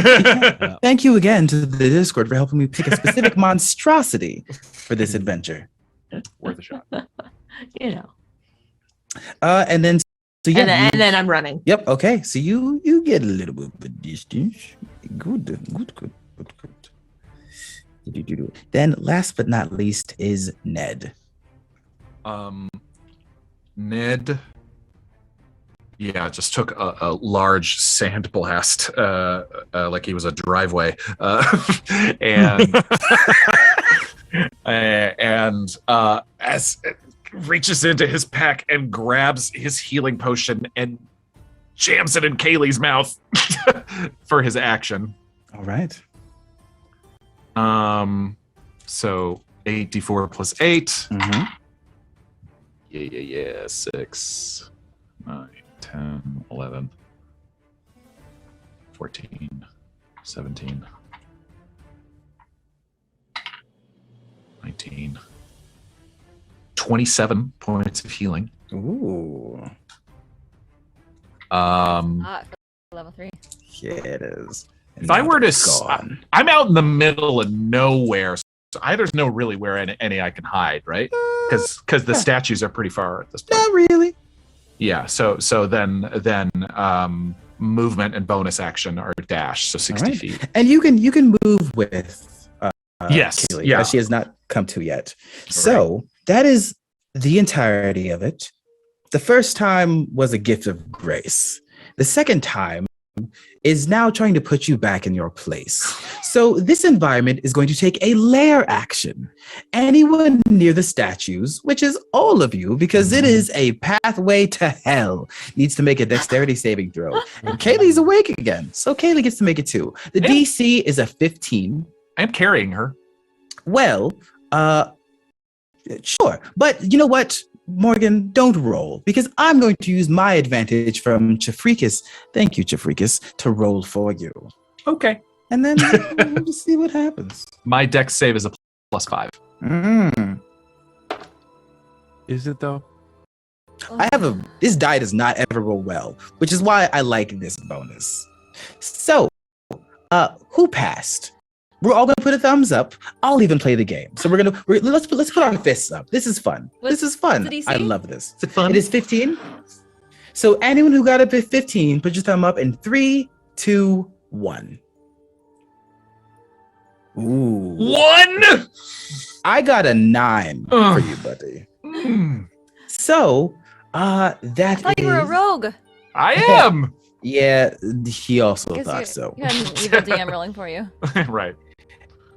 Thank you again to the Discord for helping me pick a specific monstrosity for this adventure. Worth a shot. You know. And then, so yeah, And then I'm running. Yep. Okay. So you get a little bit of a distance. Good. Then, last but not least, is Ned. Ned. Yeah, just took a large sand blast, like he was a driveway, and as reaches into his pack and grabs his healing potion and jams it in Kaylee's mouth for his action. All right. So 8d4 plus 8. Mm-hmm. Yeah. 6, 9, 10, 11, 14, 17, 19, 27 points of healing. Ooh. Level 3. Yeah, it is. If I were to, Gone. I'm out in the middle of nowhere, so there's no really where any I can hide, right? Because the statues are pretty far at this point. Not really. Yeah. So then movement and bonus action are dash, so 60 Alright. feet. And you can move with Yes. Kaylee, Yeah. as she has not come to yet. So that is the entirety of it. The first time was a gift of grace. The second time is now trying to put you back in your place. So this environment is going to take a lair action. Anyone near the statues, which is all of you, because it is a pathway to hell, needs to make a dexterity saving throw. And Kaylee's awake again, so Kaylee gets to make it too. The DC is a 15. I am carrying her. Well, sure. But you know what, Morgan, don't roll, because I'm going to use my advantage from Chafrikas. Thank you, Chafrikas, to roll for you. Okay. And then we'll just see what happens. My dex save is a +5. Is it though? This die does not ever roll well, which is why I like this bonus. So, who passed? We're all gonna put a thumbs up. I'll even play the game. So let's put our fists up. This is fun. This is fun. I love this. Is it fun? It is 15. So anyone who got up at 15, put your thumb up in 3, 2, 1. Ooh. 1. I got a 9 for you, buddy. So I thought you were a rogue. I am. Yeah, he also Guess thought so. You had an evil DM rolling for you. Right.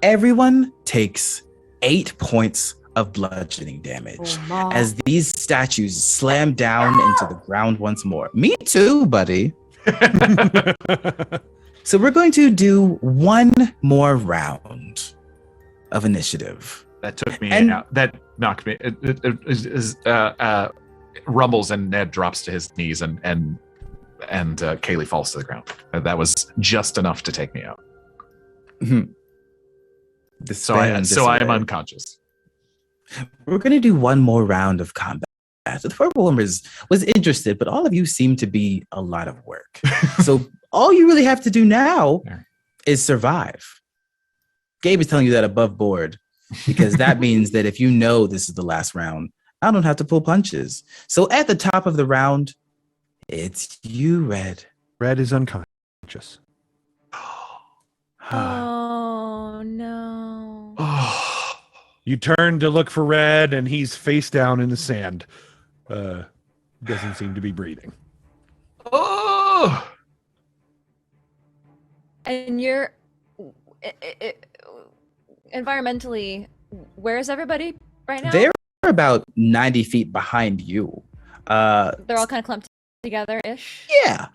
Everyone takes 8 points of bludgeoning damage as these statues slam down into the ground once more. Me too, buddy. So we're going to do one more round of initiative. That took me out. That knocked me. Rumbles and Ned drops to his knees and Kaylee falls to the ground. That was just enough to take me out. So I am unconscious. We're going to do one more round of combat. The purple one was interested, but all of you seem to be a lot of work. So all you really have to do now is survive. Gabe is telling you that above board because that means that if you know this is the last round, I don't have to pull punches. So at the top of the round, it's you, Red. Red is unconscious. Oh no. You turn to look for Red, and he's face down in the sand. Doesn't seem to be breathing. Oh. And you're environmentally, where is everybody right now? They're about 90 feet behind you. They're all kind of clumped together-ish. Yeah.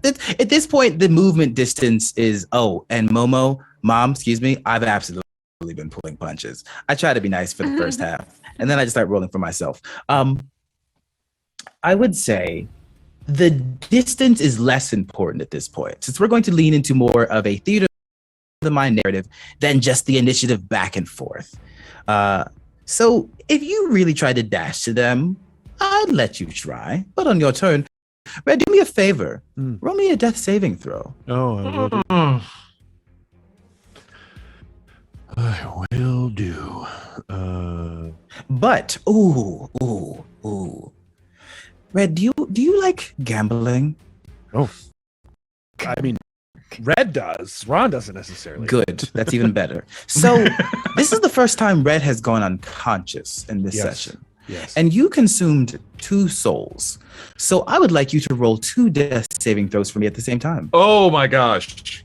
At this point, the movement distance is, and Mom, excuse me, I've absolutely been pulling punches. I try to be nice for the first half, and then I just start rolling for myself. I would say the distance is less important at this point, since we're going to lean into more of a theater of the mind narrative than just the initiative back and forth. So if you really try to dash to them, I'd let you try. But on your turn, Red, do me a favor. Roll me a death saving throw. I will do. But Red, do you like gambling? Oh, I mean, Red does. Ron doesn't necessarily. Good. That's even better. So this is the first time Red has gone unconscious in this session. Yes. And you consumed 2 souls. So I would like you to roll 2 death saving throws for me at the same time. Oh my gosh.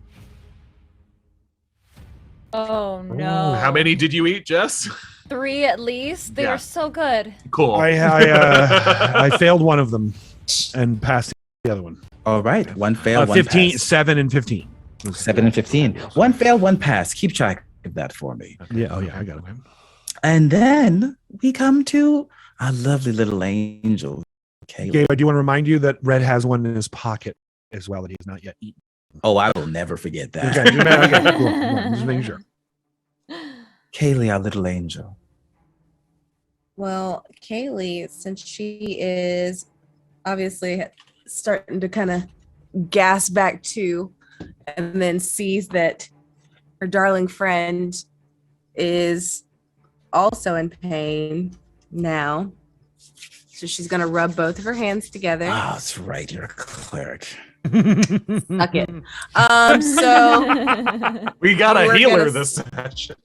Oh no. How many did you eat, Jess? 3 at least. They are so good. Cool. I failed one of them and passed the other one. All right. One fail, 15, one pass. 7 and 15. 7 and 15. One fail, one pass. Keep track of that for me. Okay. Yeah. Oh yeah, I got it. And then we come to a lovely little angel, Kaylee. Gabe, I do want to remind you that Red has one in his pocket as well that he has not yet eaten. Oh, I will never forget that. Okay, cool. Just making sure. Kaylee, our little angel. Well, Kaylee, since she is obviously starting to kind of gas back to, and then sees that her darling friend is also in pain now. So she's going to rub both of her hands together. Oh, that's right. You're a cleric. Suck it. So we got a healer this session.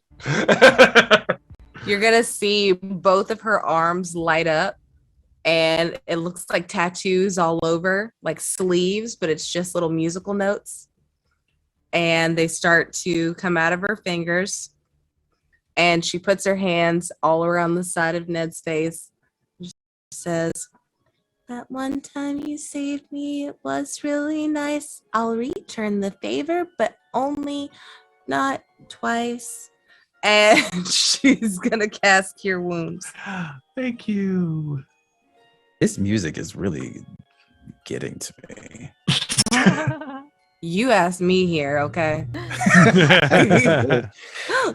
You're going to see both of her arms light up, and it looks like tattoos all over, like sleeves, but it's just little musical notes. And they start to come out of her fingers. And she puts her hands all around the side of Ned's face. She says, "That one time you saved me, it was really nice. I'll return the favor, but only not twice." And she's going to cast Cure Wounds. Thank you. This music is really getting to me. You asked me here, okay?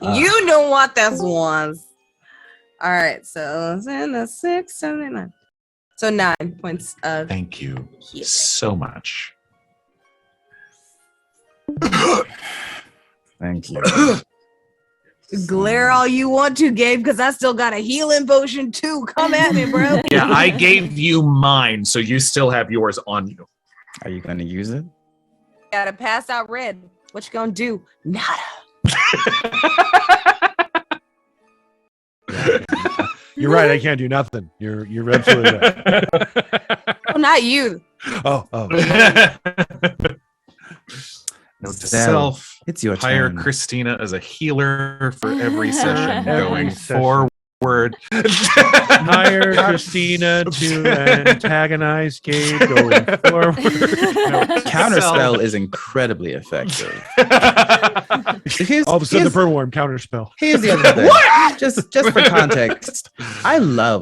You know what this was. All right, so 6, 7, 9. So 9 points of Thank you healing. so much. Thank you. Glare all you want to, Gabe, because I still got a healing potion too. Come at me, bro. Yeah, I gave you mine, so you still have yours on you. Are you going to use it? Gotta pass out red. What you gonna do? Nada. You're right. I can't do nothing. You're absolutely right. Oh, not you. Oh. Note to Zell, self: it's your hire turn. Christina as a healer for every session Every going session. forward. Hire Christina to antagonize Gabe going forward. Counterspell is incredibly effective. Here's, All of a sudden, the here's- Purworm counterspell. Here's the other thing. Just for context,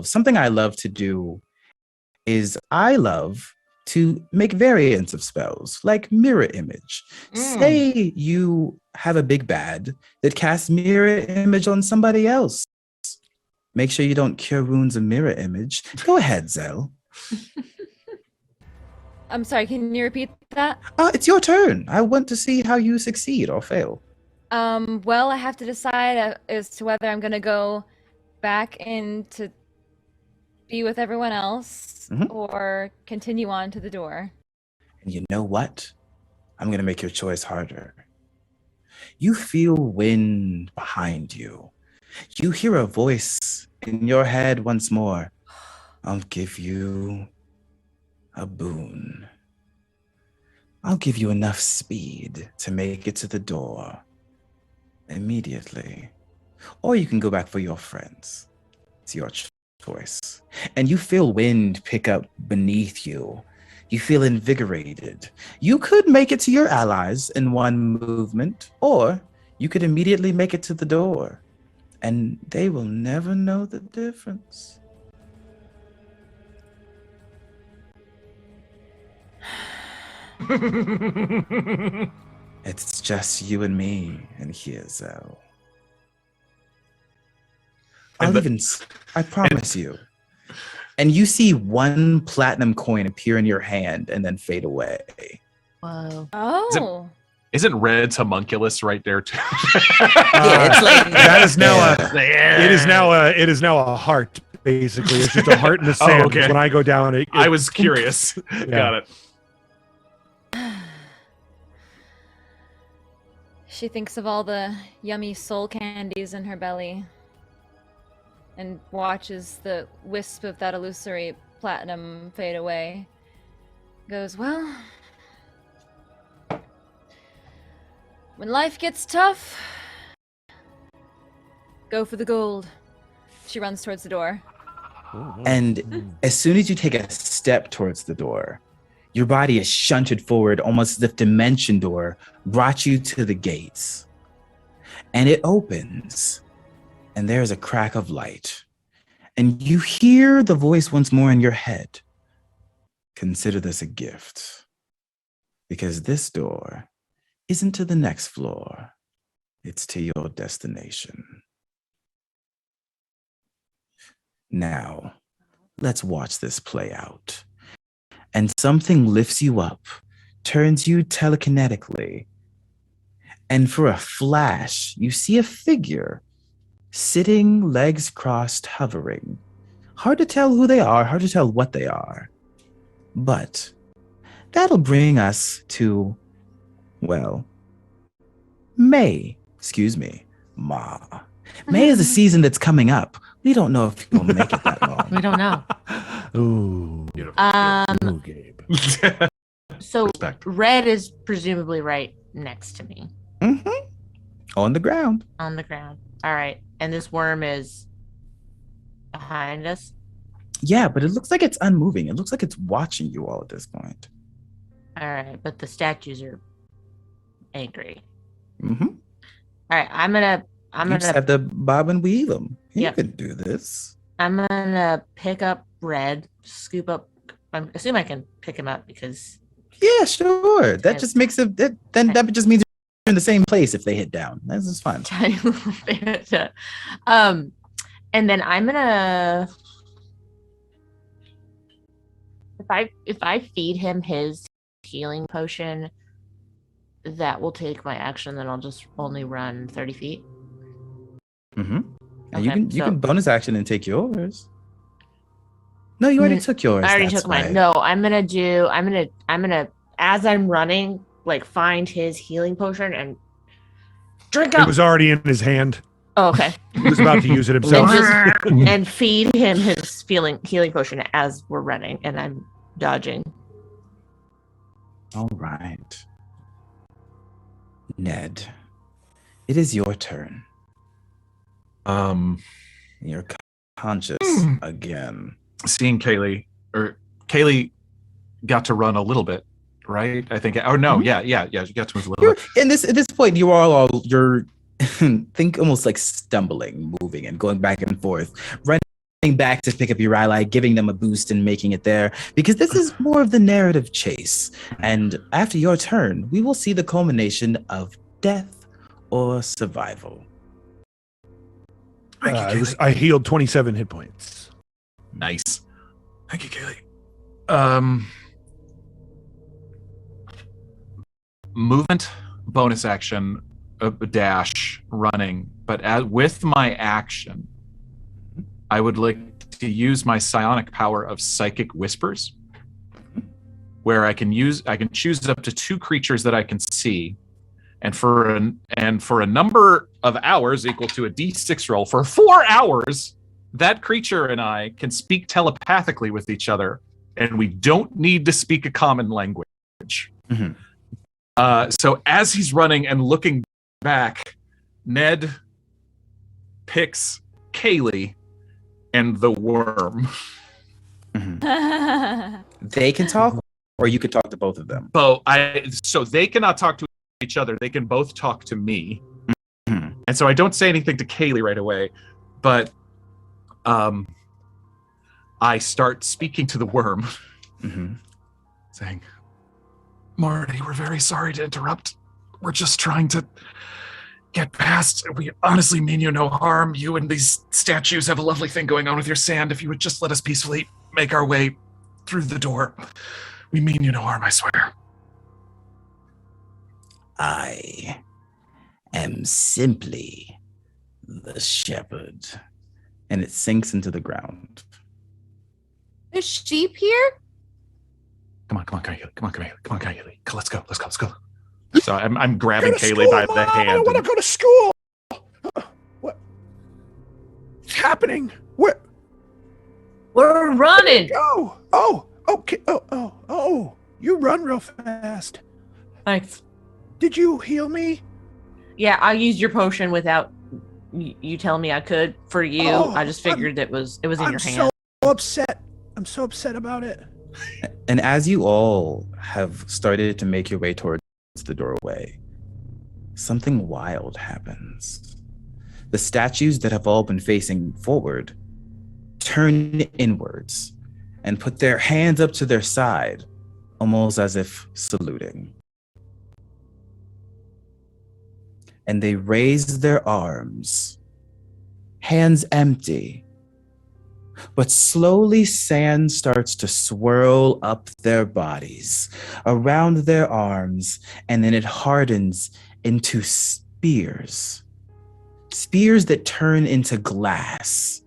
something I love to do is I love to make variants of spells like mirror image. Say you have a big bad that casts mirror image on somebody else. Make sure you don't cure wounds of mirror image. Go ahead, Zell. I'm sorry, can you repeat that? It's your turn. I want to see how you succeed or fail. Well, I have to decide as to whether I'm gonna go back in to be with everyone else or continue on to the door. And you know what? I'm going to make your choice harder. You feel wind behind you. You hear a voice in your head once more. I'll give you a boon. I'll give you enough speed to make it to the door immediately. Or you can go back for your friends. It's your choice. And you feel wind pick up beneath you. You feel invigorated. You could make it to your allies in one movement, or you could immediately make it to the door, and they will never know the difference. It's just you and me in here, Zell. I promise you. And you see one platinum coin appear in your hand and then fade away. Whoa. Oh. Isn't Red's homunculus right there too? Yeah, it's like That is now Yeah. it is now a heart. Basically, it's just a heart in the sand. okay. When I go down, I was curious. Got it. She thinks of all the yummy soul candies in her belly and watches the wisp of that illusory platinum fade away. Goes, well, when life gets tough, go for the gold. She runs towards the door. And as soon as you take a step towards the door, your body is shunted forward almost as if Dimension Door brought you to the gates. And it opens, and there's a crack of light. And you hear the voice once more in your head. Consider this a gift, because this door isn't to the next floor, it's to your destination. Now, let's watch this play out. And something lifts you up, turns you telekinetically. And for a flash, you see a figure sitting, legs crossed, hovering. Hard to tell who they are, hard to tell what they are. But that'll bring us to, well, May. Excuse me, Ma. May is a season that's coming up. We don't know if you'll make it that long. We don't know. Ooh, Um, Gabe. So Respect. red is presumably right next to me Mm-hmm. On the ground. on the ground. All right. And this worm is behind us. Yeah, but it looks like it's unmoving. It looks like it's watching you all at this point. All right. But the statues are angry. Mm-hmm. All right. I'm gonna You just have to bob and weave them. You Yep. can do this. pick up red, scoop up. I assume I can pick him up because Yeah, sure. That Yeah. just makes it. Then that just means you're in the same place if they hit down. This is fun. tiny little bit. And then I'm gonna if I feed him his healing potion, that will take my action. Then I'll just only run 30 feet. Mm-hmm. Okay, You can bonus action and take yours. No, you already took yours. I already that's took mine. right. No, I'm gonna as I'm running, like find his healing potion and drink It up. was already in his hand. Oh, okay. He was about to use it himself. And feed him his healing potion as we're running, and I'm dodging. All right. Ned, it is your turn. You're conscious again. Seeing Kaylee got to run a little bit, right? I think. Oh no, yeah. You got to move a little bit. At this point, you're think almost like stumbling, moving, and going back and forth, running back to pick up your ally, giving them a boost and making it there, because this is more of the narrative chase. And after your turn, we will see the culmination of death or survival. I healed 27 hit points. Nice. Thank you, Kaylee. Movement, bonus action, dash, running. But with my action, I would like to use my psionic power of Psychic Whispers, where I can choose up to 2 creatures that I can see, and for a number of hours equal to a D6 roll for 4 hours, that creature and I can speak telepathically with each other, and we don't need to speak a common language. Mm-hmm. So as he's running and looking back, Ned picks Kaylee and the worm. Mm-hmm. They can talk, or you could talk to both of them. So they cannot talk to each other. They can both talk to me. Mm-hmm. And so I don't say anything to Kaylee right away, but I start speaking to the worm, saying, Marty, we're very sorry to interrupt. We're just trying to get past. We honestly mean you no harm. You and these statues have a lovely thing going on with your sand. If you would just let us peacefully make our way through the door. We mean you no harm, I swear. I am simply the shepherd. And it sinks into the ground. There's sheep here? Come on, Kaylee. Let's go. So I'm grabbing Kaylee by the hand. I want to go to school. What's happening? Where? We're running. Go. Oh, okay. Oh, you run real fast. Thanks. Did you heal me? Yeah, I used your potion without you telling me I could. For you, I just figured it was in your hand. I'm so upset about it. And as you all have started to make your way towards the doorway, something wild happens. The statues that have all been facing forward turn inwards and put their hands up to their side, almost as if saluting. And they raise their arms, hands empty, but slowly sand starts to swirl up their bodies, around their arms, and then it hardens into spears. Spears that turn into glass,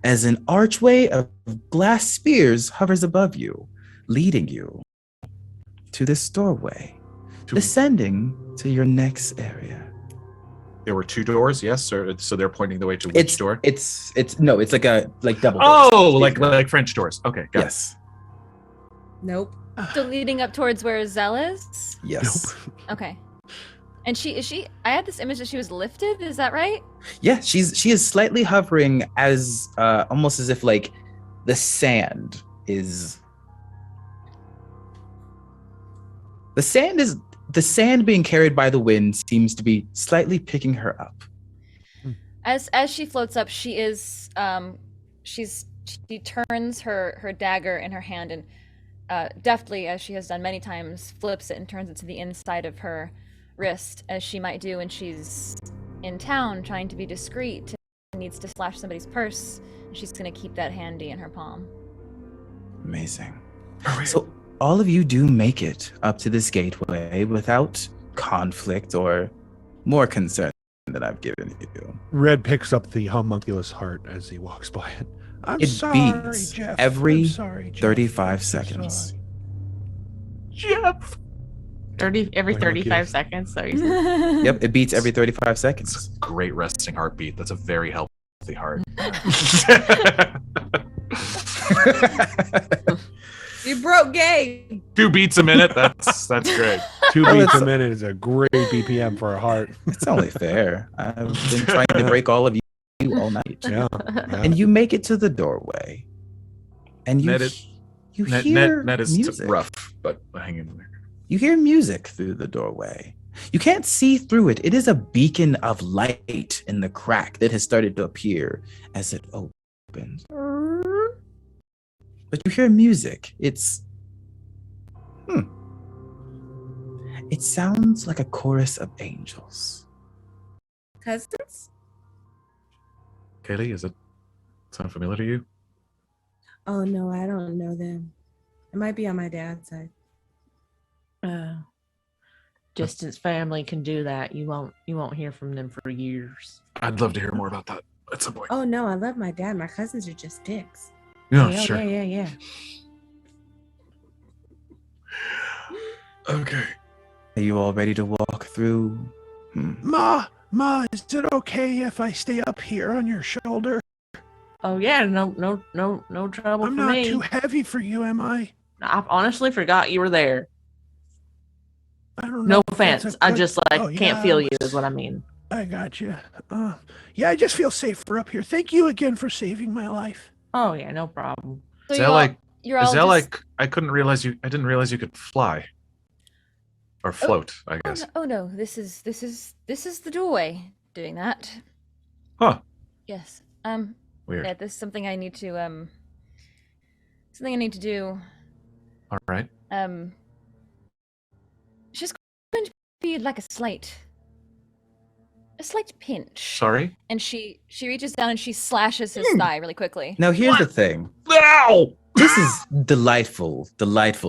as an archway of glass spears hovers above you, leading you to this doorway, descending to your next area. There were 2 doors, yes? So they're pointing the way to which door? It's like double doors. Oh, like French doors. Okay, got yes. Nope. So leading up towards where Zell is? Yes. Okay. And is she I had this image that she was lifted, is that right? Yeah, she is slightly hovering as almost as if like the sand being carried by the wind seems to be slightly picking her up. As she floats up, she is she turns her dagger in her hand and deftly, as she has done many times, flips it and turns it to the inside of her wrist, as she might do when she's in town trying to be discreet and needs to slash somebody's purse. She's going to keep that handy in her palm. Amazing. So all of you do make it up to this gateway without conflict or more concern that I've given you. Red picks up the homunculus heart as he walks by it. I'm It sorry, beats Jeff. every I'm sorry, Jeff. 35 I'm seconds. sorry. Jeff. Every Like 35 Homunculus. seconds. So you said. Yep, it beats every 35 It's seconds. a great resting heartbeat. That's a very healthy heart. You broke Gabe. 2 beats a minute. That's great. 2 Well, beats it's- a minute is a great BPM for a heart. It's only fair. I've been trying to break all of you all night. Yeah. And you make it to the doorway. And you, Net is- you hear Net is music. rough, but hang in there. You hear music through the doorway. You can't see through it. It is a beacon of light in the crack that has started to appear as it opens. But you hear music. It sounds like a chorus of angels. Cousins? Kaylee, is it sound familiar to you? Oh no, I don't know them. It might be on my dad's side. Distance family can do that. You won't hear from them for years. I'd love to hear more about that at some point. Oh no, I love my dad. My cousins are just dicks. Yeah, yeah, sure. yeah. Okay. Are you all ready to walk through? Ma, is it okay if I stay up here on your shoulder? Oh yeah, no trouble I'm for not me. too heavy for you, am I? I honestly forgot you were there. I don't know. No if that's offense. a I good- just Oh, can't yeah, feel you is what I mean. I got you. Yeah, I just feel safer up here. Thank you again for saving my life. Oh yeah, no problem. So Is you that all, like? you're Is all that just, like? I didn't realize you could fly. Or float, I guess. Oh no, this is the doorway doing that. Huh. Yes. Weird. Yeah, this is something I need to do. All right. It's just going to be like a slight pinch. Sorry. And she reaches down and she slashes his thigh really quickly. Now, here's the thing. Ow! This is delightful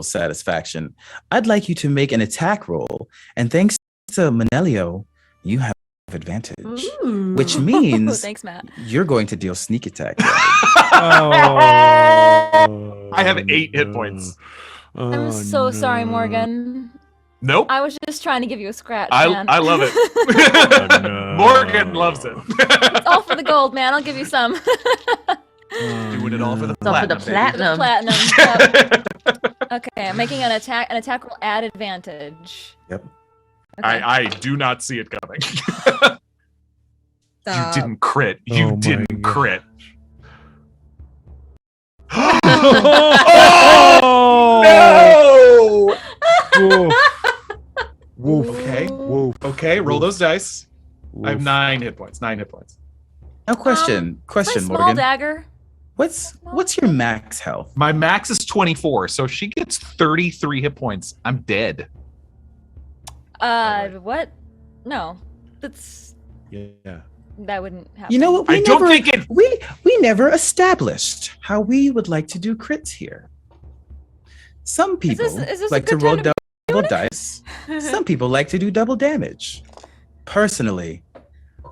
satisfaction. I'd like you to make an attack roll, and thanks to Manelio, you have advantage, which Oh, means thanks, Matt. you're going to deal sneak attack. Oh, I have 8 hit points. I'm so sorry, Morgan. Nope. I was just trying to give you a scratch, man. I love it. Morgan loves it. It's all for the gold, man. I'll give you some. Doing it all for the It's all for the platinum. platinum. Platinum. Okay, I'm making an attack roll at advantage. Yep. Okay. I do not see it coming. You Stop. didn't crit. Oh You my didn't gosh. crit. Oh! Woof. Woof. Okay. Woof. Okay, roll those dice. I have Woof. 9 hit points. 9 hit points. Now, question, It's my question, small Morgan. dagger. What's your max health? My max is 24, so if she gets 33 hit points, I'm dead. What? No, Yeah. that wouldn't happen. You know what? I don't think it. We never established how we would like to do crits here. Some people is this a like to good roll time to double dice. Some people like to do double damage. Personally,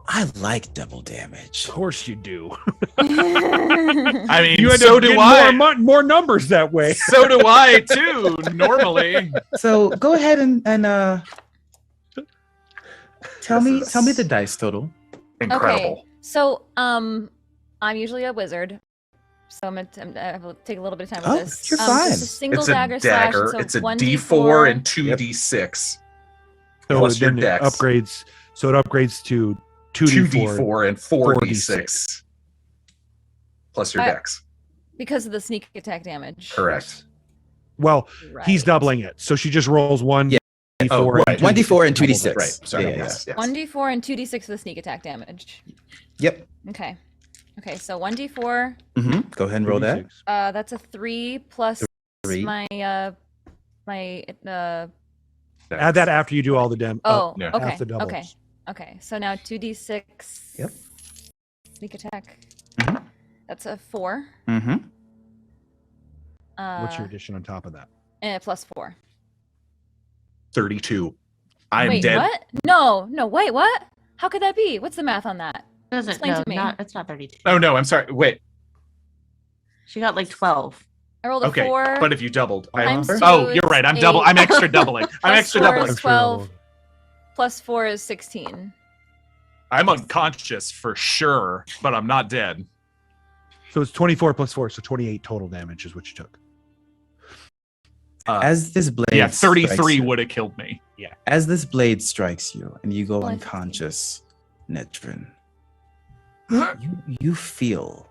I like double damage. Of course you do. I mean, You end so up do getting I. more numbers that way. So do I too. Normally, So go ahead and tell me the dice total. incredible. Okay, so I'm usually a wizard, so I have to take a little bit of time with Oh, this. you're It's fine. a single It's a dagger, dagger. slash. So It's a 1d4 D4 and 2 Yep. D6 So Plus your then it dex. upgrades. So it upgrades to 2d4. 2d4 and 4d6 4d6. plus your Alright. dex. because of the sneak attack damage. Correct. Well, he's Right. doubling it. So she just rolls one Yeah. d4. Oh, right. 1d4 and doubles 2d6. it. Right. Sorry. Yeah, yeah, yes, yes. 1d4 and 2d6 for the sneak attack damage. Yep. Okay. Okay, so 1d4. Go ahead and roll that. 2d6. That's a 3 plus 3. my Add that after you do all the yeah. okay. half the doubles. Okay. Okay. So now 2d6. Yep. Sneak attack. Mhm. That's a 4. Mm-hmm. What's your addition on top of that? And a plus 4. 32. I'm Wait, dead. what? No, wait, what? How could that be? What's the math on that? Doesn't Explain no, to me. it's not 32. Oh no, I'm sorry. Wait. She got like 12. I rolled a Okay, 4. but if you doubled, times 2 oh, you're right. I'm is double. 8. I'm extra doubling. I'm Plus extra 4 doubling. is 12. Plus 4 is 16. I'm unconscious for sure, but I'm not dead. So it's 24 plus 4, so 28 total damage is what you took. As this blade Yeah, strikes 33 you- would have killed me. As this blade strikes you and you go Oh, I see. unconscious, Nedrin, you feel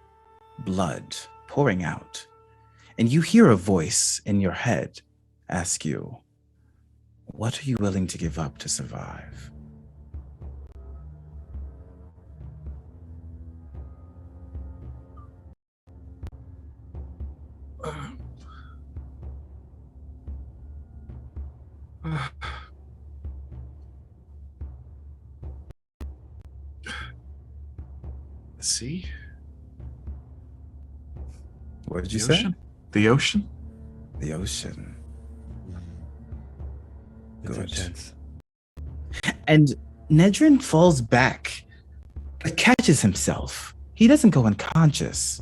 blood pouring out, and you hear a voice in your head ask you, "What are you willing to give up to survive?" See? What did you The say? ocean? The ocean? The ocean. It's Good. intense. And Nedrin falls back, but catches himself. He doesn't go unconscious,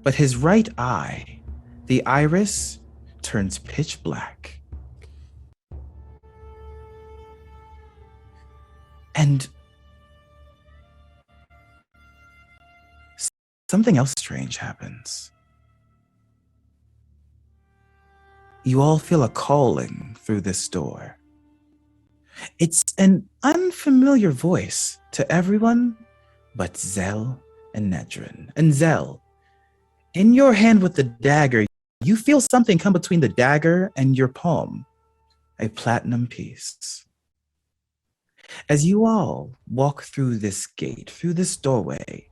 but his right eye, the iris, turns pitch black. And something else strange happens. You all feel a calling through this door. It's an unfamiliar voice to everyone but Zell and Nedrin. And Zell, in your hand with the dagger, you feel something come between the dagger and your palm, a platinum piece. As you all walk through this gate, through this doorway,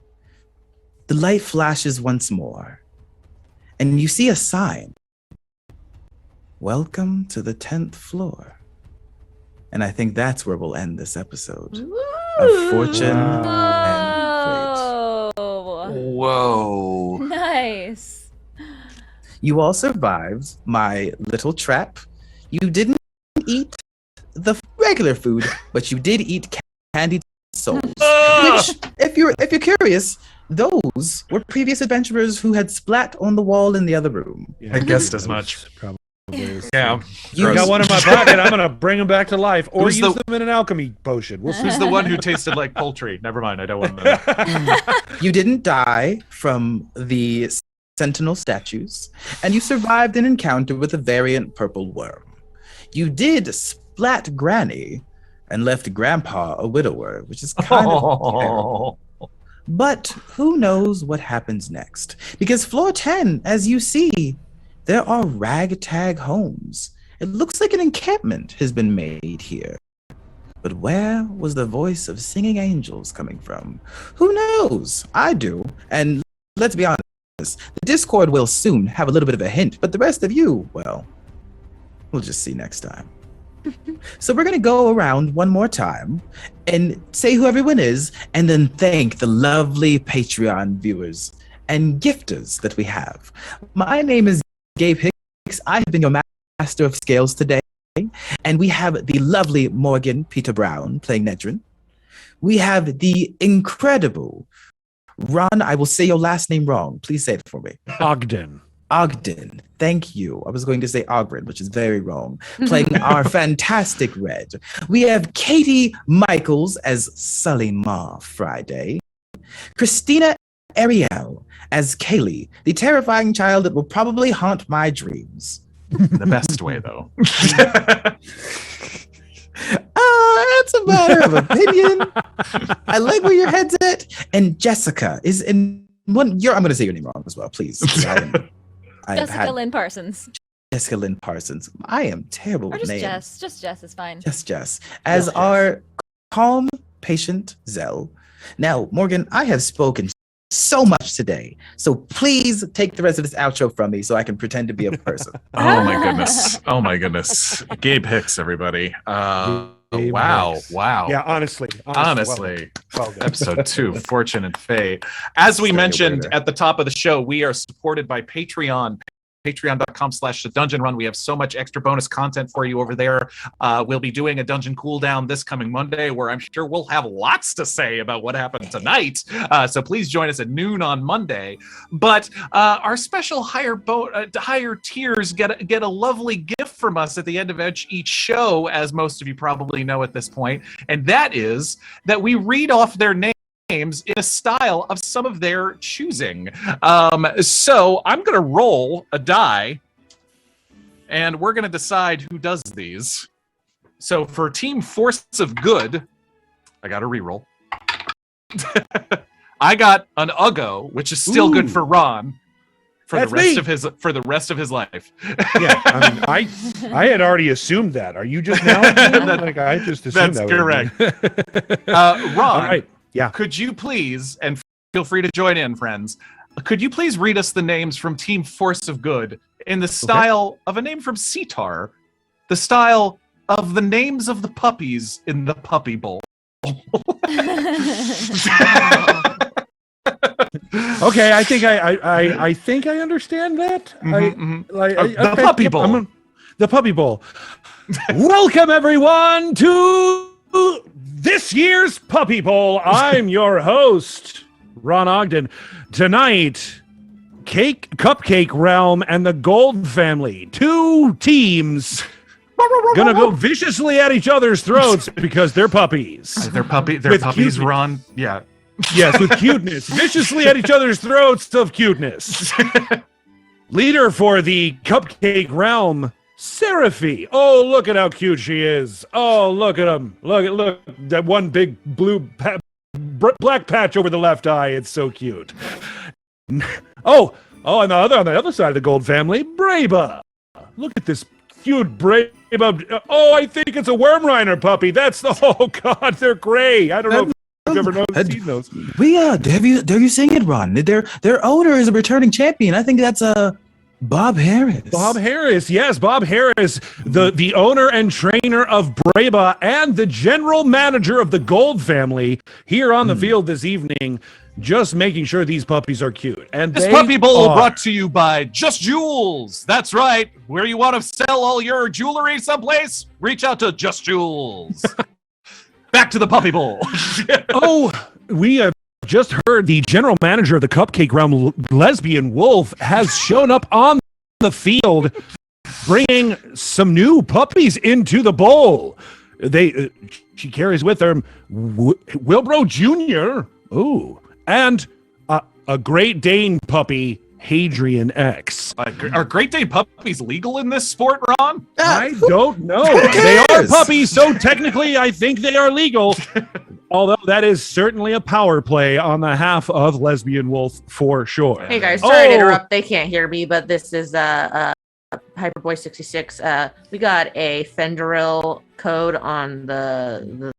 the light flashes once more, and you see a sign. Welcome to the 10th floor. And I think that's where we'll end this episode of Fortune and Oh, Whoa. nice. Fate. You all survived my little trap. You didn't eat the regular food, but you did eat candied souls. Which, if you're curious, those were previous adventurers who had splat on the wall in the other room. Yeah, I guessed that as much. was Probably. Yeah. You I got one in my pocket. I'm gonna bring them back to life, or Who's use the- them in an alchemy potion. We'll see. Who's the one who tasted like poultry? Never mind. I don't want to. You didn't die from the sentinel statues, and you survived an encounter with a variant purple worm. You did splat Granny and left Grandpa a widower, which is kind of terrible. But who knows what happens next? Because floor 10, as you see, there are ragtag homes. It looks like an encampment has been made here. But where was the voice of singing angels coming from? Who knows? I do. And let's be honest, the Discord will soon have a little bit of a hint, but the rest of you, well, we'll just see next time. So we're going to go around one more time and say who everyone is, and then thank the lovely Patreon viewers and gifters that we have. My name is Gabe Hicks. I have been your master of scales today. And we have the lovely Morgan Peter Brown playing Nedrin. We have the incredible Ron, I will say your last name wrong. Please say it for me. Ogden. Ogden. Thank you. I was going to say Ogren, which is very wrong. Playing our fantastic Red. We have Katie Michaels as Sully Ma Friday. Christina Ariel as Kaylee, the terrifying child that will probably haunt my dreams. The best way, though. That's a matter of opinion. I like where your head's at. And Jessica is in one. I'm going to say your name wrong as well, please. I have Jessica had Lynn Parsons. Jessica Lynn Parsons. I am terrible Or with just names. Jess. Just Jess is fine. Just Jess. As our calm, patient Zell. Now, Morgan, I have spoken so much today, so please take the rest of this outro from me so I can pretend to be a person. Oh my goodness. Oh my goodness. Gabe Hicks, everybody. Gabe Wow. Hicks. Wow. Yeah, honestly. Honestly. Well done. Episode 2, Fortune and Fate. As we Stay away mentioned there. at the top of the show, we are supported by Patreon. patreon.com/thedungeonrun. We have so much extra bonus content for you over there. We'll be doing a dungeon cooldown this coming Monday, where I'm sure we'll have lots to say about what happened tonight. So please join us at noon on Monday. But our special higher tiers get a lovely gift from us at the end of each show, as most of you probably know at this point, and that is that we read off their names in a style of some of their choosing. So I'm going to roll a die, and we're going to decide who does these. So for Team Force of Good, I got a reroll. I got an Uggo, which is still good for Ron for the rest of his life. Yeah, I had already assumed that. Are you just now? I just assumed that's that. Correct. Ron. All right. Yeah. Could you please, and feel free to join in, friends, could you please read us the names from Team Force of Good in the style of a name from Cetar, the style of the names of the puppies in the Puppy Bowl? Okay, I think I understand that. The Puppy Bowl. The Puppy Bowl. Welcome everyone to this year's Puppy Bowl. I'm your host, Ron Ogden. Tonight, Cupcake Realm and the Gold Family, two teams, gonna go viciously at each other's throats because they're puppies. They're puppies, cuteness. Ron. Yeah. Yes, with cuteness. Viciously at each other's throats of cuteness. Leader for the Cupcake Realm, Seraphy. Oh, look at how cute she is. Oh, look at him. Look, that one big blue black patch over the left eye. It's so cute. Oh, on the other side of the Gold Family, Braba. Look at this cute Braba. Oh, I think it's a Wormriner puppy. Oh God, they're gray. I don't know if you've ever seen those. Have you seen it, Ron? Their owner is a returning champion. I think that's Bob Harris. Bob Harris, yes, Bob Harris, the owner and trainer of Braba and the general manager of the Gold Family, here on the field this evening, just making sure these puppies are cute. And this Puppy Bowl brought to you by Just Jewels. That's right. Where you want to sell all your jewelry someplace, reach out to Just Jewels. Back to the Puppy Bowl. Oh, we have just heard the general manager of the Cupcake Realm, Lesbian Wolf, has shown up on the field, bringing some new puppies into the bowl. She carries with her Wilbro Jr. Ooh, and a Great Dane puppy, Hadrian X. Are Great Dane puppies legal in this sport, Ron? I don't know. They are puppies, so technically I think they are legal. Although that is certainly a power play on the half of Lesbian Wolf for sure. Hey guys, sorry to interrupt. They can't hear me, but this is Hyperboy 66. We got a Fenderil code on the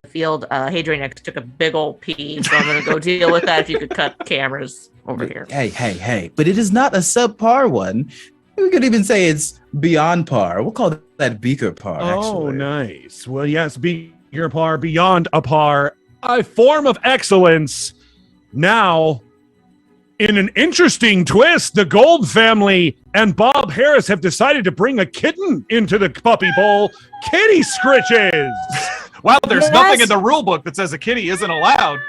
field. Hadrian X took a big old pee, so I'm gonna go deal with that. If you could cut cameras over here. Hey! But it is not a subpar one. We could even say it's beyond par. We'll call that beaker par. Oh, actually. Nice. Well, yes, beaker par, beyond a par, a form of excellence. Now, in an interesting twist, the Gold Family and Bob Harris have decided to bring a kitten into the Puppy Bowl. Kitty Scritches. Wow, there's nothing in the rule book that says a kitty isn't allowed.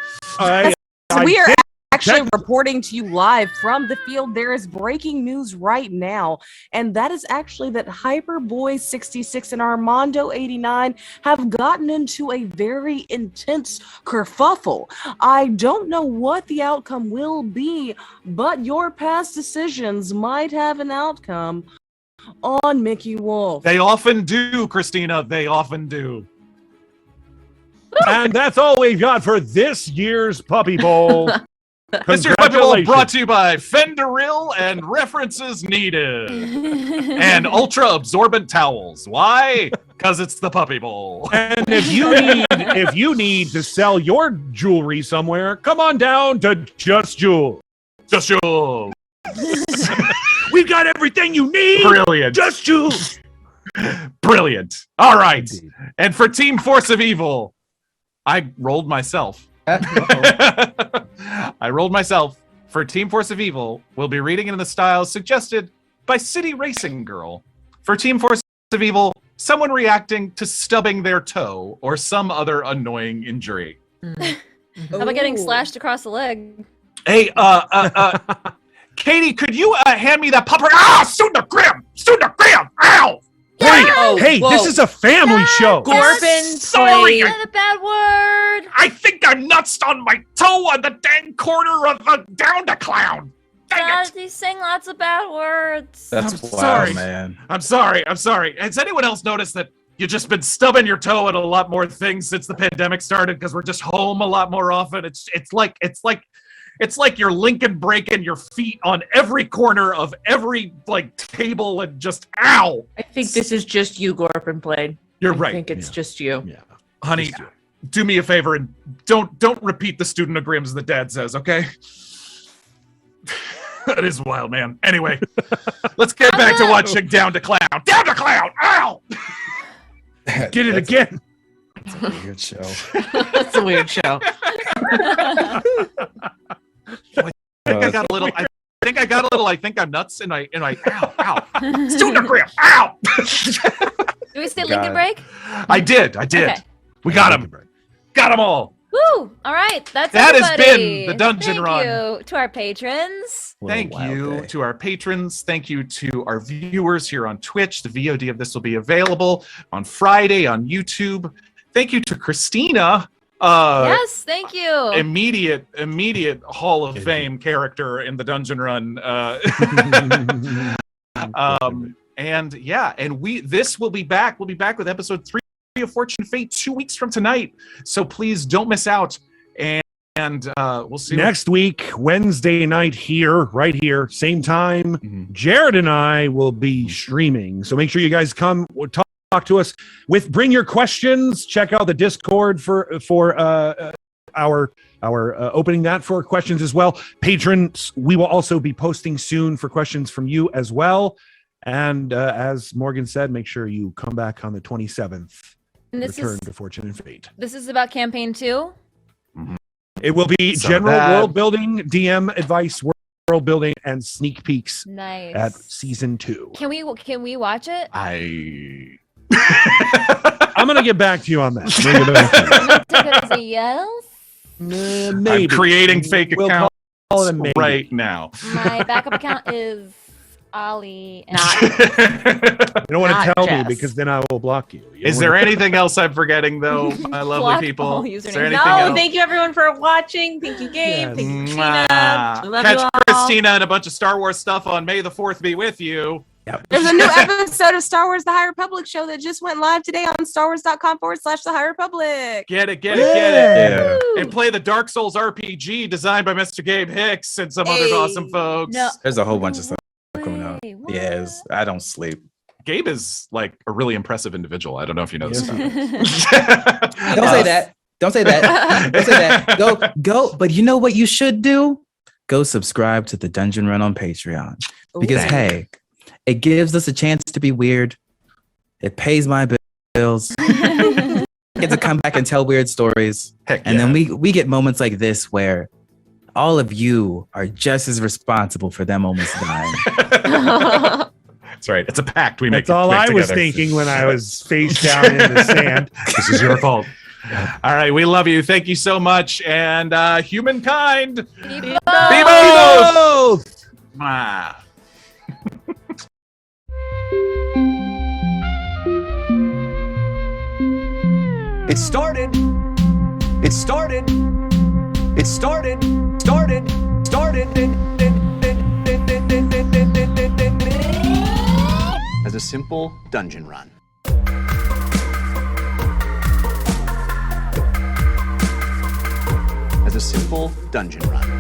We are actually reporting to you live from the field. There is breaking news right now, and that is actually that Hyperboy 66 and Armando 89 have gotten into a very intense kerfuffle. I don't know what the outcome will be, but your past decisions might have an outcome on Mickey Wolf. They often do, Christina. They often do. And that's all we've got for this year's Puppy Bowl. This year's Puppy Bowl brought to you by Fenderil and references needed. And ultra absorbent towels. Why? Because it's the Puppy Bowl. And if you need to sell your jewelry somewhere, come on down to Just Jewel. Just Jewel. We've got everything you need. Brilliant. Just Jewel. Brilliant. All right. Indeed. And for Team Force of Evil, I rolled myself. I rolled myself. For Team Force of Evil, we'll be reading in the style suggested by City Racing Girl. For Team Force of Evil, someone reacting to stubbing their toe or some other annoying injury. How about getting slashed across the leg? Hey, Katie, could you hand me that pupper? Ah, Student Graham! Ow! Hey, this is a family show. Gorfin Sorry, played. That's a bad word. I think I nutsed on my toe on the dang corner of the down to clown. Dang it. He's saying lots of bad words. That's I'm wild, sorry. man. I'm sorry. Has anyone else noticed that you've just been stubbing your toe at a lot more things since the pandemic started because we're just home a lot more often? It's like you're Lincoln breaking your feet on every corner of every table and just ow. I think this is just you, Gorfin played. You're I right. think it's just you. Yeah. Honey, do me a favor and don't repeat the student agreements that Dad says, okay? That is wild, man. Anyway, let's get back to watching Down to Clown. Down to Clown! Ow! Get it again. It's a weird show. That's a weird show. I think I'm nuts and I ow. Student agreement. Ow! Do we say Lincoln God. break? I did. Okay. We got them. Got them all. Woo! All right, that's That has everybody. been the Dungeon Thank Run. you to our patrons. What a Thank wild you day. to our patrons. Thank you to our viewers here on Twitch. The VOD of this will be available on Friday on YouTube. Thank you to Christina. Yes, thank you. Immediate Hall of Fame character in the Dungeon Run. And this will be back. We'll be back with episode 3 of Fortune and Fate 2 weeks from tonight. So please don't miss out. And we'll see Next week, Wednesday night right here, same time. Jared and I will be streaming. So make sure you guys come talk to us bring your questions. Check out the Discord for our opening that for questions as well. Patrons, we will also be posting soon for questions from you as well. And as Morgan said, make sure you come back on the 27th. And this Return is to Fortune and Fate. this is about campaign 2. It will be So general that- world building, DM advice, world building, and sneak peeks Nice. at season 2. Can we watch it? I'm gonna get back to you on that. I'm gonna get back to you. I'm gonna take it as a yes. Maybe. I'm creating fake We'll accounts call it a maybe. right now. My backup account is Ali. And You don't want to Not tell me Jess. because then I will block you. Is there anything else I'm forgetting, though, my lovely Block people? all Is usernames. there anything No, else? thank you everyone for watching. Thank you, Gabe. Yes. Thank you, Christina. Mwah. We love Catch you all. Christina and a bunch of Star Wars stuff on May the 4th be with you. There's a new episode of Star Wars The High Republic show that just went live today on starwars.com/The High Republic. Get it. Yeah. And play the Dark Souls RPG designed by Mr. Gabe Hicks and some other Hey. awesome folks. No. There's a whole bunch of stuff coming up. Wait, what? Yes, I don't sleep. Gabe is like a really impressive individual. I don't know if you know this. Don't Yes. say that. Don't say that. Don't say that. Go. But you know what you should do? Go subscribe to the Dungeon Run on Patreon. Because, hey, it gives us a chance to be weird. It pays my bills. I get to come back and tell weird stories. Heck And yeah. then we get moments like this where all of you are just as responsible for them almost dying. That's right. It's a pact we make. That's all make I was together. thinking when I was face down in the sand. This is your fault. All right, we love you. Thank you so much. And humankind, be both. Mwah. It started. It started. It started. Started. As a simple dungeon run. As a simple dungeon run.